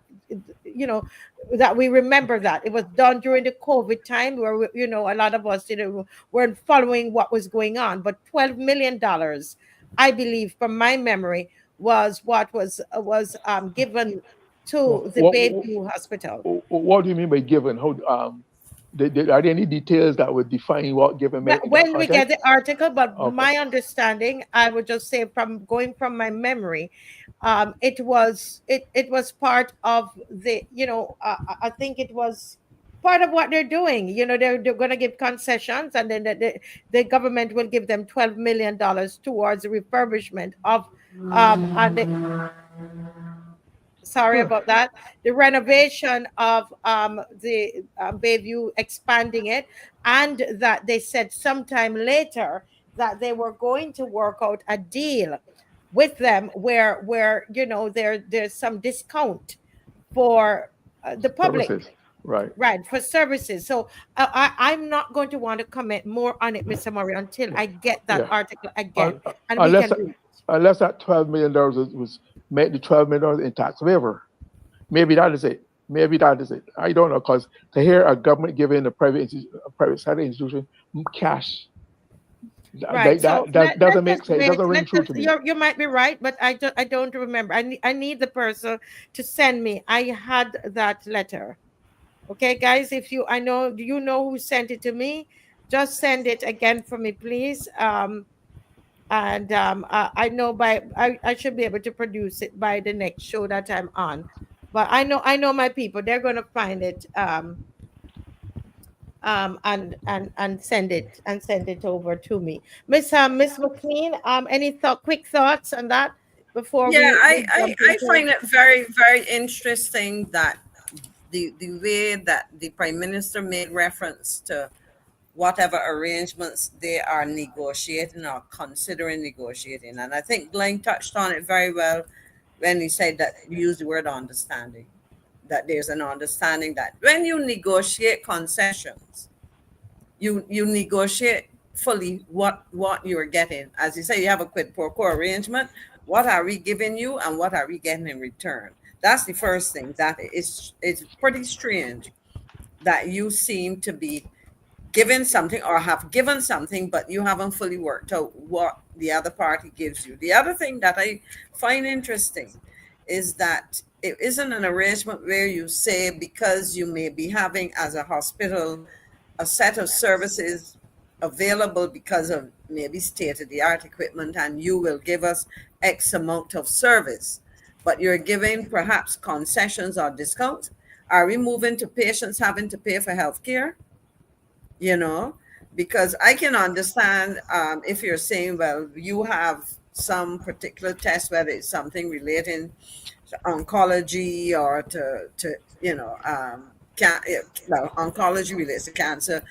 we remember that it was done during the COVID time, where a lot of us weren't following what was going on. But $12 million, I believe, from my memory, was what was given to the Bayview Hospital. What do you mean by given? How are there any details that would define what given meant? When we get the article, but my understanding, I would just say from my memory, it was part of the, I think it was part of what they're doing. They're going to give concessions, and then the government will give them $12 million towards the refurbishment of sorry about that. The renovation of the Bayview, expanding it, and that they said sometime later that they were going to work out a deal with them where there's some discount for the public. Services. Right, for services. So I'm not going to want to comment more on it, Mr. Murray, until I get that article again. Unless that $12 million was made the $12 million in tax waiver. Maybe that is it. I don't know, because to hear a government giving a private sector institution cash, right, that doesn't make sense. It doesn't ring true to me. You might be right, but I don't remember. I need the person to send me. I had that letter. Okay, guys, if you know who sent it to me, just send it again for me, please. And I know I should be able to produce it by the next show that I'm on. But I know my people, they're going to find it and send it over to me. Miss McCLEAN, any quick thoughts on that before I find it very, very interesting that the way that the Prime Minister made reference to whatever arrangements they are negotiating or considering negotiating. And I think GLYNE touched on it very well when he said that, use the word understanding, that there's an understanding that when you negotiate concessions, you negotiate fully what you're getting. As you say, you have a quid pro quo arrangement, What are we giving you and what are we getting in return? That's the first thing. That is, it's pretty strange that you seem to be given something or have given something, but you haven't fully worked out what the other party gives you. The other thing that I find interesting is that it isn't an arrangement where you say, because you may be having as a hospital a set of services available because of maybe state-of-the-art equipment, and you will give us X amount of service, but you're giving perhaps concessions or discounts. Are we moving to patients having to pay for healthcare? You know, because I can understand if you're saying, well, you have some particular test, whether it's something relating to oncology or to well, oncology relates to cancer,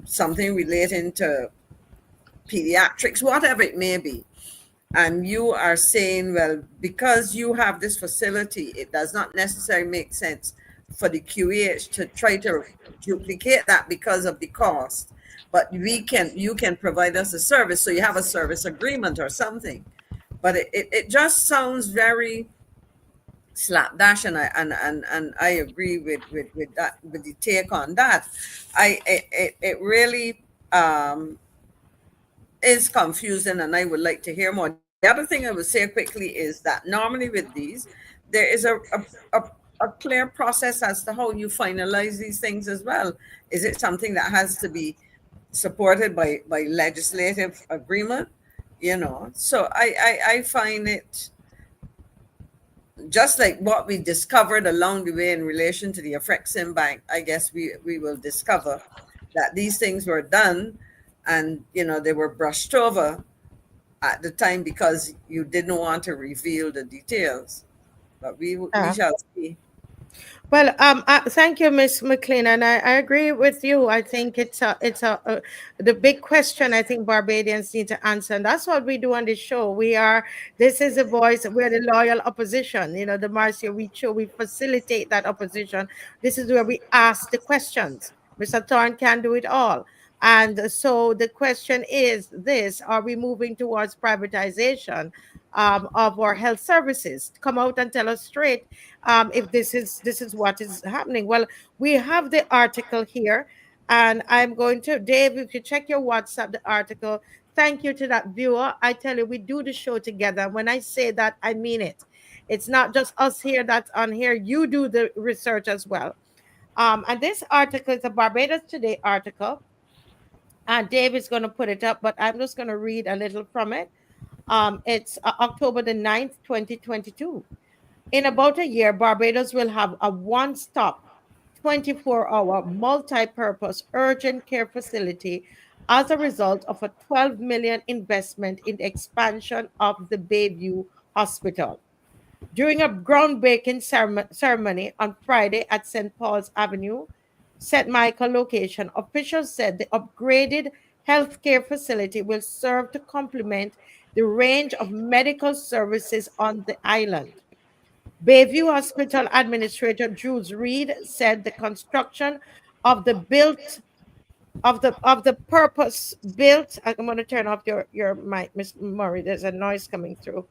something relating to pediatrics, whatever it may be. And you are saying, well, because you have this facility, it does not necessarily make sense for the QEH to try to duplicate that because of the cost. But you can provide us a service, so you have a service agreement or something. But it just sounds very slapdash, and I agree with that, with the take on that. It really is confusing, and I would like to hear more. The other thing I would say quickly is that normally with these, there is a clear process as to how you finalize these things as well. Is it something that has to be supported by legislative agreement? You know, so I find it just like what we discovered along the way in relation to the Afrexim Bank. I guess we will discover that these things were done, and you know, they were brushed over at the time because you didn't want to reveal the details. But we shall see. Well, thank you, Miss McCLEAN, and I agree with you. I think it's the big question I think Barbadians need to answer, and that's what we do on this show. This is a voice. We're the loyal opposition. You know, the Marcia we facilitate that opposition. This is where we ask the questions. Mr. Thorne can do it all. And so the question is this: are we moving towards privatization of our health services? Come out and tell us straight if this is what is happening. Well, we have the article here, and I'm going to, Dave, if you check your WhatsApp, the article. Thank you to that viewer. I tell you, we do the show together. When I say that, I mean it. It's not just us here that's on here. You do the research as well. And this article is a Barbados Today article. And Dave is going to put it up, but I'm just going to read a little from it. It's October the 9th, 2022. In about a year, Barbados will have a one-stop, 24-hour, multi-purpose urgent care facility as a result of a $12 million investment in the expansion of the Bayview Hospital. During a groundbreaking ceremony on Friday at St. Paul's Avenue, St. Michael location, officials said the upgraded healthcare facility will serve to complement the range of medical services on the island. Bayview Hospital Administrator Jules Reed said the construction of the purpose built. I'm going to turn off your mic, Miss Murray. There's a noise coming through.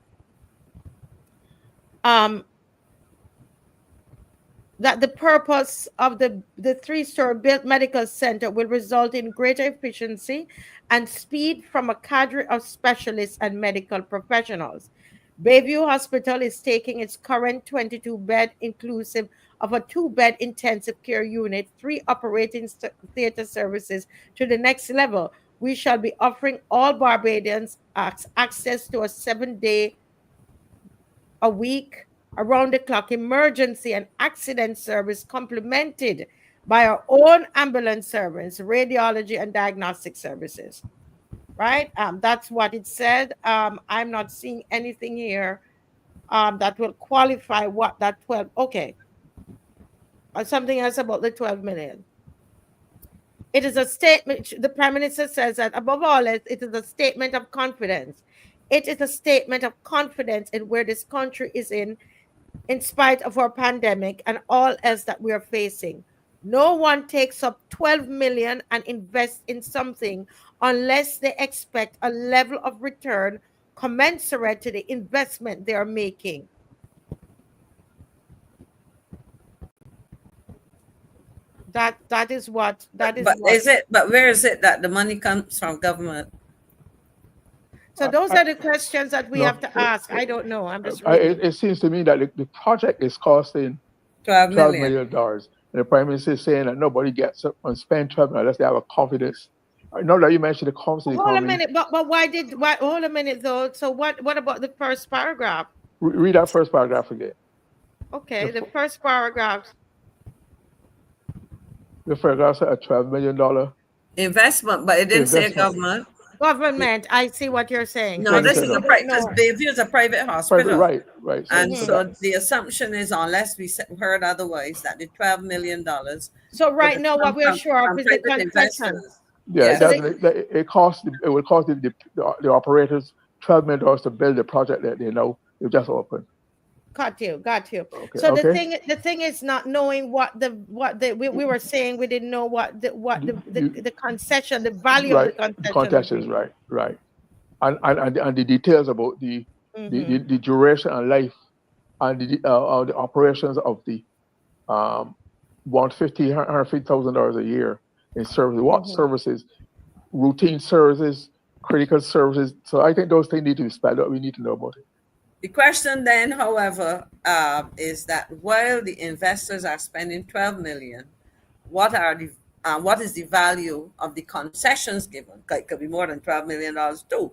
That the purpose of the three-story built medical center will result in greater efficiency and speed from a cadre of specialists and medical professionals. Bayview Hospital is taking its current 22-bed, inclusive of a 2-bed intensive care unit, 3 operating theater services, to the next level. We shall be offering all Barbadians access to a 7-day-a-week, around-the-clock emergency and accident service, complemented by our own ambulance service, radiology, and diagnostic services. Right? That's what it said. I'm not seeing anything here that will qualify what that 12. Okay. Something else about the 12 million. It is a statement. The Prime Minister says that above all, it is a statement of confidence. It is a statement of confidence in where this country is in spite of our pandemic and all else that we are facing. No one takes up 12 million and invests in something unless they expect a level of return commensurate to the investment they are making. That is what But where is it that the money comes from government? So those are the questions that we have to ask. I don't know. I'm just it seems to me that the project is costing $12 million. And the Prime Minister is saying that nobody gets up and spend 12 million unless they have a confidence. I know that you mentioned the confidence. Hold a minute, but hold a minute though. So what about the first paragraph? Read that first paragraph again. Okay, the first paragraph. The paragraph said a $12 million investment, but it didn't say government. Government, I see what you're saying. No, this is because Bayview is a private hospital. Right. And so the assumption is, unless we heard otherwise, that the $12 million. So right now, what we're sure of is the concession. Yeah, it will cost the operators $12 million to build the project that they know they just opened. Got you. Okay, so the thing is not knowing what we were saying. We didn't know what the concession, the value of the concession. Right. And the details about the duration and life and the operations of the $150,000 a year in services. What services? Routine services, critical services. So I think those things need to be spelled out. We need to know about it. The question then, however, is that while the investors are spending $12 million, what is the value of the concessions given? It could be more than $12 million too.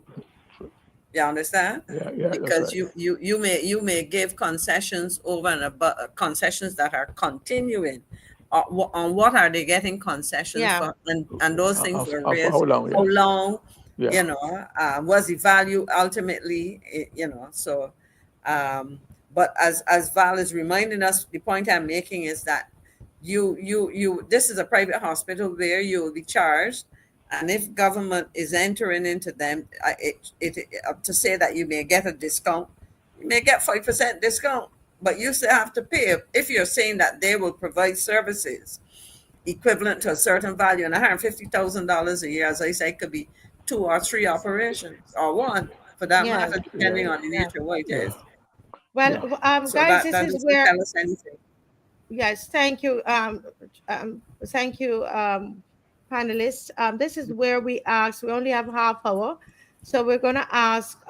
You understand? Yeah. Because you may give concessions over and above concessions that are continuing. On what are they getting concessions for? And those things were raised. How long? Yeah. You know, was the value ultimately, you know, so, but as Val is reminding us, the point I'm making is that this is a private hospital where you will be charged. And if government is entering into them, to say that you may get a discount, you may get 5% discount, but you still have to pay. If you're saying that they will provide services equivalent to a certain value, and $150,000 a year, as I say, could be 2 or 3 operations, or 1 for that matter, depending on the nature of what it is. Well, so guys, that this is where. Tell us anything. Yes, thank you. Thank you, panelists. This is where we ask. We only have half hour, so we're going to ask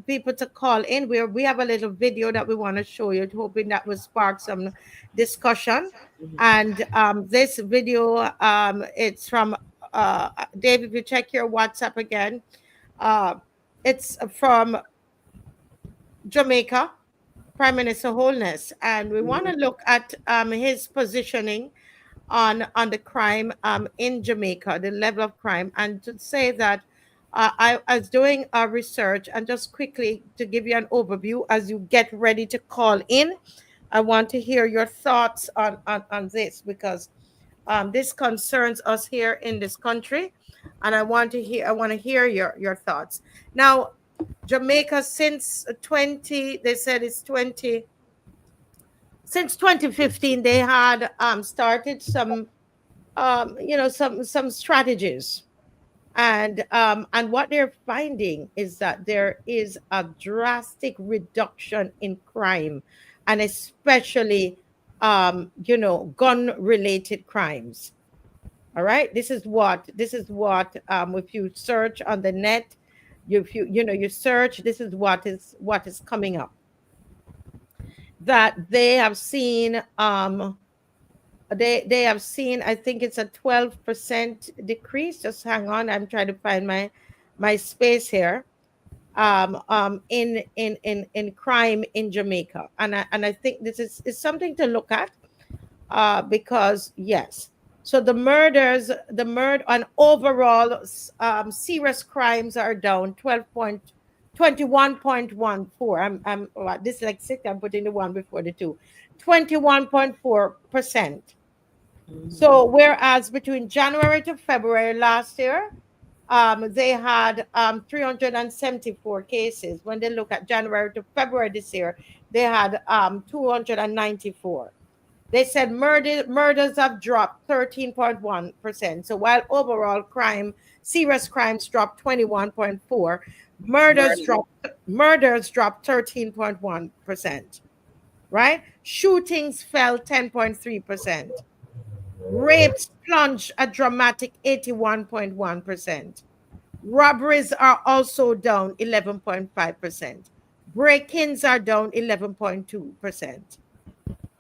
people to call in. We have a little video that we want to show you, hoping that will spark some discussion. And this video, it's from David. If you check your WhatsApp again, it's from Jamaica, Prime Minister Holness, and we want to look at his positioning on the crime in Jamaica, the level of crime, and to say that I was doing a research, and just quickly to give you an overview as you get ready to call in. I want to hear your thoughts on this, because this concerns us here in this country, and I want to hear your thoughts. Now, Jamaica, since 2015, they had started some some strategies, and what they're finding is that there is a drastic reduction in crime, and especially gun related crimes. All right, this is what if you search on the net, you search, this is what is coming up, that they have seen they have seen, I think it's a 12% decrease. Just hang on, I'm trying to find my space here. In crime in Jamaica, and I think this is something to look at, because yes, so the murder and overall serious crimes are down 21.14. I'm dyslexic. I'm putting the 1 before the 2. 21.4%. So whereas between January to February last year, they had 374 cases. When they look at January to February this year, they had 294. They said murders have dropped 13.1%. So while overall serious crimes dropped 21.4, murders dropped 13.1%. Right? Shootings fell 10.3%. Rapes plunged a dramatic 81.1%. Robberies are also down 11.5%. Break-ins are down 11.2%.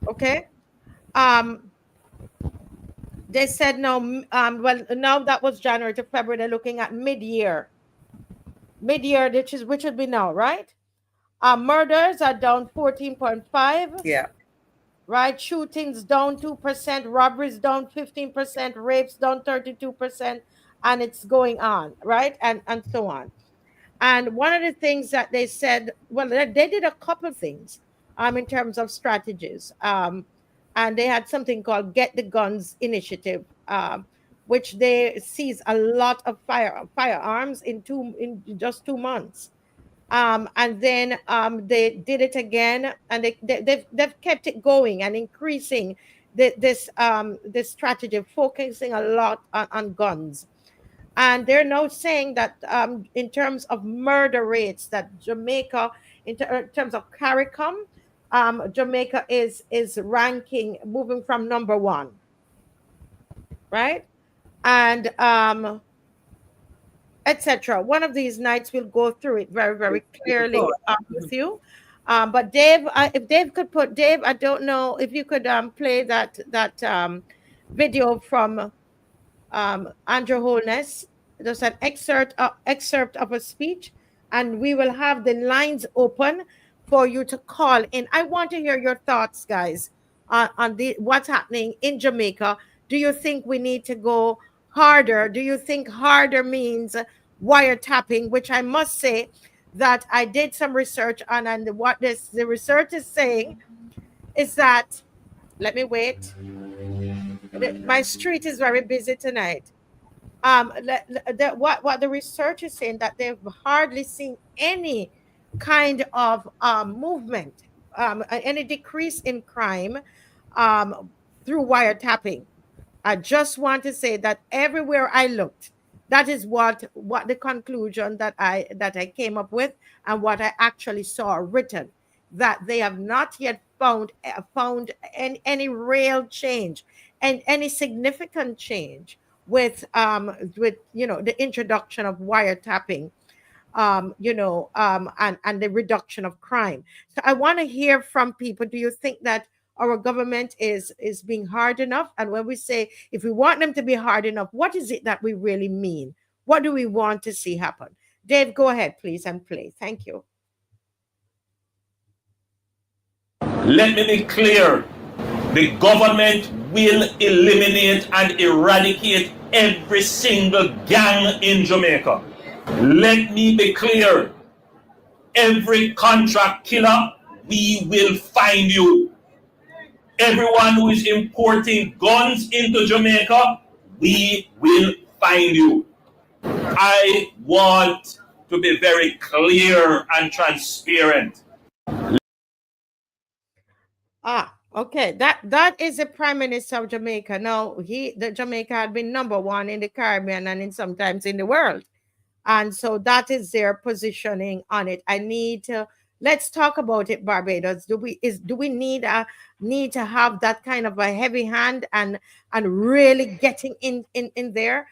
Okay? They said now, well, now that was January to February, they're looking at mid-year, which would be now, right? Murders are down 14.5. Yeah. Right? Shootings down 2%, robberies down 15%, rapes down 32%, and it's going on, right? And so on. And one of the things that they said, well, they did a couple things in terms of strategies. And they had something called Get the Guns Initiative, which they seized a lot of firearms in just 2 months. And then they did it again, and they've kept it going and increasing this strategy, focusing a lot on guns. And they're now saying that in terms of murder rates, that Jamaica, in terms of CARICOM, Jamaica is ranking, moving from number 1, right? And etc. One of these nights we'll go through it very, very clearly with you. But Dave, if Dave could Dave, I don't know if you could play that video from Andrew Holness. There's an excerpt of a speech, and we will have the lines open for you to call in. I want to hear your thoughts, guys, on what's happening in Jamaica. Do you think we need to go harder? Do you think harder means wiretapping, which I must say that I did some research on, and what the research is saying is that, let me wait. My street is very busy tonight. What the research is saying, that they've hardly seen any kind of movement, any decrease in crime through wiretapping. I just want to say that everywhere I looked, that is what the conclusion that I came up with, and what I actually saw written, that they have not yet found any real change and any significant change with the introduction of wiretapping, and the reduction of crime. So I want to hear from people. Do you think that our government is being hard enough? And when we say, if we want them to be hard enough, what is it that we really mean? What do we want to see happen? Dave, go ahead, please, and play. Thank you. Let me be clear. The government will eliminate and eradicate every single gang in Jamaica. Let me be clear. Every contract killer, we will find you. Everyone who is importing guns into Jamaica, we will find you. I want to be very clear and transparent. Okay, that is the Prime Minister of Jamaica. Now, Jamaica had been number 1 in the Caribbean and sometimes in the world, and so that is their positioning on it. Let's talk about it, Barbados. Do we need to have that kind of a heavy hand and really getting in there?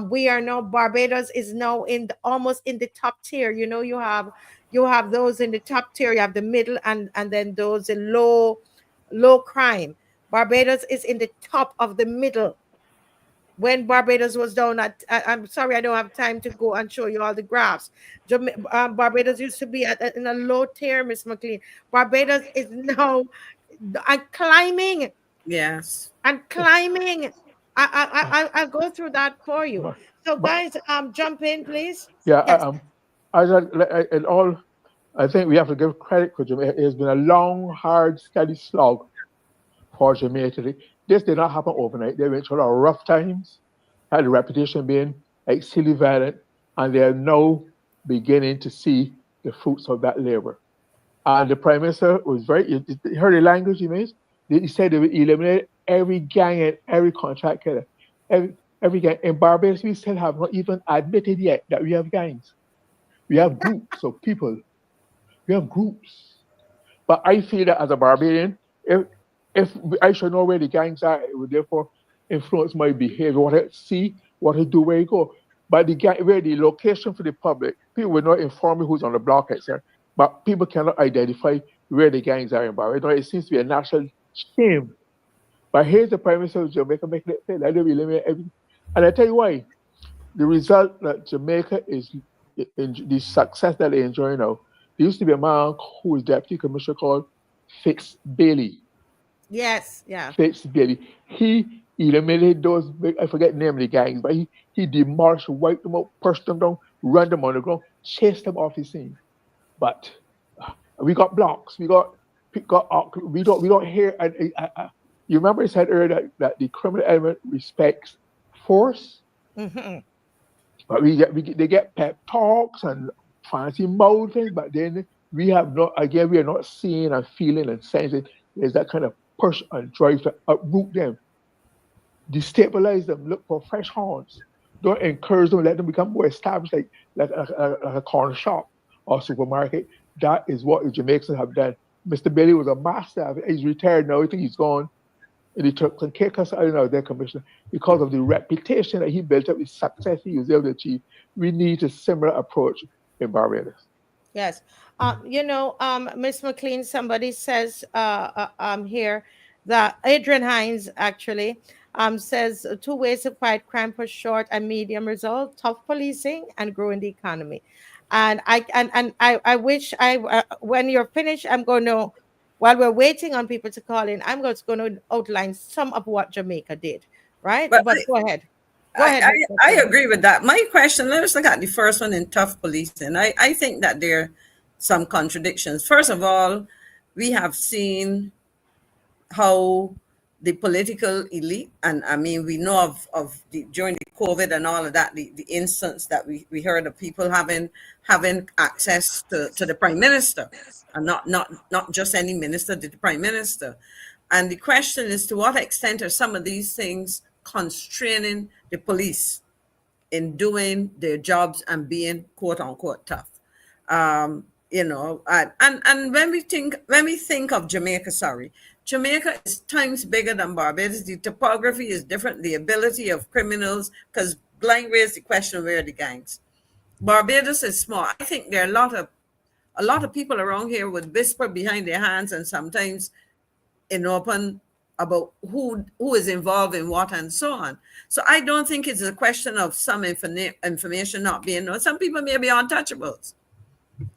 We are now, Barbados is now almost in the top tier. You have those in the top tier, you have the middle, and then those in low crime. Barbados is in the top of the middle. When Barbados was down at, I'm sorry, I don't have time to go and show you all the graphs. Barbados used to be in a low tier, Miss McClean. Barbados is now climbing. Yes. And climbing. I'll go through that for you. So guys, jump in, please. Yeah, yes. I think we have to give credit to Jamaica. It has been a long, hard, steady slog for Jamaica. This did not happen overnight. They went through a lot of rough times, had a reputation being exceedingly violent, and they are now beginning to see the fruits of that labor. And the Prime Minister was you heard the language he made? They said they would eliminate every gang and every contract killer. Every gang. In Barbados, we still have not even admitted yet that we have gangs. We have groups of people. We have groups. But I feel that as a Barbadian, if I should know where the gangs are, it would therefore influence my behavior, what I see, what I do, where I go. But where the location for the public, people will not inform me who's on the block, etc. But people cannot identify where the gangs are in Barbados. It seems to be a national shame. But here's the Prime Minister of Jamaica making it clear that they will eliminate everything. And I tell you why. The result that Jamaica is in the success that they enjoy now. There used to be a man who was deputy commissioner called Fitz Bailey. Yes, yeah. Fitz Bailey. He eliminated those, I forget the name of the gangs, but he demolished, wiped them out, pushed them down, run them on the ground, chased them off the scene. But we got blocks, we don't hear. You remember I said earlier that the criminal element respects force, but they get pep talks and fancy mouthing, but then we are not seeing and feeling and sensing there's that kind of push and drive to uproot them, destabilize them, look for fresh horns. Don't encourage them, let them become more established, like a corner shop or supermarket. That is what the Jamaicans have done. Mr. Bailey was a master. He's retired now. I think he's gone. And he took some kick us out of their commissioner because of the reputation that he built up, the success he was able to achieve. We need a similar approach in Barbados. Yes. Ms. McCLEAN, somebody says here that Adrian Hines actually says 2 ways to fight crime for short and medium result: tough policing and growing the economy. And I wish when you're finished, I'm going to, while we're waiting on people to call in, I'm just going to outline some of what Jamaica did, right? But go ahead. Go ahead. I agree with that. My question, let's look at the first one in tough policing. I think that there are some contradictions. First of all, we have seen how the political elite, and I mean, we know of during the COVID and all of that, the instance that we heard of people having access to the Prime Minister, and not just any minister, the Prime Minister. And the question is, to what extent are some of these things constraining the police in doing their jobs and being quote unquote tough? And when we think of Jamaica, Jamaica is times bigger than Barbados. The topography is different. The ability of criminals, because GLYNE raised the question, where are the gangs? Barbados is small. I think there are a lot of people around here would whisper behind their hands and sometimes in open about who is involved in what and so on. So I don't think it's a question of some information not being known. Some people may be untouchables.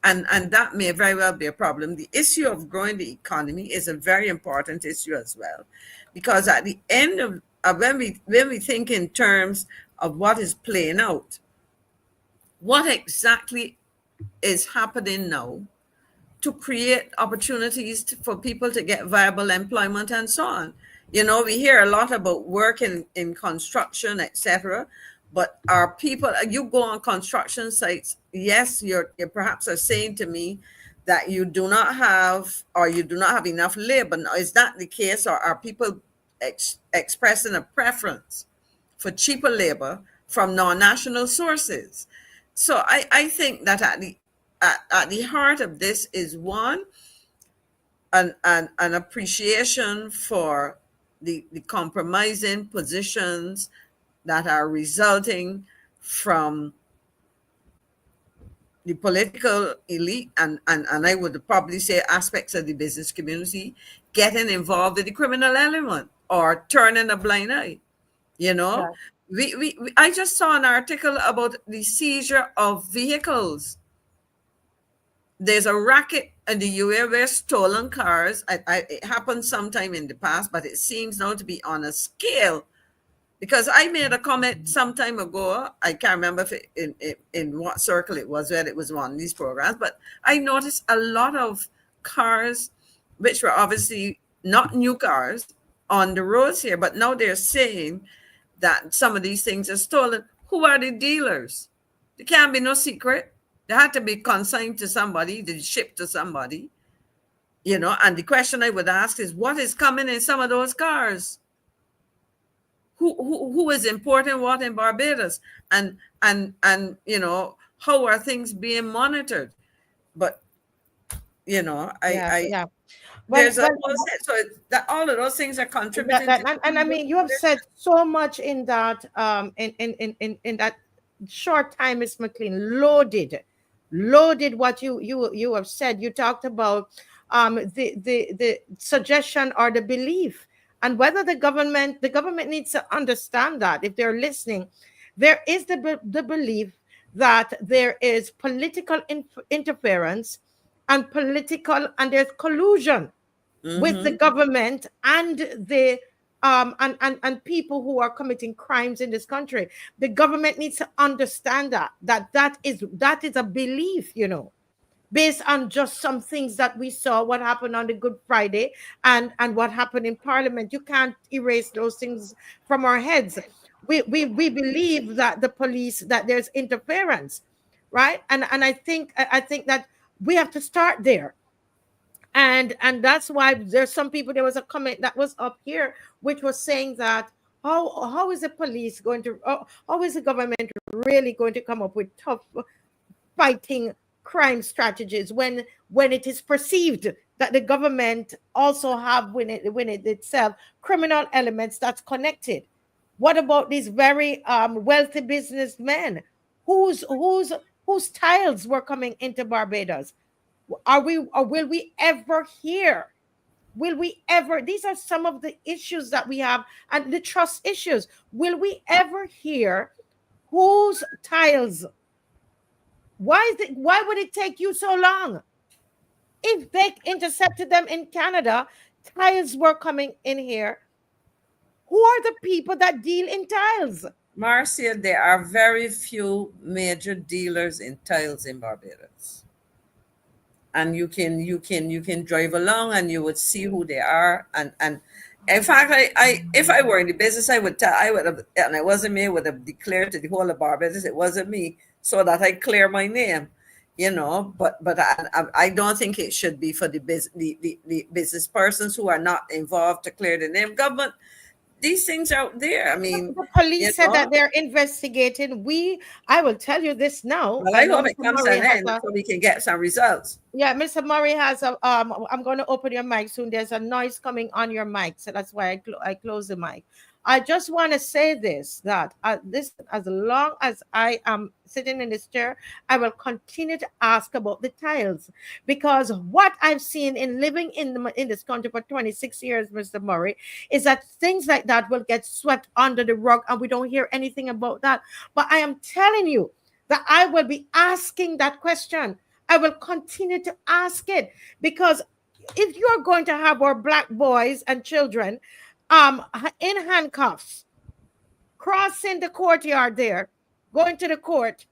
And that may very well be a problem. The issue of growing the economy is a very important issue as well, because at the end of when we think in terms of what is playing out, what exactly is happening now to create opportunities for people to get viable employment and so on. We hear a lot about work in construction, etc. But our people, you go on construction sites, yes, you perhaps are saying to me that you do not have enough labor. Now, is that the case, or are people expressing a preference for cheaper labor from non-national sources? So I think that at the heart of this is an appreciation for the compromising positions that are resulting from the political elite and I would probably say aspects of the business community getting involved in the criminal element or turning a blind eye. Yeah. I just saw an article about the seizure of vehicles. There's a racket in the UAE where stolen cars, it happened sometime in the past, but it seems now to be on a scale. Because I made a comment some time ago, I can't remember if in what circle it was, where it was one of these programs, but I noticed a lot of cars, which were obviously not new cars, on the roads here, but now they're saying that some of these things are stolen. Who are the dealers? There can't be no secret. They had to be consigned to somebody, they shipped to somebody. You know, and the question I would ask is, what is coming in some of those cars? Who is importing what in Barbados? And you know, how are things being monitored? But you know, Yeah. there's a Well, whole set. So that all of those things are contributing to, and I mean, you have said so much in that in that short time, Miss McClean, loaded what you have said. You talked about the suggestion or the belief, and whether the government needs to understand that, if they're listening, there is the belief that there is political interference and there's collusion with the government and the and people who are committing crimes in this country. The government needs to understand that is a belief, you know, based on just some things that we saw, what happened on the Good Friday and what happened in Parliament. You can't erase those things from our heads. We believe that the police, that there's interference, right? And I think that we have to start there. And that's why there's some people, there was a comment that was up here which was saying that how is the police going to how is the government really going to come up with tough fighting crime strategies when it is perceived that the government also have when it itself criminal elements that's connected. What about these very wealthy businessmen whose tiles were coming into Barbados? Will we ever hear? These are some of the issues that we have, and the trust issues. Will we ever hear whose tiles? Why would it take you so long? If they intercepted them in Canada, tiles were coming in here. Who are the people that deal in tiles? Marcia, there are very few major dealers in tiles in Barbados. And you can drive along and you would see who they are. And in fact, I if I were in the business, I would have, and it wasn't me, I would have declared to the whole of Barbados it wasn't me, so that I clear my name, you know. But I don't think it should be for the business persons who are not involved to clear the name. Government, these things are out there. I mean, the police said that they're investigating. I will tell you this now. Well, I hope it comes to an end so we can get some results. Yeah, Mr. Murray has a I'm going to open your mic soon. There's a noise coming on your mic, so that's why I close the mic. I just want to say this, that as long as I am sitting in this chair, I will continue to ask about the tiles, because what I've seen in living in this country for 26 years, Mr. Murray, is that things like that will get swept under the rug and we don't hear anything about that. But I am telling you that I will be asking that question. I will continue to ask it, because if you're going to have our black boys and children in handcuffs, crossing the courtyard there, going to the court,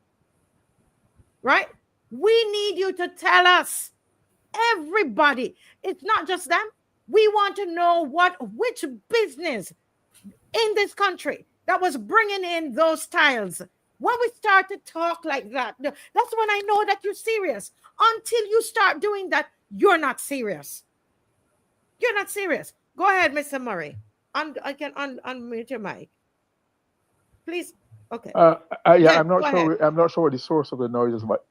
right? We need you to tell us, everybody. It's not just them. We want to know which business in this country that was bringing in those tiles. When we start to talk like that, that's when I know that you're serious. Until you start doing that, you're not serious. You're not serious. Go ahead, Mr. Murray. I can unmute your mic, please. Okay. Yeah, I'm not sure. I'm not sure what the source of the noise is, but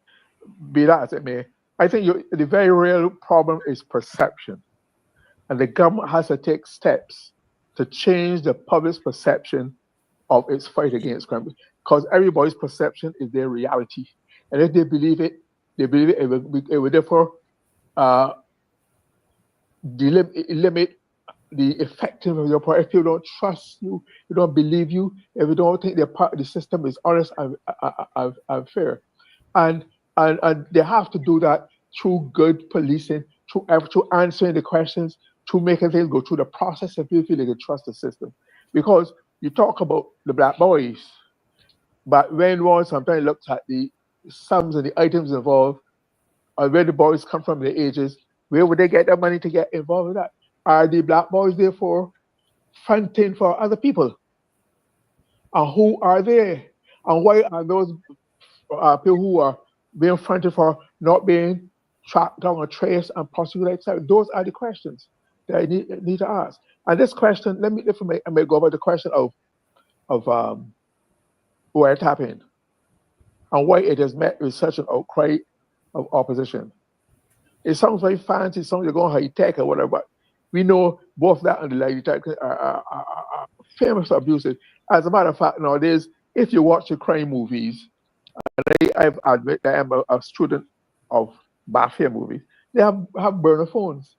be that as it may, I think the very real problem is perception, and the government has to take steps to change the public's perception of its fight against crime, because everybody's perception is their reality, and if they believe it, it will therefore limit the effectiveness of your part. If people don't trust you, you don't believe you, if you don't think that part of the system is honest and fair, and they have to do that through good policing, through answering the questions, through making things go through the process, and people feel they can trust the system. Because you talk about the black boys, but when one sometimes looks at the sums and the items involved, or where the boys come from, their ages, where would they get the money to get involved with that? Are the black boys therefore fronting for other people? And who are they? And why are those people who are being fronted for not being track down or trace and prosecute, etc. Those are the questions that I need to ask. And this question, I may go over the question of wiretapping and why it has met with such an outcry of opposition. It sounds very fancy, it sounds like going high tech or whatever, but we know both that and the lie detector are famous for abusing. As a matter of fact, nowadays, if you watch the crime movies, and I admit that I'm a student of mafia movies, they have burner phones.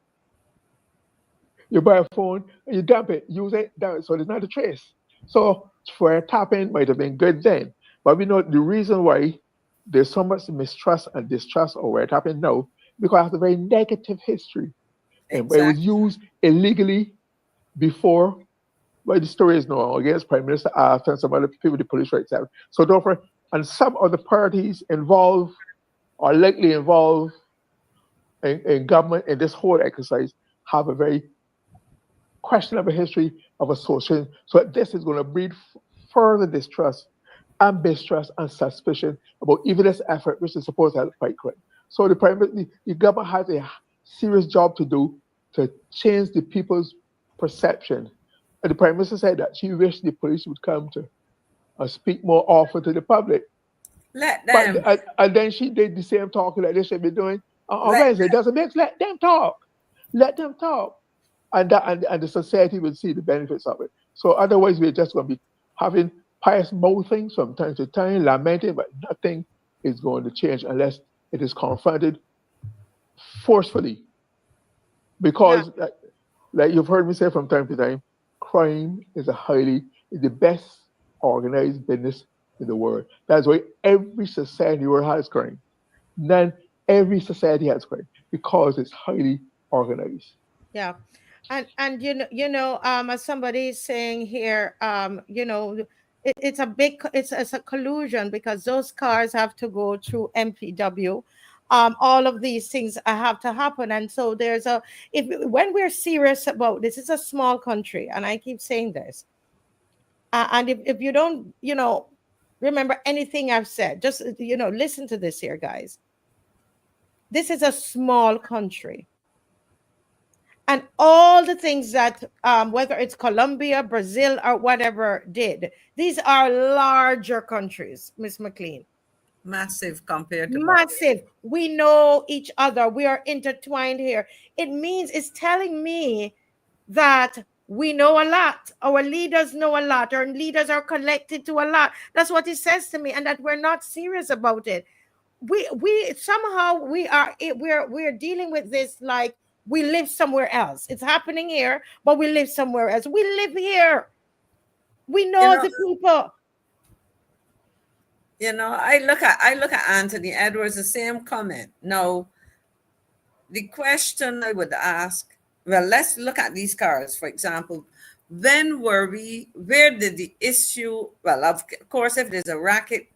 You buy a phone, and you dump it, use it, dump it, so there's not a trace. So wiretapping might have been good then, but we know the reason why there's so much mistrust and distrust of wiretapping now, because of the very negative history. And it was used illegally before, well, the story is now against Prime Minister after and some other people, the police rights act. So therefore, and some of the parties involved or likely involved in government in this whole exercise have a very questionable history of association. So this is going to breed further distrust and mistrust and suspicion about even this effort, which is supposed to help fight crime. So the government has a serious job to do to change the people's perception. And the Prime Minister said that she wished the police would come to speak more often to the public. Let them. And then she did the same talking that they should be doing on Wednesday. It doesn't make, let them talk. Let them talk. And the society will see the benefits of it. So otherwise, we're just going to be having pious mouthings from time to time, lamenting, but nothing is going to change unless it is confronted forcefully. Because, like you've heard me say from time to time, crime is the best organized business in the world. That's why every society in the world has crime. Every society has crime because it's highly organized. Yeah. And as somebody is saying here, it's a collusion because those cars have to go through MPW. All of these things have to happen. And so when we're serious about this, it's a small country. And I keep saying this. And if you don't, remember anything I've said, just, listen to this here, guys. This is a small country. And all the things that, whether it's Colombia, Brazil, or whatever did, these are larger countries, Miss McCLEAN. Massive compared to massive. We know each other. We are intertwined here. It's telling me that we know a lot. Our leaders know a lot. Our leaders are connected to a lot. That's what it says to me, and that we're not serious about it. We somehow we're dealing with this like we live somewhere else. It's happening here, but we live somewhere else. We live here. We know the people. I look at Anthony Edwards, the same comment. Now, the question I would ask, well, let's look at these cars, for example. Where did the issue, well, of course, if there's a racket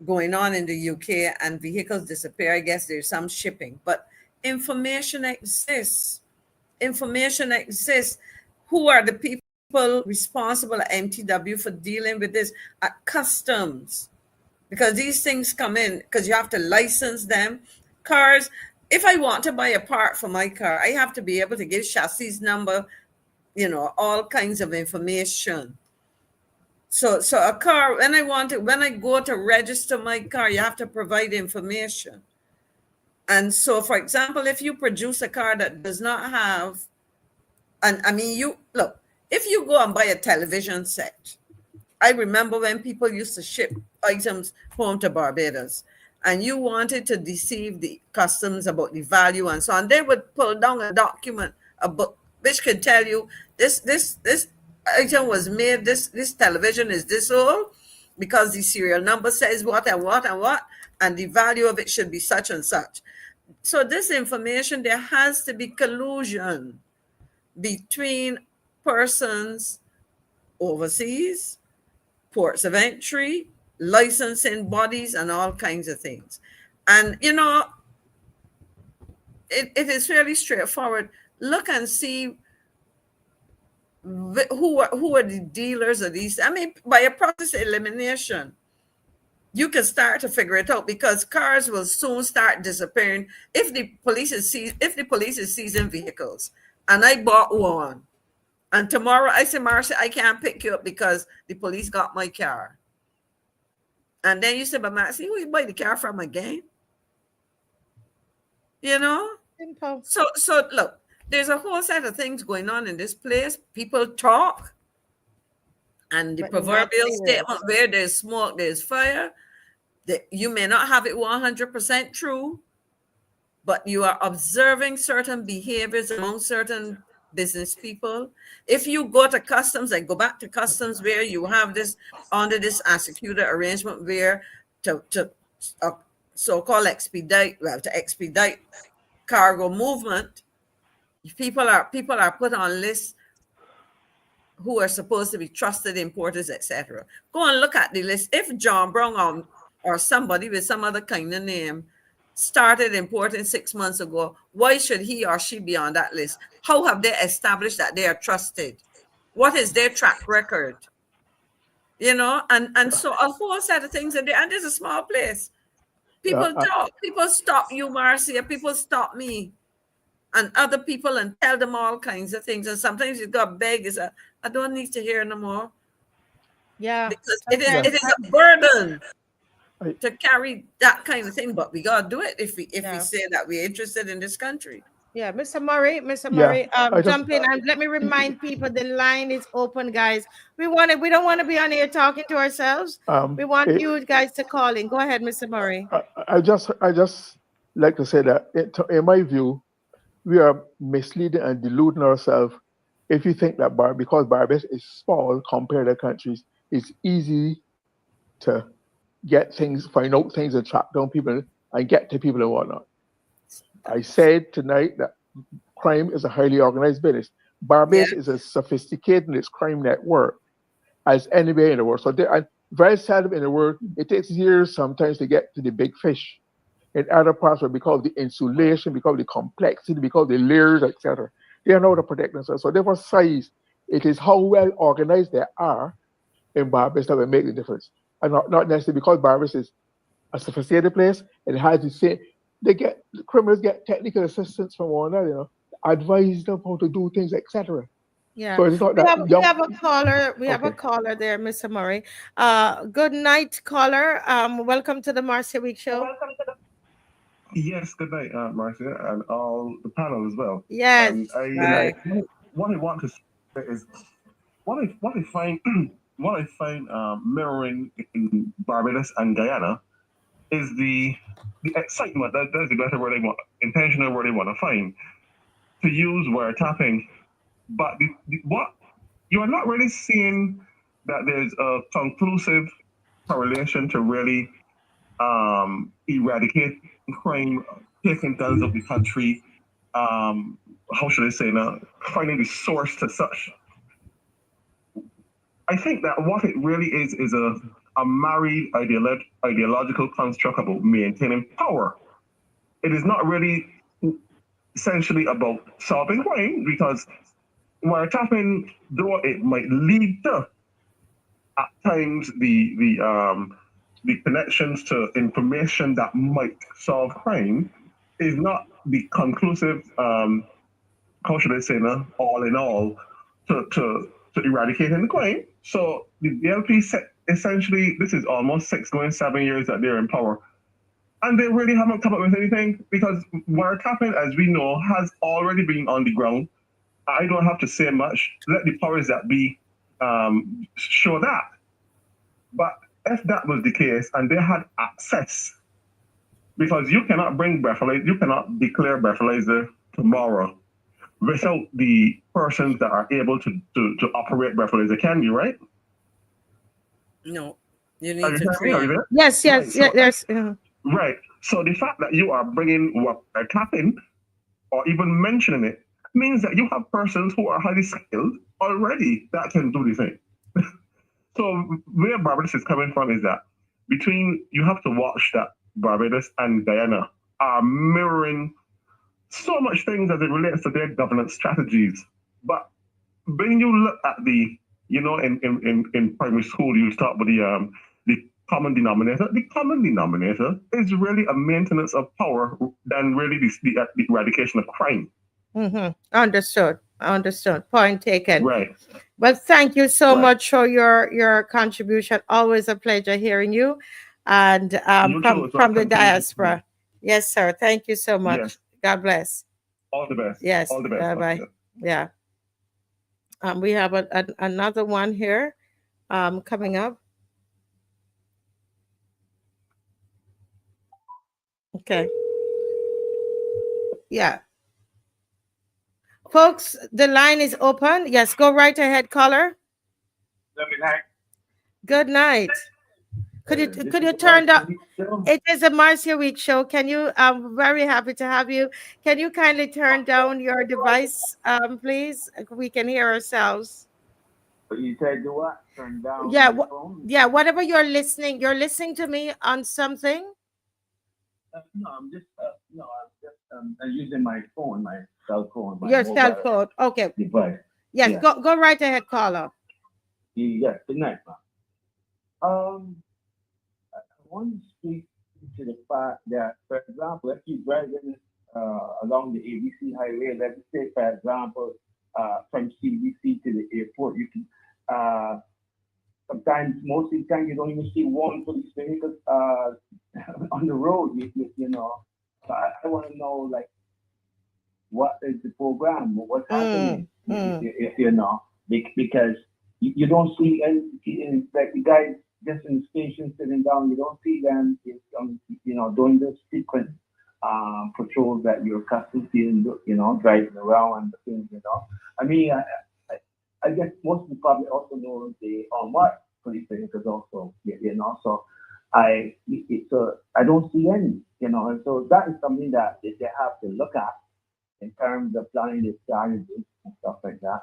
going on in the UK and vehicles disappear, I guess there's some shipping, but information exists. Information exists. Who are the people responsible at MTW for dealing with this? At customs. Because these things come in, because you have to license them. Cars, if I want to buy a part for my car, I have to be able to give chassis number, all kinds of information. So a car, when I go to register my car, you have to provide information. And so, for example, if you produce a car that does not have, and I mean, if you go and buy a television set, I remember when people used to ship items home to Barbados and you wanted to deceive the customs about the value and so on, they would pull down a document, a book, which could tell you this item was made, this television is this old because the serial number says what and what and what, and the value of it should be such and such. So this information, there has to be collusion between persons overseas, ports of entry, licensing bodies, and all kinds of things. And, it is fairly straightforward. Look and see who are the dealers of these. I mean, by a process of elimination, you can start to figure it out, because cars will soon start disappearing if the police is seizing vehicles. And I bought one, and tomorrow I say, Marcia, I can't pick you up because the police got my car. And then you say, but Maxine, who you buy the car from again? You know? Simple. So look, there's a whole set of things going on in this place. People talk, and the But proverbial not serious. statement, where there's smoke, there's fire. You may not have it 100% true, but you are observing certain behaviors among certain business people. If you go to customs and go back to customs, where you have this under this executed arrangement where to so-called expedite cargo movement, people are put on lists who are supposed to be trusted importers, etc. Go and look at the list. If John Brown or somebody with some other kind of name started importing 6 months ago, why should he or she be on that list? How have they established that they are trusted? What is their track record? You know, and so a whole set of things, and there's a small place. People talk, people stop you, Marcia, people stop me and other people and tell them all kinds of things. And sometimes you got beg, I don't need to hear no more. Yeah. Because it is a burden to carry that kind of thing, but we gotta do it if we say that we're interested in this country. Yeah, Mr. Murray, jump in and let me remind people the line is open, guys. We don't want to be on here talking to ourselves. We want you guys to call in. Go ahead, Mr. Murray. I just like to say that in my view, we are misleading and deluding ourselves if you think that because Barbados is small compared to countries, it's easy to get things, find out things, and track down people and get to people and whatnot. I said tonight that crime is a highly organized business. Barbados is as sophisticated in its crime network as anywhere in the world. So very seldom in the world, it takes years sometimes to get to the big fish. In other parts, because of the insulation, because of the complexity, because of the layers, etc., they are not to protect themselves. So therefore, size, it is how well organized they are in Barbados that will make the difference. And not necessarily because Barbados is a sophisticated place, and it has the same. Criminals get technical assistance from one another, you know, advise them how to do things, etc. Yeah. So it's not we have a caller. We have a caller there, Mr. Murray. Good night, caller. Welcome to the Marcia Week Show. Yes, good night, Marcia, and all the panel as well. Yes. And what I want to say is what I find mirroring in Barbados and Guyana is the excitement. That's the better word I want, intentional word I want to find, to use wiretapping. But what you are not really seeing that there's a conclusive correlation to really eradicate crime, taking guns of the country. How should I say now? Finding the source to such. I think that what it really is a married ideological construct about maintaining power. It is not really essentially about solving crime, because wiretapping, though it might lead to at times the connections to information that might solve crime, is not the conclusive, how should I say now, all in all, to eradicating the crime. So the LP essentially, this is almost 6 going 7 years that they're in power. And they really haven't come up with anything, because wiretapping, as we know, has already been on the ground. I don't have to say much. Let the powers that be show that. But if that was the case and they had access, because you cannot bring breathalyzer, you cannot declare breathalyzer tomorrow without the persons that are able to operate breathalyzer, can you, right? No, you need to train. Yes. Right. So the fact that you are bringing wiretapping or even mentioning it means that you have persons who are highly skilled already that can do the thing. So where Barbados is coming from is that you have to watch that Barbados and Guyana are mirroring so much things as it relates to their governance strategies. But when you look at in primary school, you start with the common denominator. The common denominator is really a maintenance of power than really the eradication of crime. Understood. Understood. Point taken. Right. Well, thank you so much for your contribution. Always a pleasure hearing you, and from the diaspora. Yes, sir. Thank you so much. Yes. God bless. All the best. Yes. All the best. Bye-bye. Yeah. We have another one here coming up. Okay. Yeah. Folks, the line is open. Yes, go right ahead, caller. Good night. Could you turn down? It is a Marcia Week show. Can you? I'm very happy to have you. Can you kindly turn down your device, please? We can hear ourselves. You said do what? Turn down. Yeah, your phone? yeah. Whatever you're listening to me on something. No, I'm just I'm using my phone, my cell phone. Your cell phone. Okay. Device. Yes. Yeah. Go right ahead, caller. Yes. Good night, ma'am. I want to speak to the fact that, for example, if you're driving along the ABC highway, let's say, for example, from CBC to the airport, you can sometimes, most of the time, you don't even see one police vehicle on the road. You know, so I want to know, like, what is the program? What's happening? If you know, because you don't see any, like the guys just in the station sitting down. You don't see them, you know, doing the frequent patrols that you're accustomed to, you know, driving around and things. You know, I mean, I guess most of you probably also know the unmarked police vehicles also, you know. So I don't see any, you know, and so that is something that they have to look at in terms of planning their strategies and stuff like that.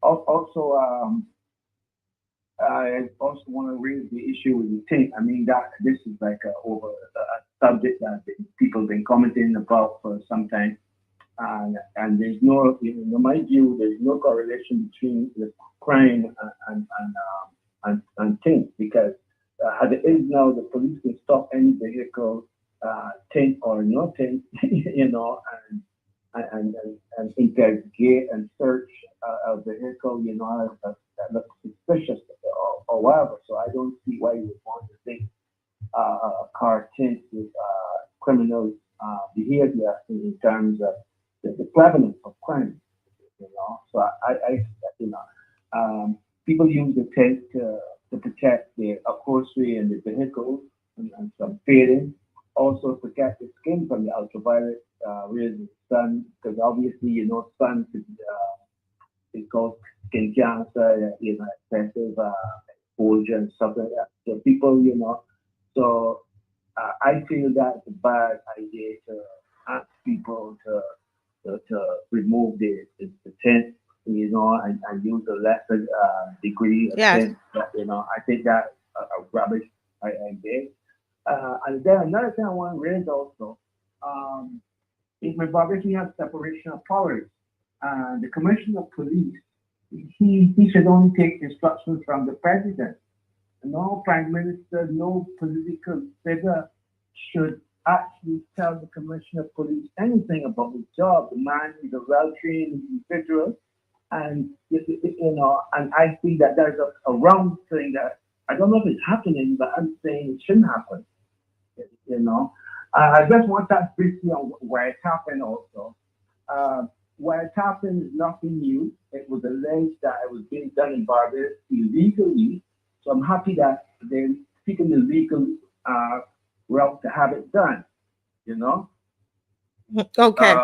Also, I also want to raise the issue with the TINT. I mean, that this is like over a subject that people have been commenting about for some time. And there's no, in my view, there's no correlation between the crime and TINT, because as it is now, the police can stop any vehicle, TINT or no TINT, you know, and interrogate and search a vehicle, you know, that looks suspicious or whatever. So I don't see why you would want to think a car TINT with criminal behavior in terms of the prevalence of crime, you know. So I you know, people use the TINT to protect the upholstery and the vehicles and some fading, also protect the skin from the ultraviolet rays of the sun, because obviously, you know, sun could cause skin cancer, you know, excessive exposure and stuff like that. So people, you know, so I feel that's a bad idea to ask people to remove the TINT, you know, and use a lesser degree of TINT. You know, I think that's a rubbish idea. And then another thing I want to raise also is my Barbadian has separation of powers. The commissioner of police, he should only take instructions from the president. No prime minister, no political figure should actually tell the commissioner of police anything about his job. The man is a well-trained individual, and you know, and I think that there's a wrong thing that I don't know if it's happening, but I'm saying it shouldn't happen. You know, I just want that briefly on wiretapping also. Wiretapping is nothing new. It was alleged that it was being done in Barbados illegally. So I'm happy that they're seeking the legal route to have it done, you know? Okay.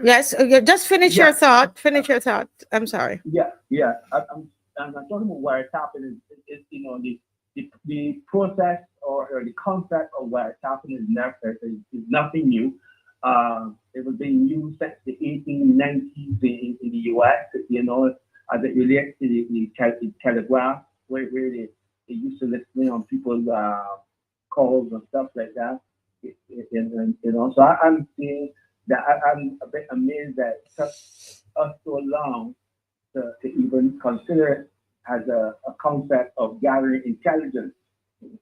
Yes, just finish your thought. Finish your thought. I'm sorry. Yeah. I'm talking about wiretapping is you know, the process or the concept of wiretapping is nothing new. It was being used since the 1890s in the US, you know, as it relates to the telegraph, where they used to listen on people's calls and stuff like that. You know, so I'm saying that I'm a bit amazed that it took us so long to even consider as a concept of gathering intelligence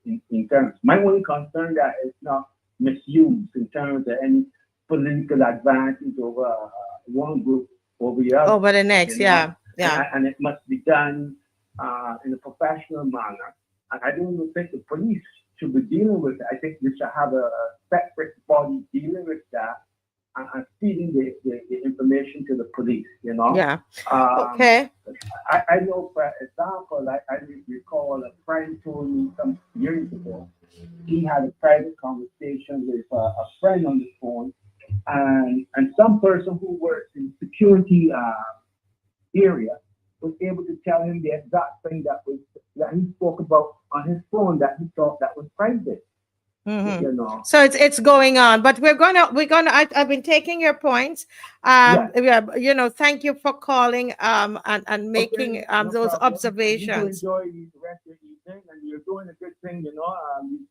in terms. My only concern that it's not misused in terms of any political advantage over one group over the other. Over the next, you know? yeah. And it must be done in a professional manner. And I don't even think the police should be dealing with it. I think we should have a separate body dealing with that and feeding the information to the police, you know? Yeah. Okay. I know, for example, I recall a friend told me some years ago, he had a private conversation with a friend on the phone, and some person who works in security area was able to tell him the exact thing that he spoke about on his phone that he thought that was private. Mm-hmm. You know. So it's going on, but we're gonna. I've been taking your points. Yeah, you know, thank you for calling and making those problem. observations. You enjoy the rest of the evening, and you're doing a good thing. You know,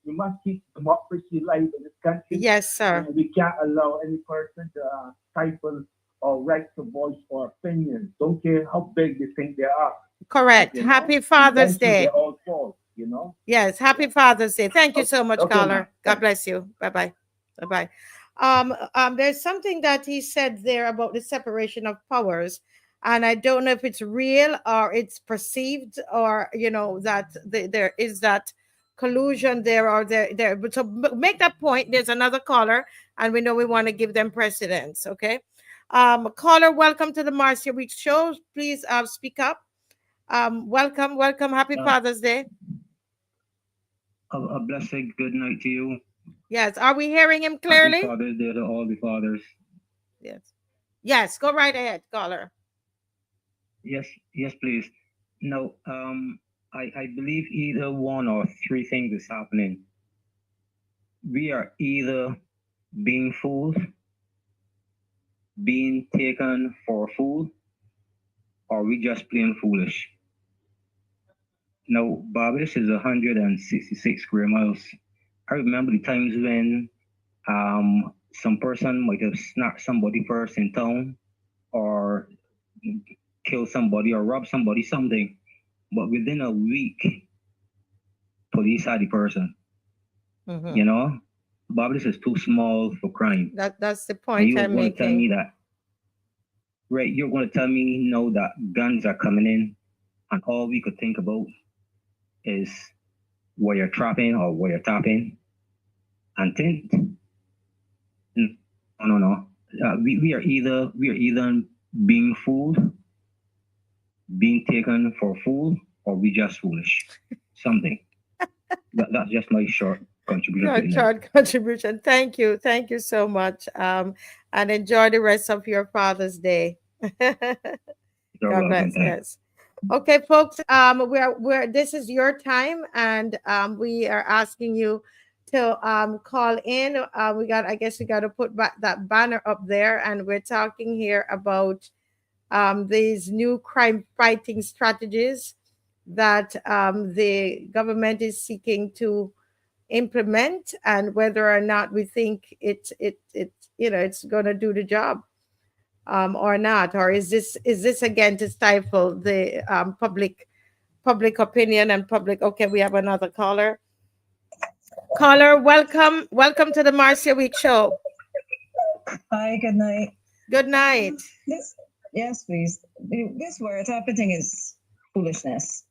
you must keep democracy alive in this country. Yes, sir. And we can't allow any person to stifle or right to voice or opinion. Don't care how big they think they are. Correct. Happy Father's Day. They're all false. You know? Yes, happy Father's Day. Thank you so much, caller. God bless you. Bye-bye. Bye-bye. There's something that he said there about the separation of powers, and I don't know if it's real or it's perceived, or, you know, that there is that collusion there or there. But to make that point, there's another caller, and we know we want to give them precedence, okay? Caller, welcome to the Marcia Week show. Please speak up. Welcome. Happy Father's Day. A blessed good night to you. Yes. Are we hearing him clearly? Happy Father's Day to all the fathers. Yes. Go right ahead, caller. Yes, please. No, I believe either one or three things is happening. We are either being fooled, being taken for a fool, or we just plain foolish. Now, Barbados is 166 square miles. I remember the times when some person might have snapped somebody first in town, or killed somebody, or robbed somebody, something. But within a week, police had the person. Mm-hmm. You know, Barbados is too small for crime. That's the point I'm making. You're going to tell me that, right? You're going to tell me now that guns are coming in, and all we could think about is wiretapping or wiretapping and TINT. No. We are either being fooled, being taken for a fool, or we just foolish. Something. That's just my short contribution. Short contribution. Thank you so much. And enjoy the rest of your Father's Day. God bless. Yes. Okay, folks, we're this is your time, and we are asking you to call in. I guess we got to put back that banner up there, and we're talking here about these new crime fighting strategies that the government is seeking to implement, and whether or not we think it's going to do the job. Or not, or is this again to stifle the public opinion and public? Okay, we have another caller. Welcome to the Marcia Week show. Hi, good night. Good night. Yes, please. This wiretapping thing is foolishness,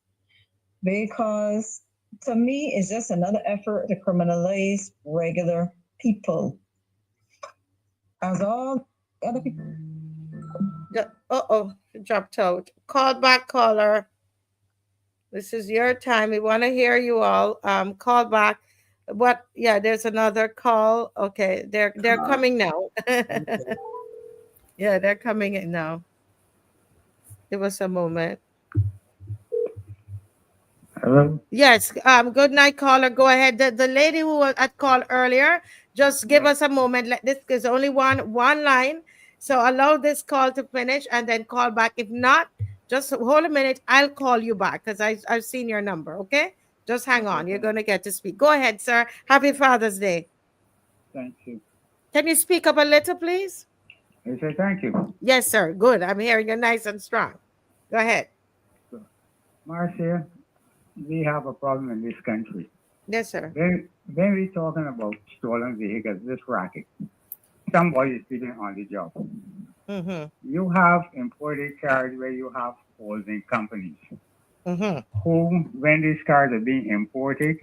because to me it's just another effort to criminalize regular people, as all other people. Dropped out. Call back, caller. This is your time. We want to hear you all. Call back. What? Yeah, there's another call. Okay, they're coming now. Yeah, they're coming in now. Give us a moment. Hello? Yes. Good night, caller. Go ahead. The lady who was at call earlier, just give us a moment. There's only one line. So allow this call to finish and then call back. If not, just hold a minute. I'll call you back because I've seen your number. Okay? Just hang on. You're going to get to speak. Go ahead, sir. Happy Father's Day. Thank you. Can you speak up a little, please? I say thank you. Yes, sir. Good. I'm hearing you nice and strong. Go ahead. Marcia, we have a problem in this country. Yes, sir. When we're talking about stolen vehicles, this racket, somebody is sleeping on the job. Mm-hmm. You have imported cars where you have holding companies Mm-hmm. who, when these cars are being imported,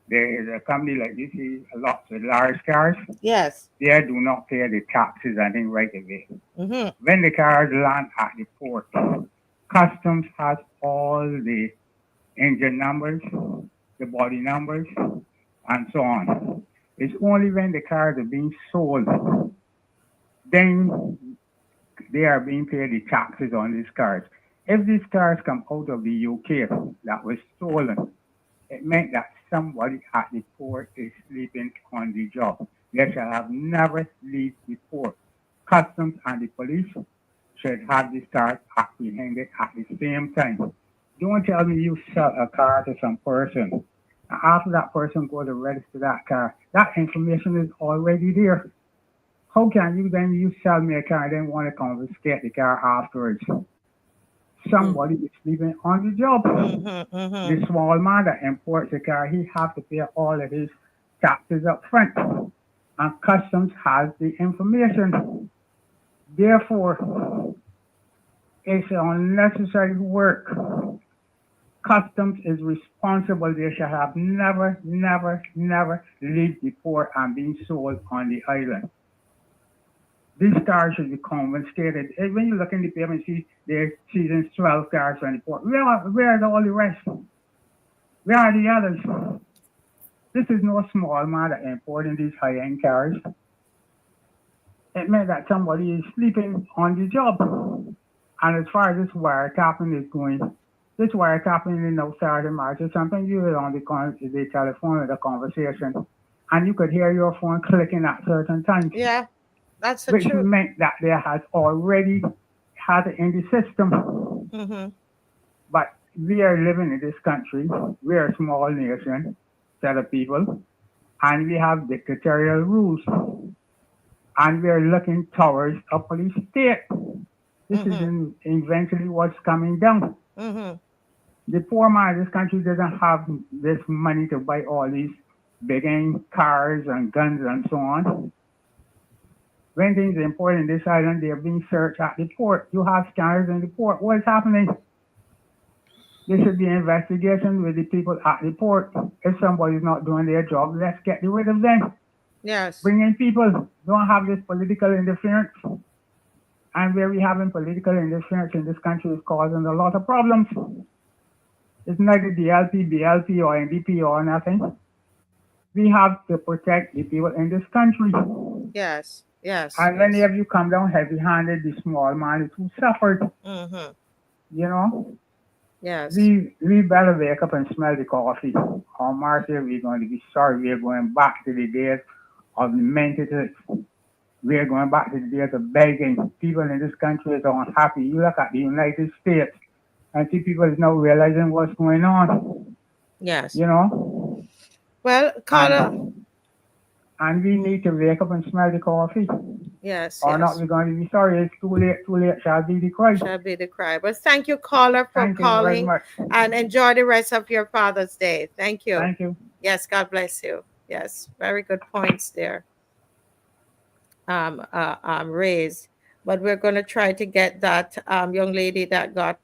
there is a company like you see a lot of large cars. Yes. They do not pay the taxes and things right away. Mm-hmm. When the cars land at the port, customs has all the engine numbers, the body numbers, and so on. It's only when the cars are being sold, then they are being paid the taxes on these cars. If these cars come out of the UK that was stolen, it meant that somebody at the port is sleeping on the job. They shall have never leave the port. Customs and the police should have the cars apprehended at the same time. Don't tell me you sell a car to some person. And after that person goes to register that car, that information is already there. How can you sell me a car and then want to confiscate the car afterwards? Somebody is sleeping on the job. Mm-hmm. Mm-hmm. The small man that imports the car, he has to pay all of his taxes up front. And customs has the information. Therefore, it's unnecessary work. Customs is responsible. They shall have never leave the port and being sold on the island. These cars should be confiscated. When you look in the paper and see there's seasons 12 cars on the port, where are all the rest? Where are the others? This is no small matter importing these high-end cars. It meant that somebody is sleeping on the job. And as far as this wiretapping is going, this wiretapping is now starting March or something. You were on the telephone with a conversation, and you could hear your phone clicking at certain times. Yeah. That's the which truth. meant that there has already had it in the system. Mm-hmm. But we are living in this country. We are a small nation, set of people, and we have dictatorial rules. And we are looking towards a police state. This is eventually what's coming down. Mm-hmm. The poor man in this country doesn't have this money to buy all these big-end cars and guns and so on. When things are imported in this island, they're being searched at the port. You have scanners in the port. What is happening? There should be an investigation with the people at the port. If somebody's not doing their job, let's get rid of them. Yes. Bring in people. Don't have this political interference. And where we having political interference in this country is causing a lot of problems. It's neither DLP, BLP, or NDP or nothing. We have to protect the people in this country. Yes. Yes. And whenever you come down heavy-handed, the small man is who suffered. Mm-hmm. You know? Yes. We better wake up and smell the coffee. On Marcia, we're going to be sorry. We're going back to the days of the mentors. We're going back to the days of begging. People in this country are unhappy. You look at the United States and see people is now realizing what's going on. Yes. You know? Well, Carla. And we need to wake up and smell the coffee. Yes. Or not, we're going to be sorry. It's too late shall be the cry. Shall be the cry. But thank you, caller, for calling. And enjoy the rest of your Father's Day. Thank you. Thank you. Yes, God bless you. Yes, very good points there. Raised. But we're going to try to get that young lady that got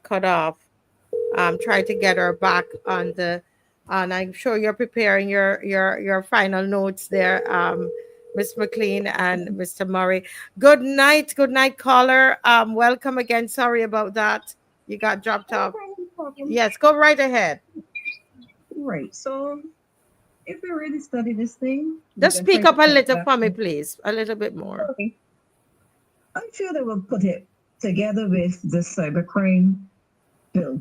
cut off. Try to get her back on the. And I'm sure you're preparing your final notes there, Ms. McCLEAN and Mr. Murray. Good night, caller. Welcome again. Sorry about that. You got dropped off. Yes, go right ahead. Right. So, if we really study this thing, just speak up a little for me, please. A little bit more. Okay. I feel they will put it together with the cybercrime bill.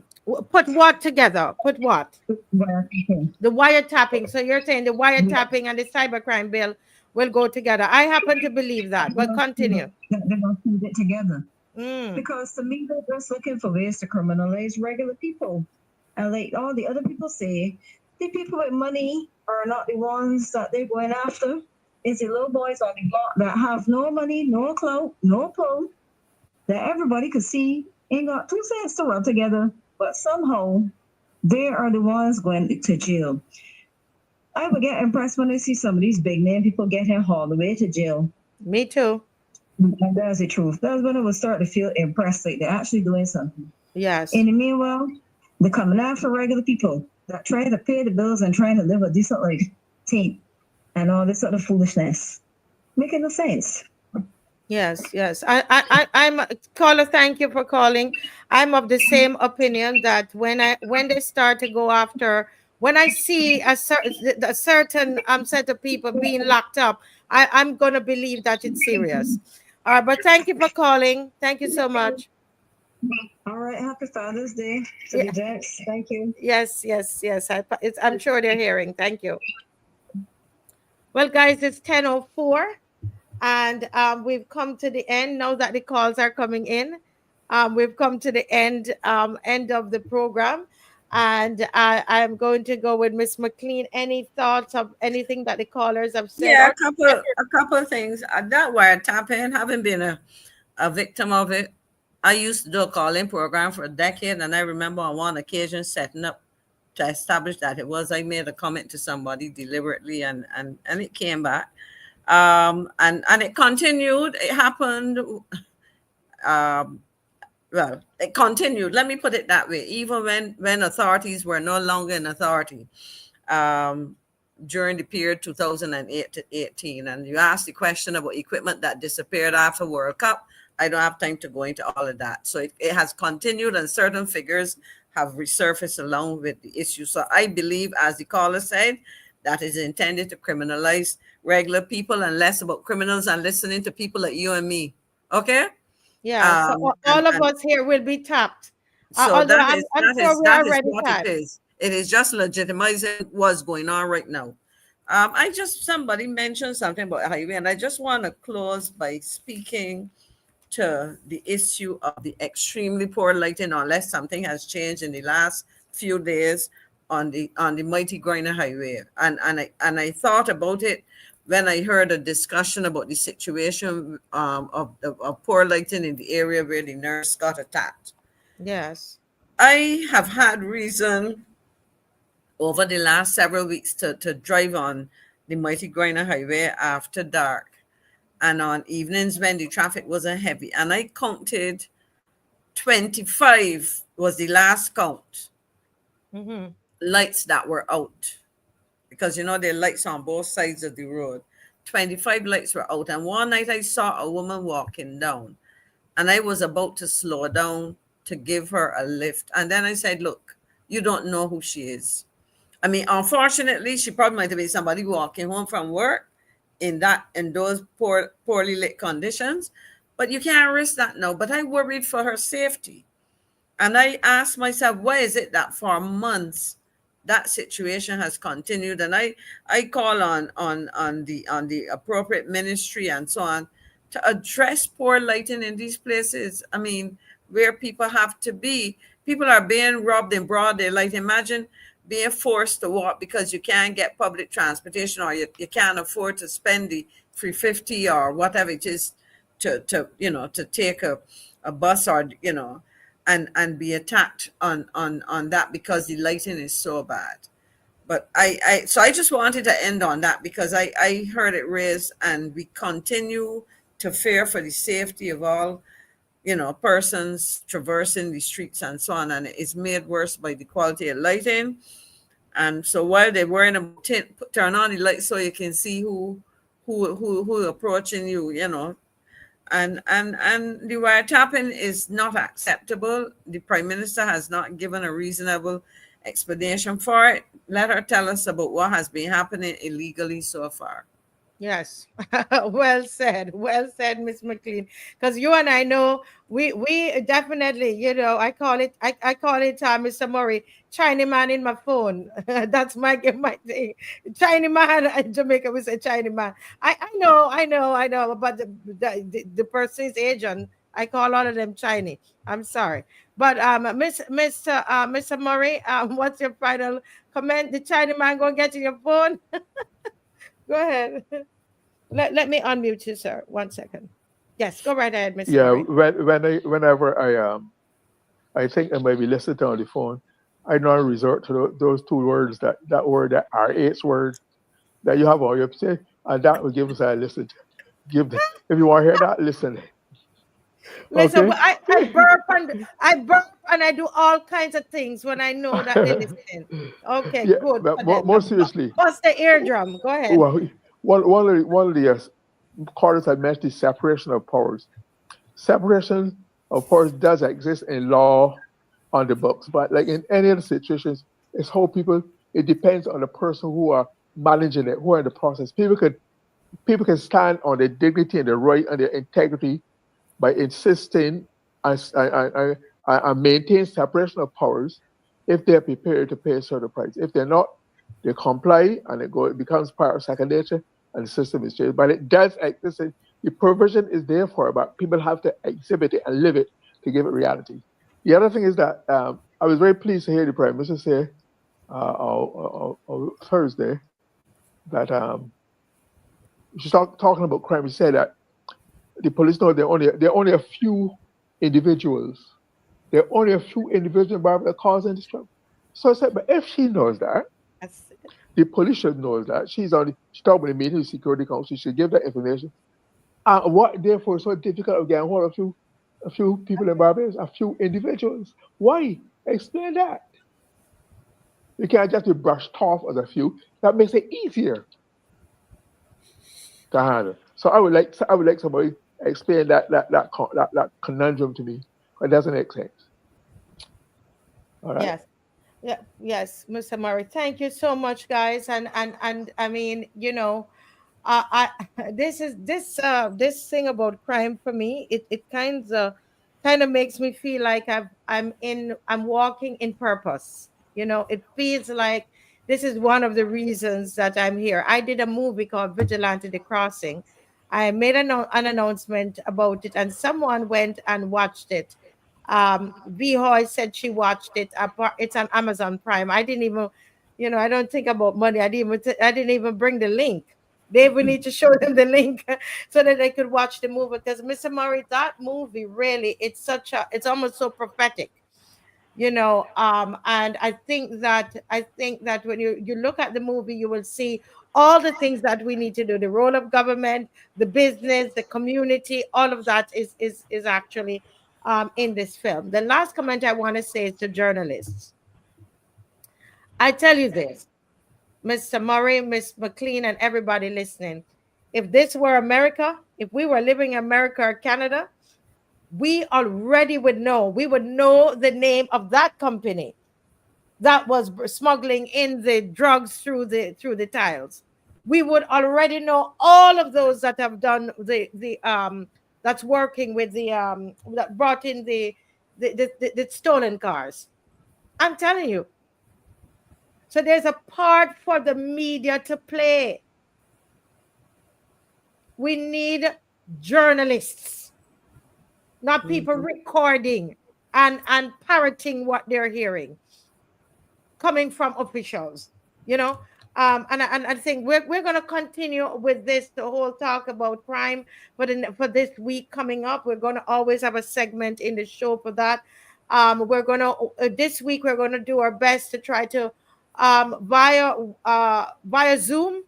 Put what together? Put what? Wiretapping. The wiretapping. So you're saying the wiretapping and the cybercrime bill will go together. I happen to believe that, but continue. They're going to put it together. Because to me, they're just looking for ways to criminalize regular people. And like all the other people say, the people with money are not the ones that they're going after. It's the little boys on the block that have no money, no clout, no pull. that everybody could see ain't got 2 cents to rub together, but somehow they are the ones going to jail. I would get impressed when I see some of these big name people getting hauled away to jail. Me too. And that's the truth. That's when I would start to feel impressed, like they're actually doing something. Yes. In the meanwhile, they're coming after regular people that try to pay the bills and trying to live a decent life, TINT, and all this sort of foolishness. Making no sense. Yes, yes. I'm caller. Thank you for calling. I'm of the same opinion that when they start to go after, when I see a certain set of people being locked up, I'm gonna believe that it's serious. All right, but thank you for calling. Thank you so much. All right, happy Father's Day to Yeah. the gents. Thank you. Yes, yes, yes. I'm sure they're hearing. Thank you. Well, guys, it's 10:04. And we've come to the end now that the calls are coming in. We've come to the end of the program, and I'm going to go with Miss McCLEAN. Any thoughts of anything that the callers have said? Yeah, a couple of things. That wiretapping, having been a victim of it, I used to do a call-in program for a decade, and I remember on one occasion setting up to establish that it was. I made a comment to somebody deliberately, and it came back. And it continued. It happened. Well, it continued. Let me put it that way. Even when authorities were no longer in authority, during the period 2008 to 18, and you asked the question about equipment that disappeared after World Cup. I don't have time to go into all of that. So it has continued, and certain figures have resurfaced along with the issue. So I believe, as the caller said, that is intended to criminalize regular people and less about criminals and listening to people like you and me. Okay? Yeah, so all of us here will be tapped. So Although that is already what tapped. it is. It is just legitimizing what's going on right now. Somebody mentioned something about highway, and I just want to close by speaking to the issue of the extremely poor lighting, unless something has changed in the last few days on the mighty GLYNE highway. And I thought about it when I heard a discussion about the situation of poor lighting in the area where the nurse got attacked. Yes. I have had reason over the last several weeks to drive on the mighty GLYNE highway after dark and on evenings when the traffic wasn't heavy. And I counted 25 was the last count. Lights that were out, because there are lights on both sides of the road. 25 lights were out. And one night I saw a woman walking down, and I was about to slow down to give her a lift. And then I said, look, you don't know who she is. I mean, unfortunately, she probably might have been somebody walking home from work in those poorly lit conditions, but you can't risk that now. But I worried for her safety. And I asked myself, why is it that for months that situation has continued? And I call on the appropriate ministry and so on to address poor lighting in these places. I mean, where people have to be. People are being robbed in broad daylight. Imagine being forced to walk because you can't get public transportation, or you can't afford to spend the $3.50 or whatever it is to take a bus, or and be attacked on that because the lighting is so bad. But I just wanted to end on that, because I heard it raised, and we continue to fear for the safety of all persons traversing the streets and so on, and it's made worse by the quality of lighting. And so while they're wearing a tint, turn on the light so you can see who approaching you, and the wiretapping is not acceptable. The Prime Minister has not given a reasonable explanation for it. Let her tell us about what has been happening illegally so far. Yes. Well said, Miss McCLEAN. Because you and I know we definitely, I call it Mr. Murray, Chinese man in my phone. That's my thing. Chinese man in Jamaica, we say Chinese man. I know, but the person is Asian. I call all of them Chinese. I'm sorry. But Mr. Murray, what's your final comment? The Chinese man gonna get in your phone? Go ahead. Let me unmute you, sir. 1 second. Yes, go right ahead, Mr. Yeah, Murray. whenever I think I might be listening to on the phone, I normally resort to those two words, that word, that RH word that you have on your say, and that will give us a listen. If you want to hear that, listen. Listen, Okay. well, I burp and I do all kinds of things when I know that they're listening. Okay, Yeah, good but for them. more seriously, Bust the eardrum. Go ahead. well, one of the quarters I mentioned is separation of powers. Separation of powers does exist in law on the books, but like in any other situations, it's how people. It depends on the person who are managing it, who are in the process. People can stand on their dignity and their right and their integrity by insisting and maintain separation of powers if they're prepared to pay a certain price. If they're not, they comply and it becomes part of second nature and the system is changed. But it does exist. The provision is there for it, but people have to exhibit it and live it to give it reality. The other thing is that I was very pleased to hear the Prime Minister say on Thursday that she started talking about crime. She said that the police know there are only a few individuals. There are only a few individuals that are causing this trouble. So I said, but if she knows that, the police should know that. She talked about the meeting with Security Council. She should give that information. What therefore is so difficult of getting hold of a few people in Barbados, a few individuals? Why? Explain that. You can't just be brushed off as a few. That makes it easier to handle. So I would like somebody explain that conundrum to me. It doesn't make sense. All right. Yes. Yeah, yes, Mr. Murray. Thank you so much, guys. And I mean, this is this thing about crime for me. It kind of makes me feel like I'm walking in purpose. It feels like this is one of the reasons that I'm here. I did a movie called Vigilante the Crossing. I made an announcement about it, and someone went and watched it. V Hoy said she watched it. It's on Amazon Prime. I didn't even, I don't think about money. I didn't even bring the link. They would need to show them the link so that they could watch the movie. Because Mr. Murray, that movie really, it's almost so prophetic. And I think that when you look at the movie, you will see all the things that we need to do, the role of government, the business, the community, all of that is actually in this film. The last comment I want to say is to journalists. I tell you this, Mr. Murray, Miss McCLEAN, and everybody listening, if this were America, if we were living in America or Canada, we already would know. We would know the name of that company that was smuggling in the drugs through the tiles. We would already know all of those that have done the that's working with the that brought in the stolen cars. I'm telling you. So there's a part for the media to play. We need journalists, not people recording and parroting what they're hearing coming from officials, and I think we're going to continue with the whole talk about crime for this week coming up. We're going to always have a segment in the show for that. We're going to this week we're going to do our best to try to via Zoom.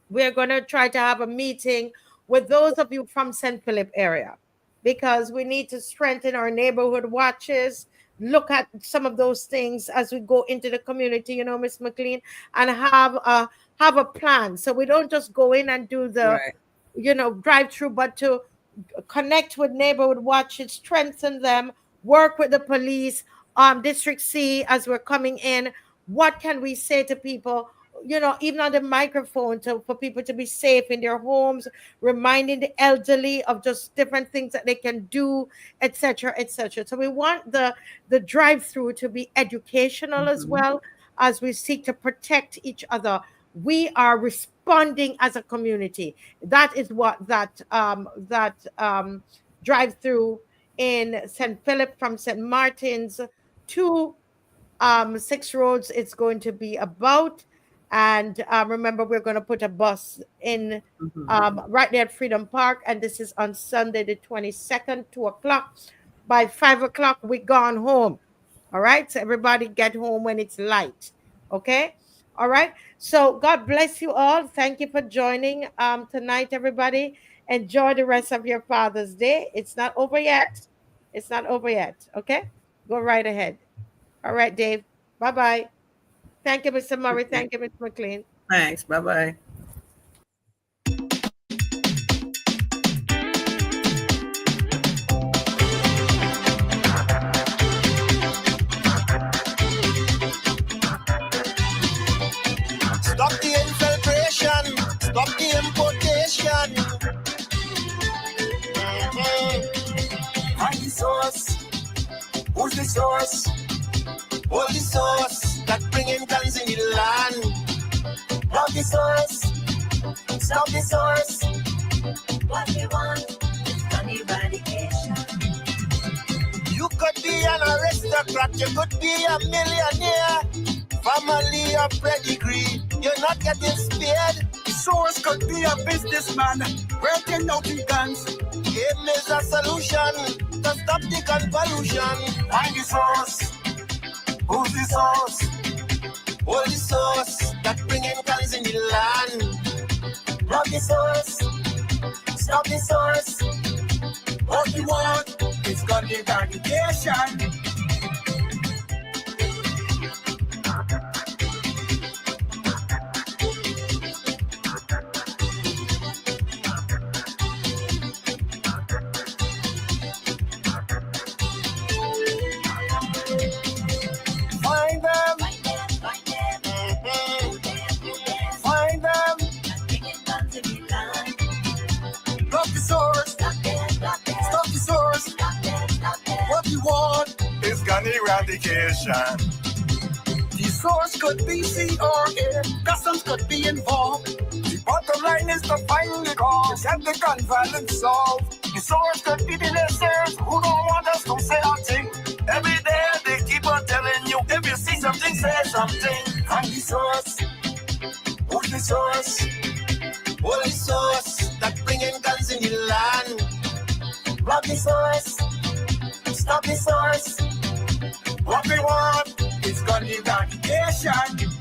We're going to try to have a meeting with those of you from St. Philip area, because we need to strengthen our neighborhood watches, look at some of those things as we go into the community, Miss McCLEAN, and have a plan. So we don't just go in and do the, drive through, but to connect with neighborhood watches, strengthen them, work with the police, District C as we're coming in. What can we say to people? Even on the microphone for people to be safe in their homes, reminding the elderly of just different things that they can do, etc., etc. So we want the drive-through to be educational as well, as we seek to protect each other. We are responding as a community. That is what that drive-through in St. Philip from St. Martin's to 6 Roads it's going to be about. And remember, we're going to put a bus in right there at Freedom Park. And this is on Sunday, the 22nd, 2 o'clock. By 5 o'clock, we're gone home. All right. So everybody get home when it's light. Okay. All right. So God bless you all. Thank you for joining tonight, everybody. Enjoy the rest of your Father's Day. It's not over yet. It's not over yet. Okay. Go right ahead. All right, Dave. Bye-bye. Thank you, Mr. Murray. Thank you, Mr. McClean. Thanks. Bye-bye. Stop the infiltration, stop the importation. Find the source. Who's the source? Hold the source that bringing guns in the land. Love the source. Stop the source. What we want is gun eradication. You could be an aristocrat, you could be a millionaire. Family or pedigree, you're not getting spared. The source could be a businessman, breaking out the guns. Game is a solution to stop the gun pollution. Find the source. Who's the source? Hold the source that bringing guns in the land. Love the source. Stop the source. What we want is gun eradication. Eradication. The source could be CRA, customs could be involved. The bottom line is to find the cause and the gun violence solved. The source could be the listeners who don't want us to say our thing. Every day they keep on telling you, if you see something, say something. Find the source. Who's the source? Hold the source that bringing guns in the land. Rob the source. Stop the source. What we want is gun eradication.